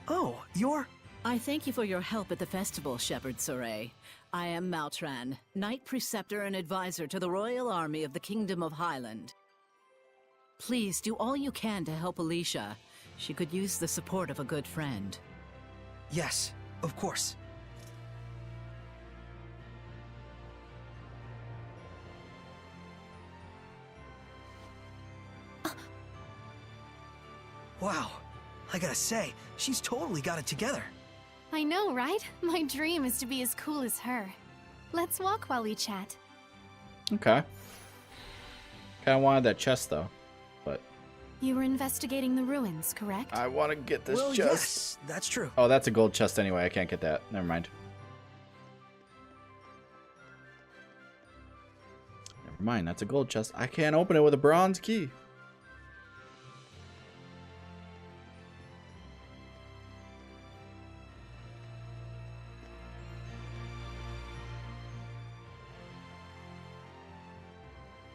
Oh, you're... I thank you for your help at the festival, Shepherd Soray. I am Maltran, Knight Preceptor and Advisor to the Royal Army of the Kingdom of Highland. Please do all you can to help Alicia. She could use the support of a good friend. Yes, of course. Wow, I gotta say, she's totally got it together. I know, right? My dream is to be as cool as her. Let's walk while we chat. Okay. Kind of wanted that chest though, but You were investigating the ruins, correct? I want to get this Well, chest. yes, that's true. Oh, that's a gold chest anyway. I can't get that. Never mind. Never mind. That's a gold chest. I can't open it with a bronze key.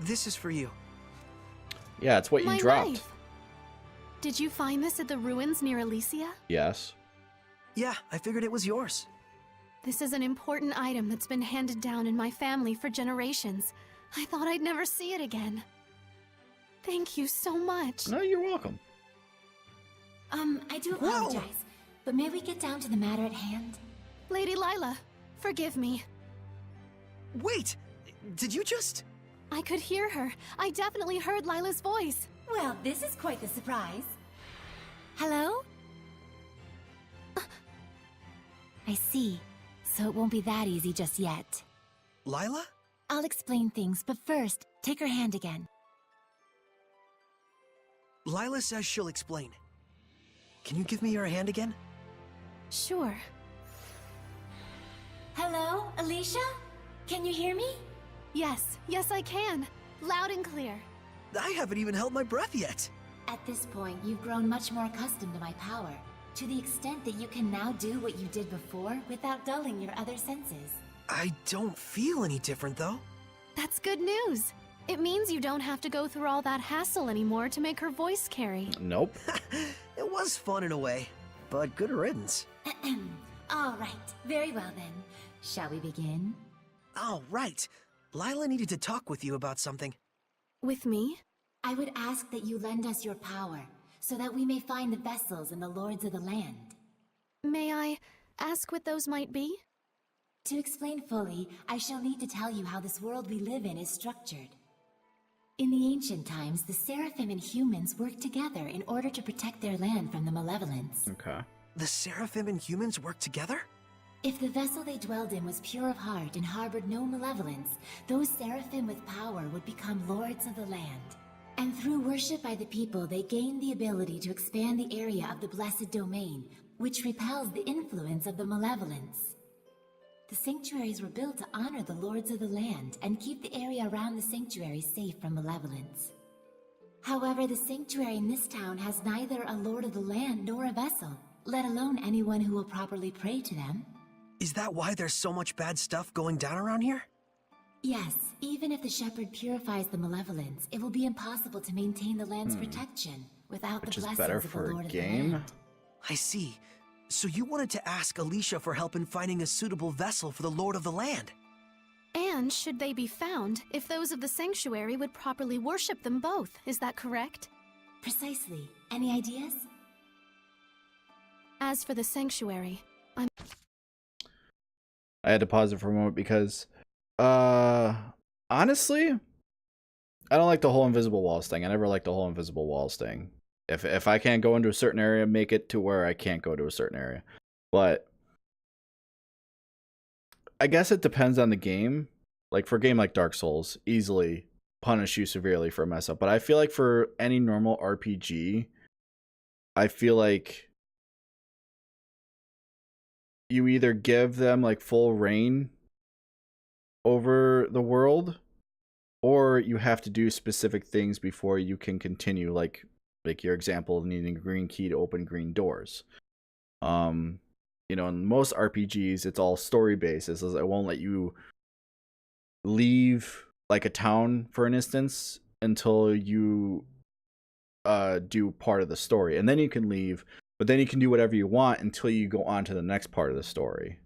This is for you. Yeah, it's what you My dropped. life. Did you find this at the ruins near Elysia? Yes. Yeah, I figured it was yours. This is an important item that's been handed down in my family for generations. I thought I'd never see it again. Thank you so much. No, you're welcome. I do apologize, but may we get down to the matter at hand? Lady Lila, forgive me. Wait! Did you just... I could hear her. I definitely heard Lila's voice. Well, this is quite the surprise. Hello? I see. So it won't be that easy just yet. Lila? I'll explain things, but first, take her hand again. Lila says she'll explain. Can you give me your hand again? Sure. Hello, Alicia? Can you hear me? Yes, yes I can. Loud and clear. I haven't even held my breath yet. At this point, you've grown much more accustomed to my power, to the extent that you can now do what you did before without dulling your other senses. I don't feel any different, though. That's good news. It means you don't have to go through all that hassle anymore to make her voice carry. Nope. It was fun in a way, but good riddance. All right, very well then. Shall we begin? Oh, right. Lila needed to talk with you about something. With me? I would ask that you lend us your power, so that we may find the vessels and the lords of the land. May I ask what those might be? To explain fully, I shall need to tell you how this world we live in is structured. In the ancient times, the Seraphim and humans worked together in order to protect their land from the malevolence. Okay. The Seraphim and humans work together? If the vessel they dwelled in was pure of heart and harbored no malevolence, those Seraphim with power would become lords of the land. And through worship by the people, they gained the ability to expand the area of the blessed domain, which repels the influence of the malevolence. The sanctuaries were built to honor the lords of the land and keep the area around the sanctuary safe from malevolence. However, the sanctuary in this town has neither a lord of the land nor a vessel, let alone anyone who will properly pray to them. Is that why there's so much bad stuff going down around here? Yes, even if the shepherd purifies the malevolence, it will be impossible to maintain the land's protection without Which the is blessings better of the for a Lord of game. the land. I see. So you wanted to ask Alicia for help in finding a suitable vessel for the Lord of the Land. And should they be found, if those of the sanctuary would properly worship them both, is that correct? Precisely. Any ideas? As for the sanctuary, I had to pause it for a moment because, honestly, I don't like the whole invisible walls thing. I never liked the whole invisible walls thing. If I can't go into a certain area, make it to where I can't go to a certain area. But I guess it depends on the game. Like for a game like Dark Souls, easily punish you severely for a mess up. But I feel like for any normal RPG, I feel like you either give them like full reign over the world, or you have to do specific things before you can continue, like your example of needing a green key to open green doors. You know, in most RPGs, it's all story based. It won't let you leave like a town, for an instance, until you do part of the story, and then you can leave. But then you can do whatever you want until you go on to the next part of the story.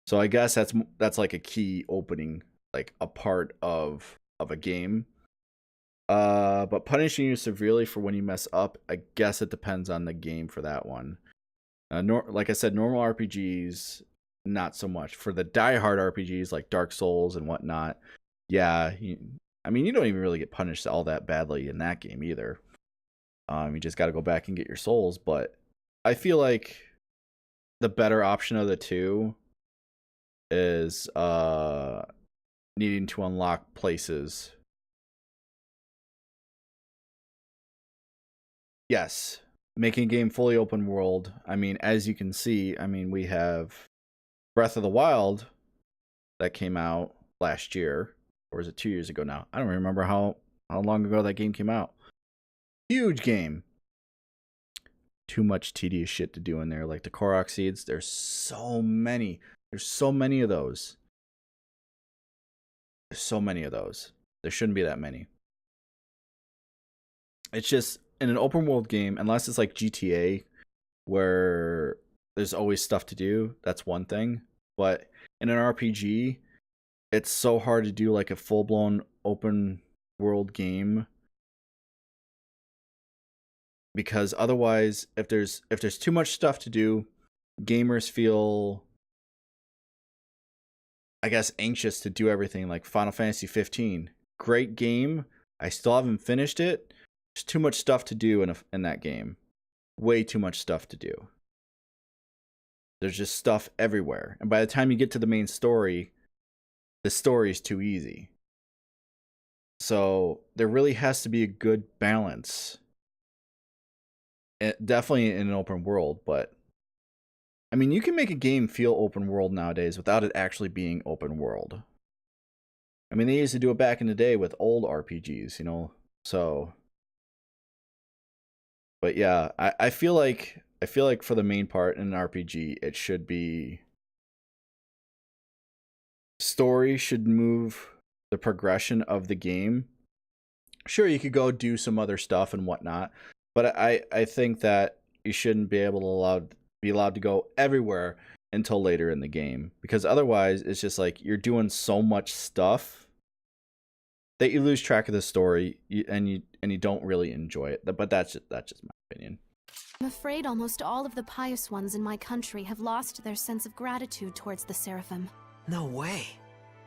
So I guess that's like a key opening, like a part of a game. But punishing you severely for when you mess up, I guess it depends on the game for that one. Like I said, normal RPGs, not so much. For the die-hard RPGs like Dark Souls and whatnot, yeah, I mean, you don't even really get punished all that badly in that game either. You just got to go back and get your souls. But I feel like the better option of the two is needing to unlock places. Yes, making a game fully open world. I mean, as you can see, I mean, we have Breath of the Wild that came out last year, or is it 2 years ago now? I don't remember how long ago that game came out. Huge game. Too much tedious shit to do in there, like the Korok seeds. There's so many. There's so many of those. There's so many of those. There shouldn't be that many. It's just, in an open world game, unless it's like GTA, where there's always stuff to do, that's one thing. But in an RPG, it's so hard to do like a full-blown open world game, because otherwise, if there's too much stuff to do, gamers feel, I guess, anxious to do everything. Like Final Fantasy 15, great game. I still haven't finished it. There's too much stuff to do in that game. Way too much stuff to do. There's just stuff everywhere. And by the time you get to the main story, the story's too easy. So there really has to be a good balance. Definitely in an open world, but I mean, you can make a game feel open world nowadays without it actually being open world. I mean, they used to do it back in the day with old RPGs, you know. So, but yeah, I feel like for the main part in an RPG, it should be, story should move the progression of the game. Sure, you could go do some other stuff and whatnot, but I think that you shouldn't be allowed to go everywhere until later in the game, because otherwise it's just like you're doing so much stuff that you lose track of the story, and you don't really enjoy it. But that's just my opinion. I'm afraid almost all of the pious ones in my country have lost their sense of gratitude towards the Seraphim. No way.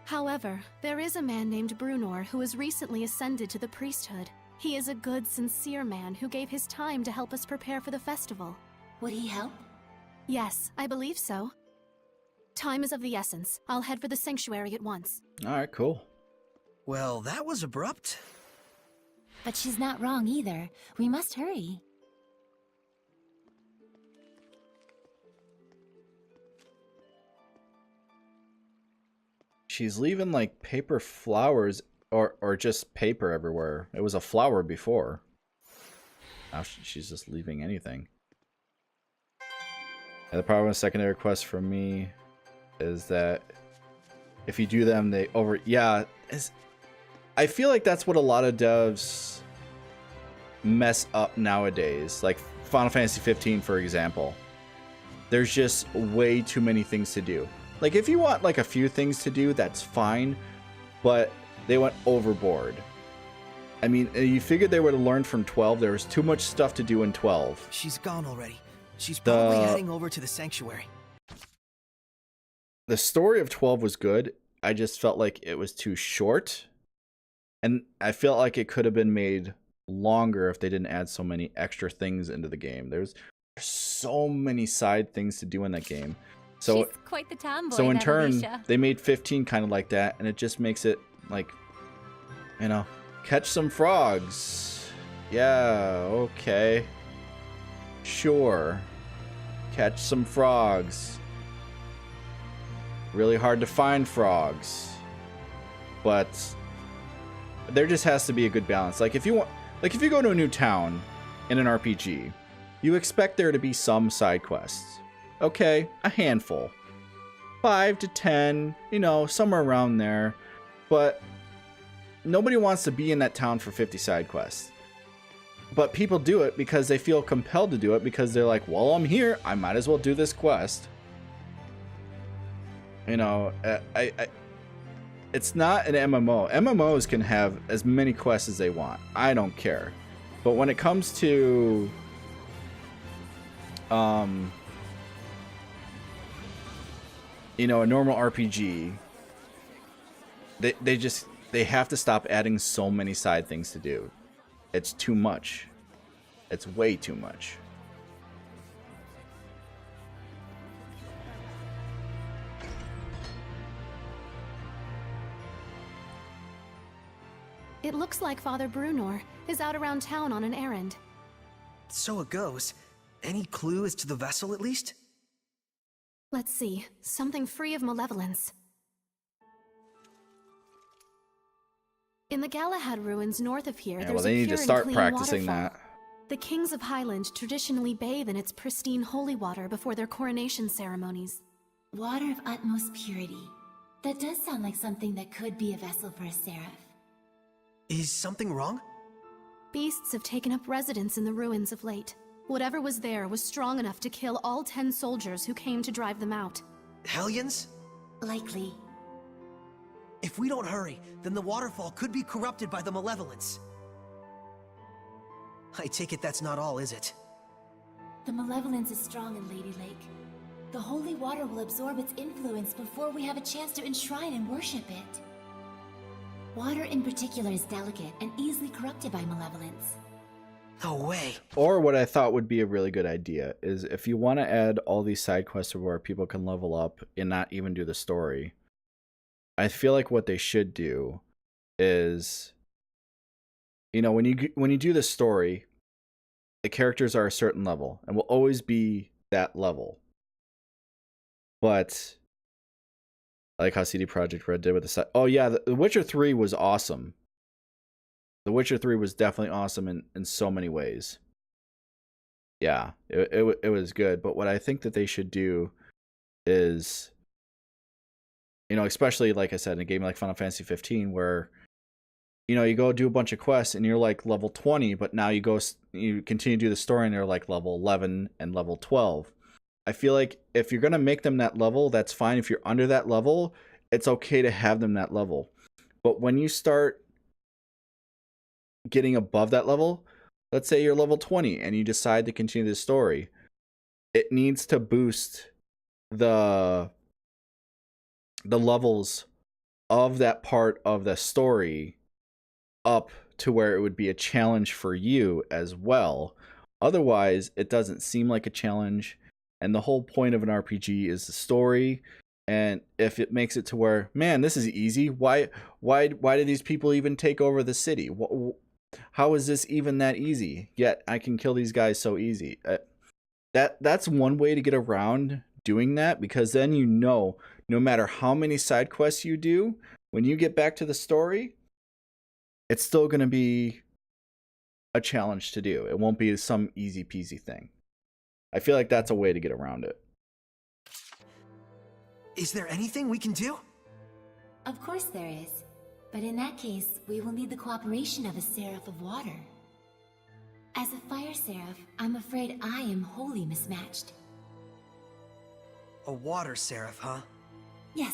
However, there is a man named Brunor who has recently ascended to the priesthood. He is a good, sincere man who gave his time to help us prepare for the festival. Would he help? Yes, I believe so. Time is of the essence. I'll head for the sanctuary at once. Alright, cool. Well, that was abrupt. But she's not wrong either. We must hurry. She's leaving like paper flowers or just paper everywhere. It was a flower before. Now she's just leaving anything. And the problem with secondary requests from me is that if you do them, they over... Yeah, I feel like that's what a lot of devs mess up nowadays. Like Final Fantasy 15, for example. There's just way too many things to do. Like, if you want like a few things to do, that's fine. But they went overboard. I mean, you figured they would have learned from 12. There was too much stuff to do in 12. She's gone already. She's probably heading over to the sanctuary. The story of 12 was good. I just felt like it was too short. And I felt like it could have been made longer if they didn't add so many extra things into the game. There's so many side things to do in that game. So, she's quite the tomboy. So in turn, Alicia. they made 15 kind of like that, and it just makes it like, you know, catch some frogs. Yeah, okay. Sure. Catch some frogs. Really hard to find frogs. But there just has to be a good balance. Like if you go to a new town in an RPG, you expect there to be some side quests. Okay, a handful. 5 to 10, you know, somewhere around there. But nobody wants to be in that town for 50 side quests. But people do it because they feel compelled to do it because they're like, well, I'm here, I might as well do this quest. You know, it's not an MMO. MMOs can have as many quests as they want. I don't care. But when it comes to you know, a normal RPG, they have to stop adding so many side things to do. It's too much. It's way too much. It looks like Father Brunor is out around town on an errand. So it goes. Any clue as to the vessel, at least? Let's see. Something free of malevolence. In the Galahad ruins north of here, Yeah, there's well, they a need pure to and start clean practicing waterfall. that. The kings of Highland traditionally bathe in its pristine holy water before their coronation ceremonies. Water of utmost purity. That does sound like something that could be a vessel for a seraph. Is something wrong? Beasts have taken up residence in the ruins of late. Whatever was there was strong enough to kill all 10 soldiers who came to drive them out. Hellions? Likely. If we don't hurry, then the waterfall could be corrupted by the malevolence. I take it that's not all, is it? The malevolence is strong in Lady Lake. The holy water will absorb its influence before we have a chance to enshrine and worship it. Water in particular is delicate and easily corrupted by malevolence. No way. Or what I thought would be a really good idea is if you want to add all these side quests where people can level up and not even do the story, I feel like what they should do is, you know, when you do the story, the characters are a certain level and will always be that level. But like how CD Projekt Red did with the side. Oh yeah, The Witcher 3 was awesome. The Witcher 3 was definitely awesome in so many ways. Yeah, it was good. But what I think that they should do is, you know, especially like I said, in a game like Final Fantasy 15, where, you know, you go do a bunch of quests and you're like level 20, but now you continue to do the story and you're like level 11 and level 12. I feel like if you're going to make them that level, that's fine. If you're under that level, it's okay to have them that level. But when you start getting above that level, let's say you're level 20 and you decide to continue the story, it needs to boost the levels of that part of the story up to where it would be a challenge for you as well. Otherwise, it doesn't seem like a challenge. And the whole point of an RPG is the story. And if it makes it to where, man, this is easy. Why do these people even take over the city? How is this even that easy? Yet I can kill these guys so easy. That's one way to get around doing that, because then you know, no matter how many side quests you do, when you get back to the story, it's still going to be a challenge to do. It won't be some easy peasy thing. I feel like that's a way to get around it. Is there anything we can do? Of course there is. But in that case, we will need the cooperation of a Seraph of Water. As a Fire Seraph, I'm afraid I am wholly mismatched. A water seraph, huh? Yes.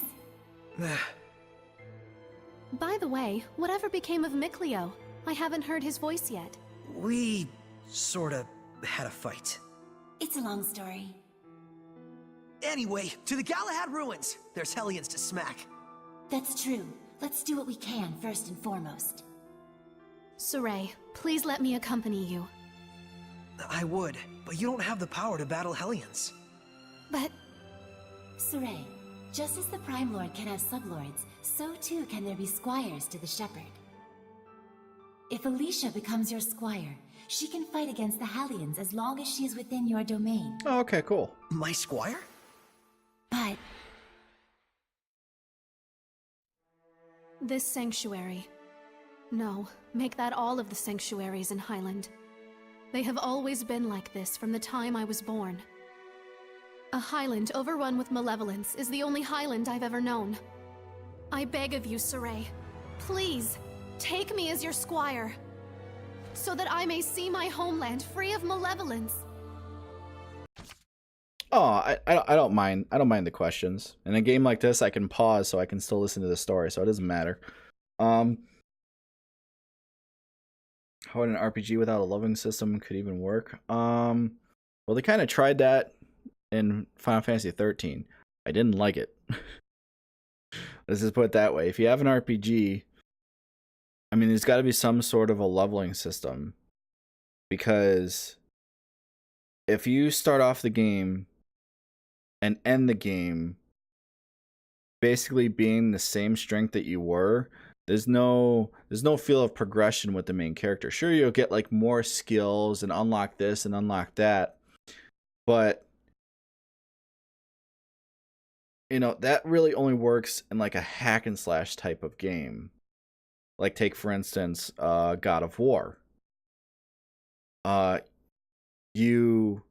By the way, whatever became of Mikleo? I haven't heard his voice yet. We sorta had a fight. It's a long story. Anyway, to the Galahad ruins. There's Hellions to smack. That's true. Let's do what we can first and foremost. Saray, please let me accompany you. I would, but you don't have the power to battle Hellions. But... Saray, just as the Prime Lord can have sublords, so too can there be squires to the Shepherd. If Alicia becomes your squire, she can fight against the Hellions as long as she is within your domain. Oh, okay, cool. My squire? But... this sanctuary. No, make that all of the sanctuaries in Highland. They have always been like this from the time I was born. A Highland overrun with malevolence is the only Highland I've ever known. I beg of you, Saray, please, Take me as your squire, so that I may see my homeland free of malevolence. Oh, I don't mind. I don't mind the questions. In a game like this, I can pause so I can still listen to the story, so it doesn't matter. How would an RPG without a leveling system could even work? Well, they kind of tried that in Final Fantasy 13. I didn't like it. Let's just put it that way. If you have an RPG, I mean, there's got to be some sort of a leveling system, because if you start off the game and end the game basically being the same strength that you were, there's no feel of progression with the main character. Sure, you'll get like more skills and unlock this and unlock that, but you know, that really only works in like a hack and slash type of game. Like take for instance, God of War. You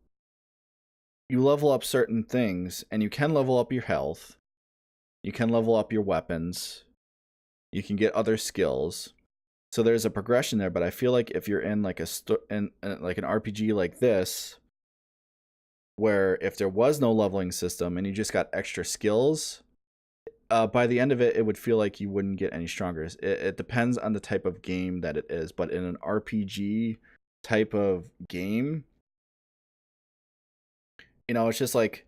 level up certain things, and you can level up your health. You can level up your weapons. You can get other skills. So there's a progression there, but I feel like if you're in like like an RPG like this, where if there was no leveling system and you just got extra skills, by the end of it, it would feel like you wouldn't get any stronger. It depends on the type of game that it is, but in an RPG type of game, you know, it's just like,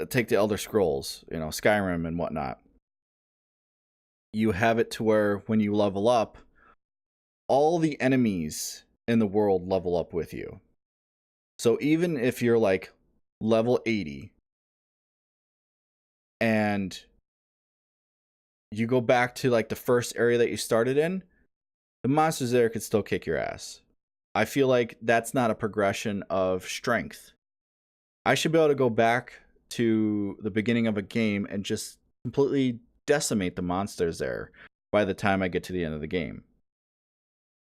take the Elder Scrolls, you know, Skyrim and whatnot. You have it to where when you level up, all the enemies in the world level up with you. So even if you're like level 80 and you go back to like the first area that you started in, the monsters there could still kick your ass. I feel like that's not a progression of strength. I should be able to go back to the beginning of a game and just completely decimate the monsters there by the time I get to the end of the game,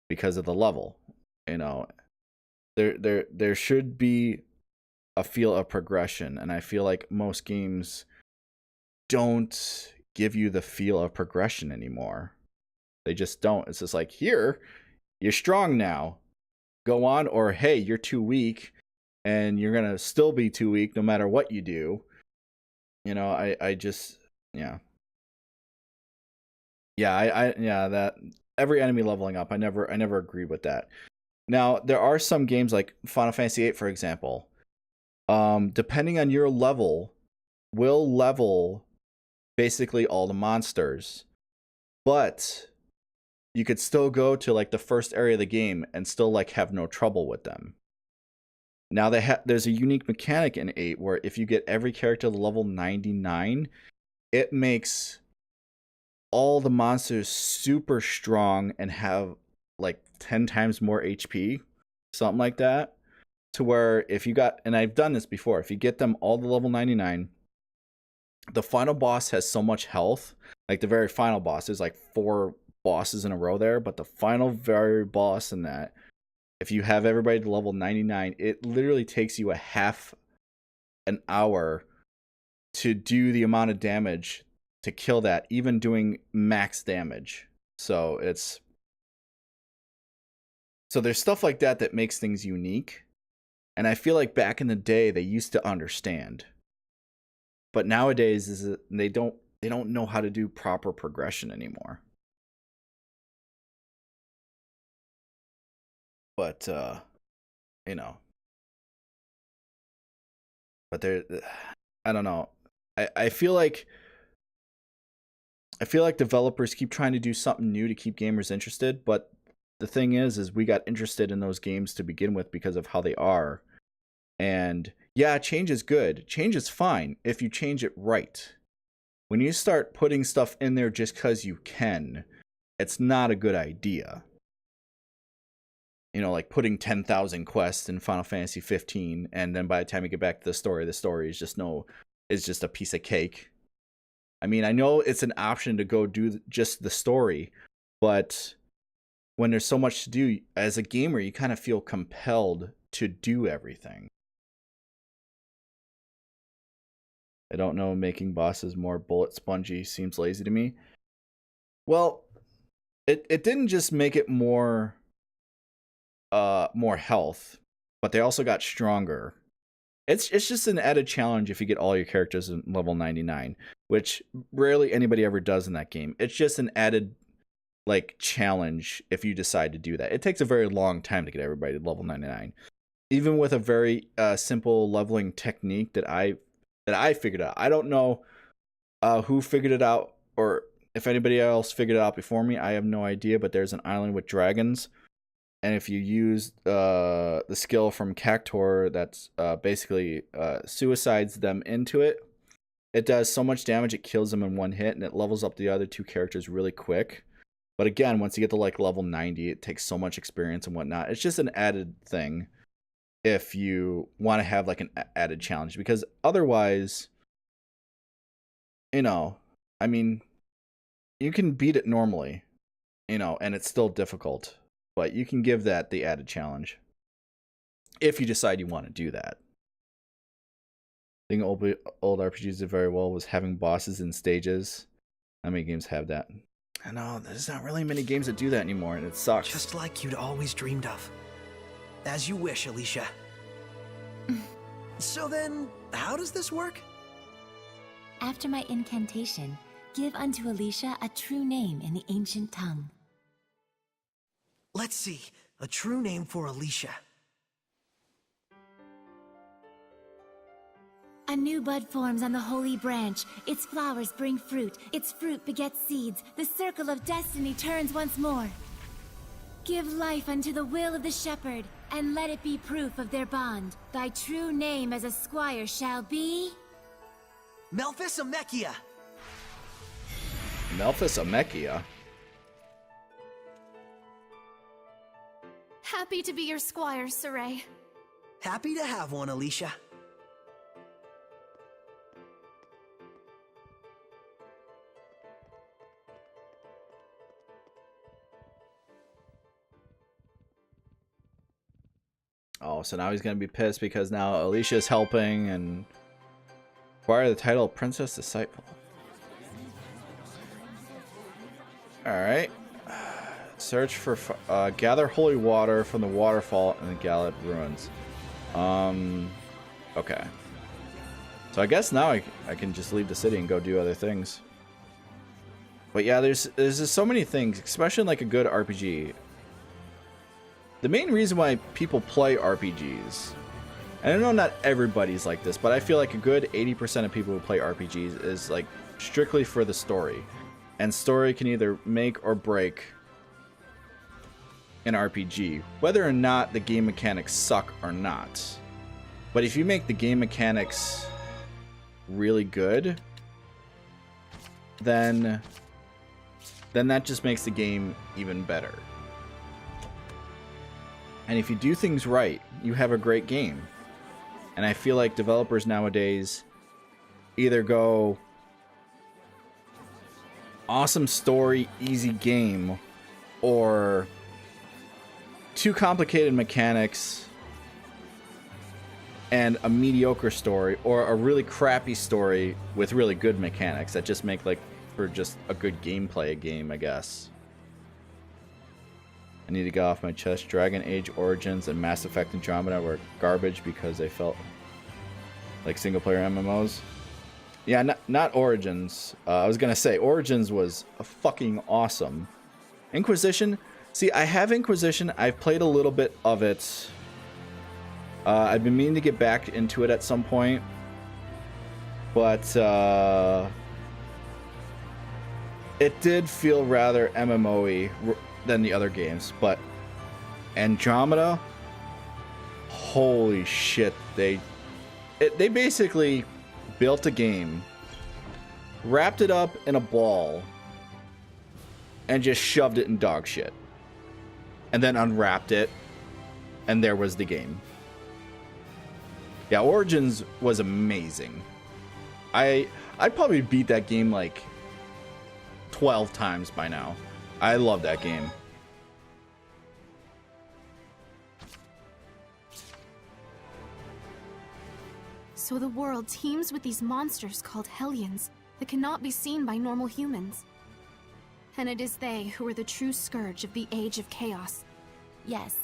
because of the level. You know, there should be a feel of progression, and I feel like most games don't give you the feel of progression anymore. They just don't. It's just like, here, you're strong now, go on, or hey, you're too weak, and you're gonna still be too weak no matter what you do. You know, I just, yeah, that every enemy leveling up, I never agreed with that. Now there are some games like Final Fantasy VIII, for example, depending on your level, will level basically all the monsters, but you could still go to like the first area of the game and still like have no trouble with them. Now there's a unique mechanic in 8 where if you get every character to level 99, it makes all the monsters super strong and have like 10 times more HP, something like that. To where if you got, and I've done this before, if you get them all to level 99, the final boss has so much health. Like the very final boss, there's like 4 bosses in a row there, but the final very boss in that, if you have everybody to level 99, it literally takes you a half an hour to do the amount of damage to kill that, even doing max damage. So there's stuff like that that makes things unique. And I feel like back in the day they used to understand. But nowadays they don't know how to do proper progression anymore. But you know, but I don't know. I feel like developers keep trying to do something new to keep gamers interested, but the thing is we got interested in those games to begin with because of how they are. And yeah, change is good. Change is fine if you change it right. When you start putting stuff in there just because you can, it's not a good idea. You know, like putting 10,000 quests in Final Fantasy 15, and then by the time you get back to the story is just a piece of cake. I mean, I know it's an option to go do just the story, but when there's so much to do, as a gamer, you kind of feel compelled to do everything. I don't know, making bosses more bullet spongy seems lazy to me. Well, it didn't just make it more health, but they also got stronger. It's just an added challenge if you get all your characters in level 99, which rarely anybody ever does in that game. It's just an added like challenge if you decide to do that. It takes a very long time to get everybody to level 99. Even with a very simple leveling technique that I figured out. I don't know who figured it out or if anybody else figured it out before me. I have no idea, but there's an island with dragons. And if you use the skill from Cactor that's basically suicides them into it, it does so much damage it kills them in one hit, and it levels up the other two characters really quick. But again, once you get to like level 90, it takes so much experience and whatnot. It's just an added thing if you want to have like an added challenge, because otherwise, you know, I mean, you can beat it normally, you know, and it's still difficult, but you can give that the added challenge if you decide you want to do that. I think old RPGs did very well was having bosses in stages. How many games have that? I know, there's not really many games that do that anymore, and it sucks. Just like you'd always dreamed of. As you wish, Alicia. So then, how does this work? After my incantation, give unto Alicia a true name in the ancient tongue. Let's see. A true name for Alicia. A new bud forms on the holy branch. Its flowers bring fruit. Its fruit begets seeds. The circle of destiny turns once more. Give life unto the will of the shepherd, and let it be proof of their bond. Thy true name as a squire shall be... Melphis Amechia. Melphis Amechia? Happy to be your squire, Saray. Happy to have one, Alicia. Oh, so now he's gonna be pissed because now Alicia's helping and acquire the title of Princess Disciple. Alright. Search for gather holy water from the waterfall in the Galad ruins. Okay. So I guess now I can just leave the city and go do other things. But yeah, there's just so many things, especially in like a good RPG. The main reason why people play RPGs, and I know not everybody's like this, but I feel like a good 80% of people who play RPGs is like strictly for the story. And story can either make or break an RPG, whether or not the game mechanics suck or not. But if you make the game mechanics really good, then that just makes the game even better. And if you do things right, you have a great game. And I feel like developers nowadays either go awesome story, easy game, or too complicated mechanics and a mediocre story, or a really crappy story with really good mechanics that just make like for just a good gameplay game, I guess. I need to get off my chest. Dragon Age Origins and Mass Effect Andromeda were garbage because they felt like single-player MMOs. Yeah, not Origins. I was gonna say Origins was fucking awesome. Inquisition. See, I have Inquisition. I've played a little bit of it. I've been meaning to get back into it at some point, but it did feel rather MMO-y than the other games. But Andromeda, holy shit, they basically built a game, wrapped it up in a ball, and just shoved it in dog shit, and then unwrapped it, and there was the game. Yeah, Origins was amazing. I'd probably beat that game like 12 times by now. I love that game. So the world teems with these monsters called Hellions that cannot be seen by normal humans. And it is they who are the true scourge of the Age of Chaos. Yes.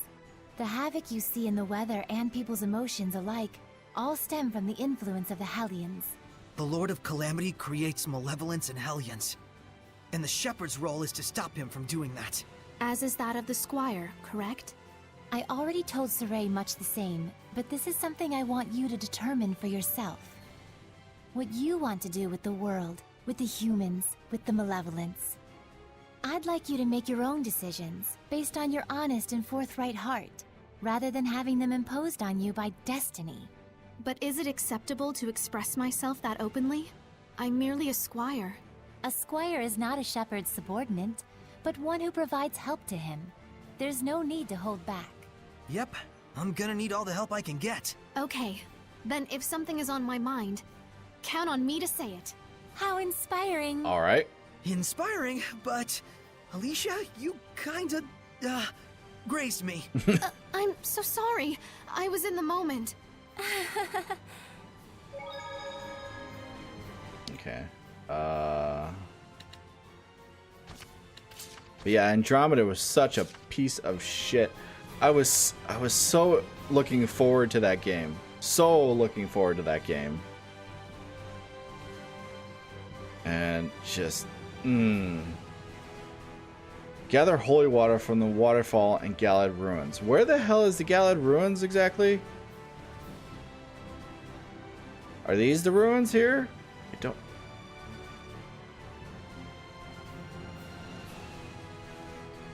The havoc you see in the weather and people's emotions alike all stem from the influence of the Hellions. The Lord of Calamity creates malevolence and Hellions. And the Shepherd's role is to stop him from doing that. As is that of the Squire, correct? I already told Saray much the same, but this is something I want you to determine for yourself. What you want to do with the world, with the humans, with the malevolence. I'd like you to make your own decisions, based on your honest and forthright heart, rather than having them imposed on you by destiny. But is it acceptable to express myself that openly? I'm merely a squire. A squire is not a shepherd's subordinate, but one who provides help to him. There's no need to hold back. Yep, I'm gonna need all the help I can get. Okay, then if something is on my mind, count on me to say it. How inspiring. All right. Inspiring, but Alicia, you kinda, grazed me. I'm so sorry. I was in the moment. Okay. But yeah, Andromeda was such a piece of shit. I was so looking forward to that game. So looking forward to that game. And just gather holy water from the waterfall and Galad ruins. Where the hell is the Galad ruins exactly? Are these the ruins here? I don't.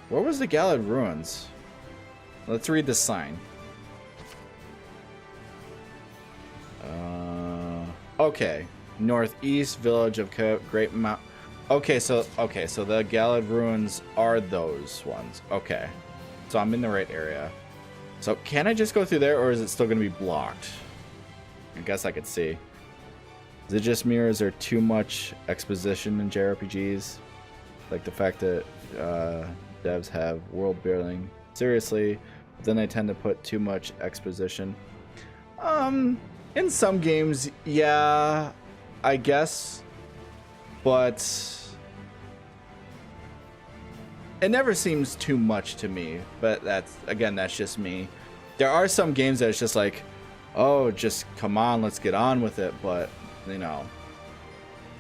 Where was the Galad ruins? Let's read this sign. Okay. Northeast village of Great Mount. Okay, so the Galad ruins are those ones. Okay. So I'm in the right area. So can I just go through there, or is it still going to be blocked? I guess I could see. Is it just me, or is there too much exposition in JRPGs? Like the fact that devs have world building seriously, but then they tend to put too much exposition. In some games, yeah, I guess, but it never seems too much to me. But that's just me. There are some games that it's just like, oh, just come on, let's get on with it. But you know,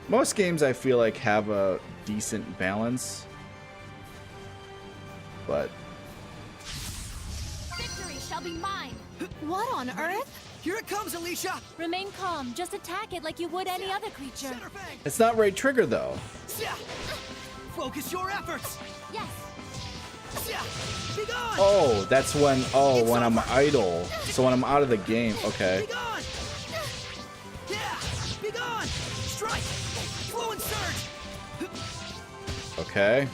most games I feel like have a decent balance. But victory shall be mine. What on earth? Here it comes, Alicia! Remain calm. Just attack it like you would any other creature. It's not right trigger though. Focus your efforts. Yes. Be gone. Oh, that's when when I'm idle. So when I'm out of the game, okay. Be gone. Be gone. Strike. Fluent surge. Okay.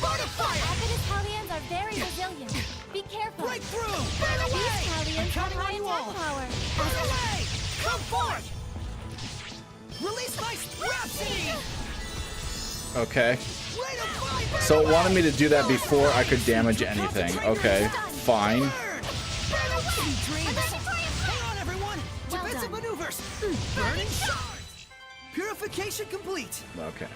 Avidus Hellions are very resilient. Be careful. Break through. Burn away. These Hellions have high attack power. Burn away. Come forth. Release my rhapsody. Okay. So it wanted me to do that before I could damage anything. Okay, fine. Hang on, everyone. Defensive maneuvers. Burning charge. Purification complete. Okay.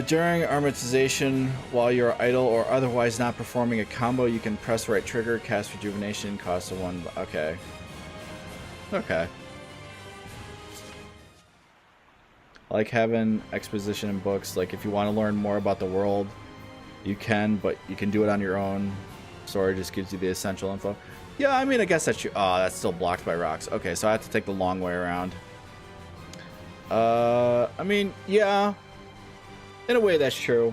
During armatization, while you're idle or otherwise not performing a combo, you can press right trigger, cast rejuvenation, cost of 1. Okay. Okay. I like having exposition in books. Like, if you want to learn more about the world, you can, but you can do it on your own. Story just gives you the essential info. Yeah, I mean, I guess that's true. Oh, that's still blocked by rocks. Okay, so I have to take the long way around. I mean, yeah. In a way, that's true.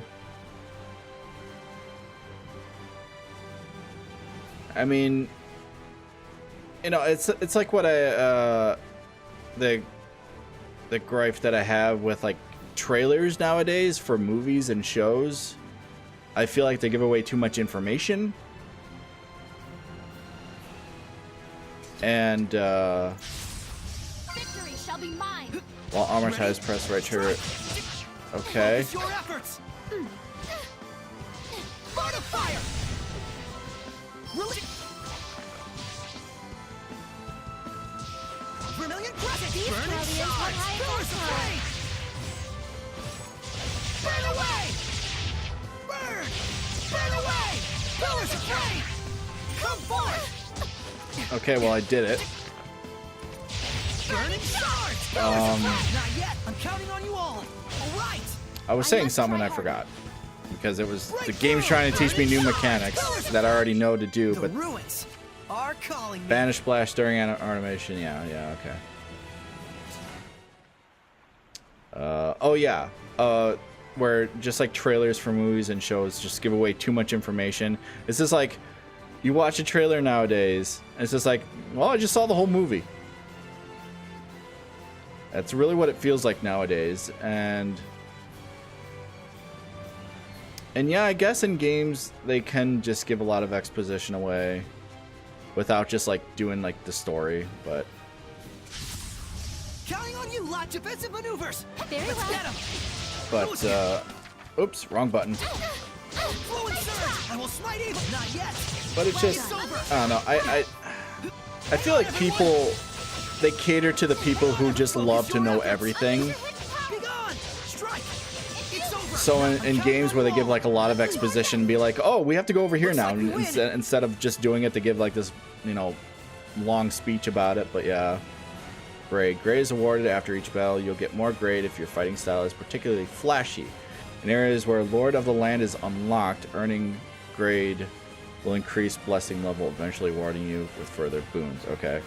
I mean, you know, it's like what I the gripe that I have with like trailers nowadays for movies and shows. I feel like they give away too much information. And victory shall be mine. While armatized, press right trigger. Okay. Focus your efforts. Burn of fire. Vermilion crescent. These Hellions have high attack power. Pillars of flame! Come forth! Okay, well I did it. Burning shards! Not yet! I'm counting on you all! Alright! I was saying something I forgot. Because it was the game's trying to teach me new mechanics that I already know to do, but ruins are calling me. Banish Splash during animation, yeah, okay. Oh yeah, where just like trailers for movies and shows just give away too much information. It's just like, you watch a trailer nowadays, and it's just like, well, I just saw the whole movie. That's really what it feels like nowadays, and yeah, I guess in games they can just give a lot of exposition away without just like doing like the story, but Counting on you, lot defensive maneuvers. Very Let's well. get 'em. but oops, wrong button. Flow and surge. I will smite evil. Not yet. But it's just, I don't know. I feel like people, they cater to the people who just love to know everything. Be gone. Strike. It's over. So in games where they give like a lot of exposition, be like, oh, we have to go over here now, instead of just doing it to give like this, you know, long speech about it. But yeah, grade. Grade is awarded after each battle. You'll get more grade if your fighting style is particularly flashy. In areas where Lord of the Land is unlocked, earning grade will increase blessing level, eventually awarding you with further boons. Okay.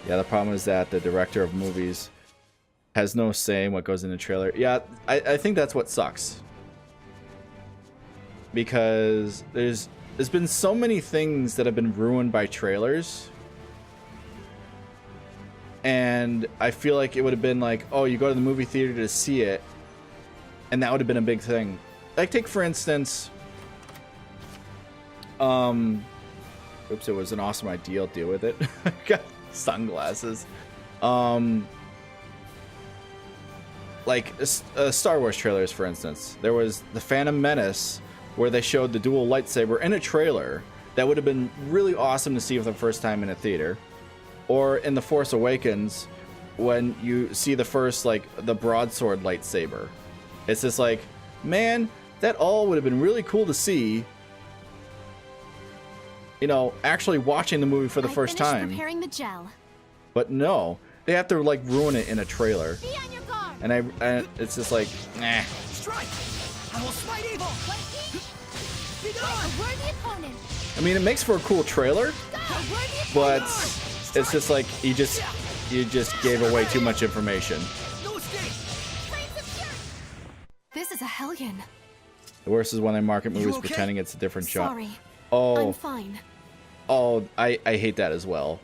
Yeah, the problem is that the director of movies has no say in what goes in the trailer. Yeah, I think that's what sucks. Because there's been so many things that have been ruined by trailers. And I feel like it would have been like, oh, you go to the movie theater to see it, and that would have been a big thing. Like, take for instance, oops, it was an awesome idea. I'll deal with it. I got sunglasses. Like Star Wars trailers, for instance. There was the Phantom Menace, where they showed the dual lightsaber in a trailer. That would have been really awesome to see for the first time in a theater. Or in The Force Awakens, when you see the first, like, the broadsword lightsaber. It's just like, man, that all would have been really cool to see, you know, actually watching the movie for the first time. Preparing the gel. But no, they have to, like, ruin it in a trailer. Be on your guard. And it's just like, nah. Strike. I will smite evil. Be gone. A worthy opponent. I mean, it makes for a cool trailer, but it's just like you just gave away too much information. This is a hellion. The worst is when they market movies pretending it's a different shot. Sorry. Oh, I'm fine. oh, I hate that as well.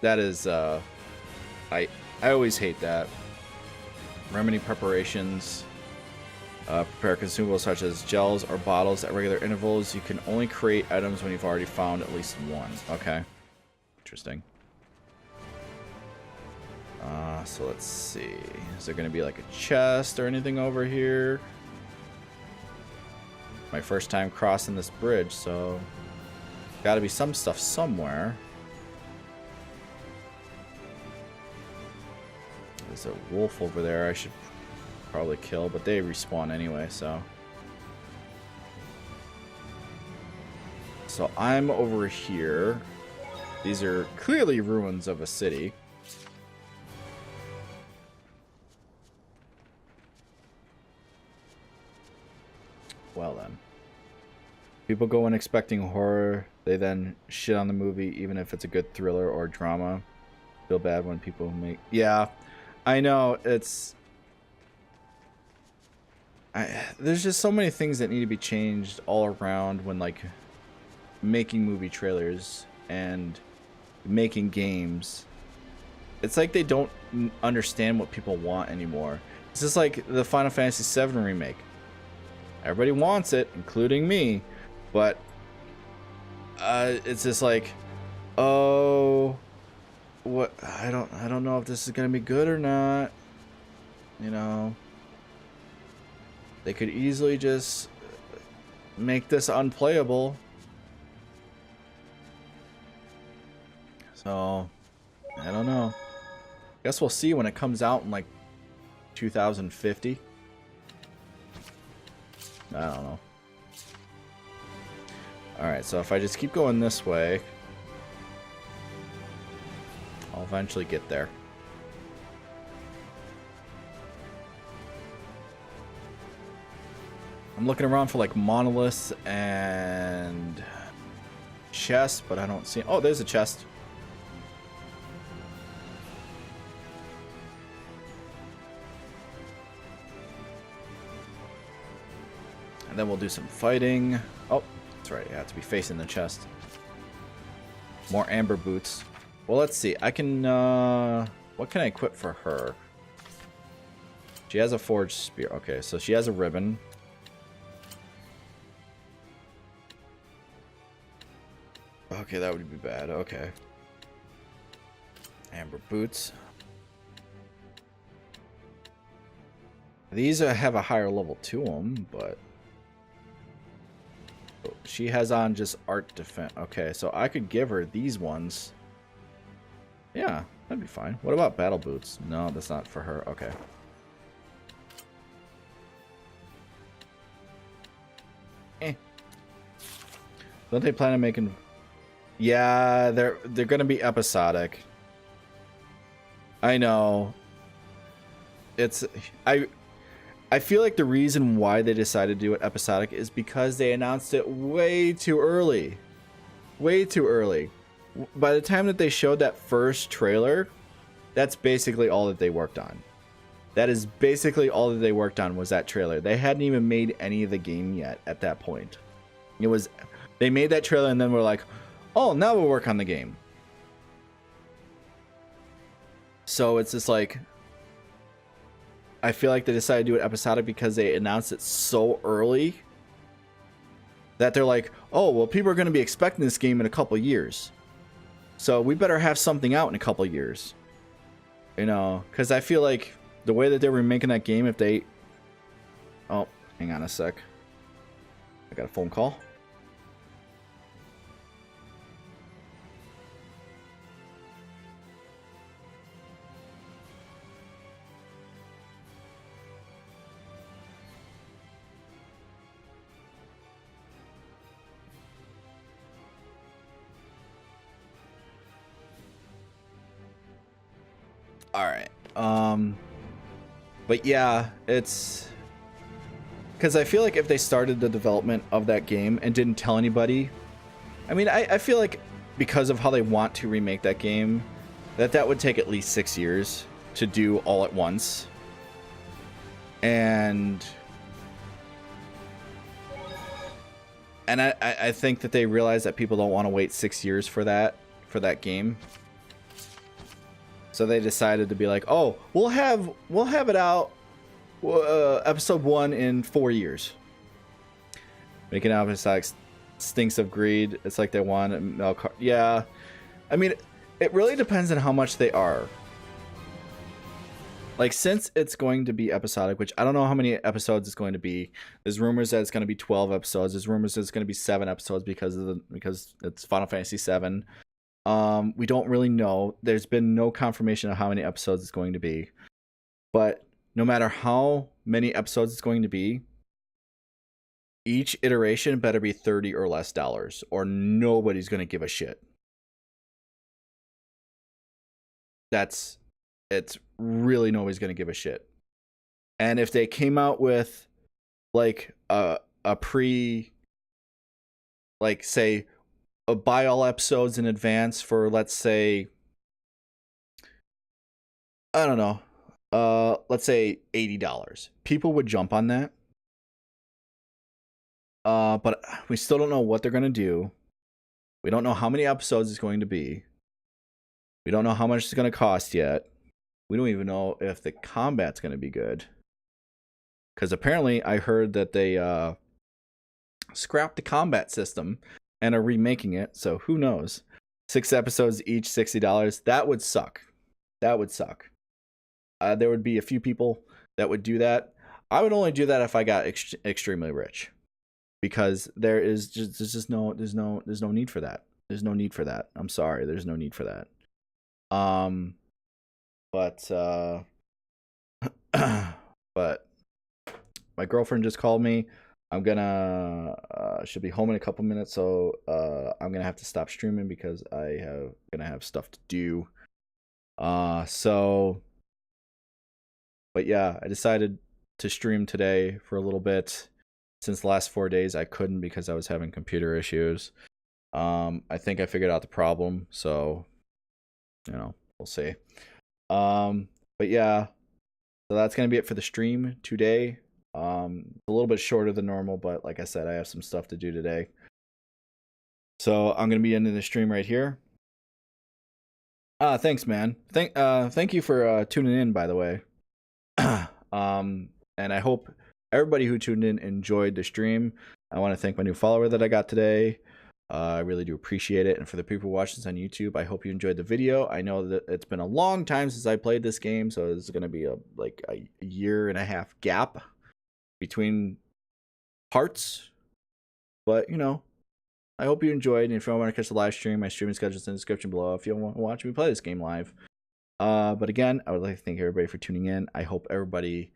That is, I always hate that. Remedy preparations. Prepare consumables such as gels or bottles at regular intervals. You can only create items when you've already found at least one. Okay. Interesting. So let's see. Is there going to be like a chest or anything over here? My first time crossing this bridge, so got to be some stuff somewhere. There's a wolf over there I should probably kill, but they respawn anyway, so. So I'm over here. These are clearly ruins of a city. Well then. People go in expecting horror, they then shit on the movie even if it's a good thriller or drama. Feel bad when people make... Yeah, I know, it's... there's just so many things that need to be changed all around when, like, making movie trailers and making games. It's like they don't understand what people want anymore. It's just like the Final Fantasy VII remake. Everybody wants it, including me, but it's just like, oh, what? I don't know if this is gonna be good or not. You know, they could easily just make this unplayable. So, I don't know. Guess we'll see when it comes out in like 2050. I don't know. Alright, so if I just keep going this way, I'll eventually get there. I'm looking around for like monoliths and chests, but I don't see. Oh, there's a chest. And then we'll do some fighting. Oh, that's right. You have to be facing the chest. More amber boots. Well, let's see. I can, what can I equip for her? She has a forged spear. Okay, so she has a ribbon. Okay, that would be bad. Okay. Amber boots. These have a higher level to them, but she has on just art defense. Okay, so I could give her these ones. Yeah, that'd be fine. What about battle boots? No, that's not for her. Okay. Don't they plan on making... Yeah, they're gonna be episodic. I know. It's... I feel like the reason why they decided to do it episodic is because they announced it way too early. Way too early. By the time that they showed that first trailer, that's basically all that they worked on. That is basically all that they worked on was that trailer. They hadn't even made any of the game yet at that point. It was... They made that trailer and then we're like, oh, now we'll work on the game. So it's just like... I feel like they decided to do it episodic because they announced it so early that they're like, oh, well, people are going to be expecting this game in a couple years. So we better have something out in a couple years. You know, because I feel like the way that they were making that game, if they... Oh, hang on a sec. I got a phone call. Alright, but yeah, it's... Because I feel like if they started the development of that game and didn't tell anybody... I mean, I feel like because of how they want to remake that game, that would take at least 6 years to do all at once. And I think that they realize that people don't want to wait 6 years for that game. So they decided to be like, oh, we'll have it out episode 1 in 4 years. Making out like stinks of greed. It's like they want yeah. I mean, it really depends on how much they are. Like, since it's going to be episodic, which I don't know how many episodes it's going to be. There's rumors that it's going to be 12 episodes. There's rumors that it's going to be 7 episodes because it's Final Fantasy 7. We don't really know. There's been no confirmation of how many episodes it's going to be. But no matter how many episodes it's going to be, each iteration better be $30 or less, or nobody's going to give a shit. It's really nobody's going to give a shit. And if they came out with like a pre, like, say, buy all episodes in advance for, let's say, I don't know, let's say $80. People would jump on that. But we still don't know what they're going to do. We don't know how many episodes it's going to be. We don't know how much it's going to cost yet. We don't even know if the combat's going to be good. Because apparently I heard that they scrapped the combat system and are remaking it, so who knows? 6 episodes each, $60. That would suck. That would suck. There would be a few people that would do that. I would only do that if I got extremely rich, because there's no need for that. There's no need for that. I'm sorry, there's no need for that. But my girlfriend just called me. I'm gonna should be home in a couple minutes, so I'm gonna have to stop streaming because gonna have stuff to do. So, but yeah, I decided to stream today for a little bit. Since the last 4 days, I couldn't because I was having computer issues. I think I figured out the problem, so we'll see. But yeah, so that's gonna be it for the stream today. A little bit shorter than normal, but like I said, I have some stuff to do today. So I'm gonna be ending the stream right here. Thanks, man. Thank you for tuning in, by the way. And I hope everybody who tuned in enjoyed the stream. I want to thank my new follower that I got today. I really do appreciate it. And for the people watching this on YouTube, I hope you enjoyed the video. I know that it's been a long time since I played this game, so it's going to be a 1.5 year gap between parts. But, I hope you enjoyed. And if you want to catch the live stream, my streaming schedule is in the description below if you want to watch me play this game live. But again, I would like to thank everybody for tuning in. I hope everybody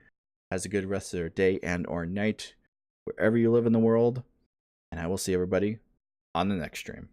has a good rest of their day and or night, wherever you live in the world. And I will see everybody on the next stream.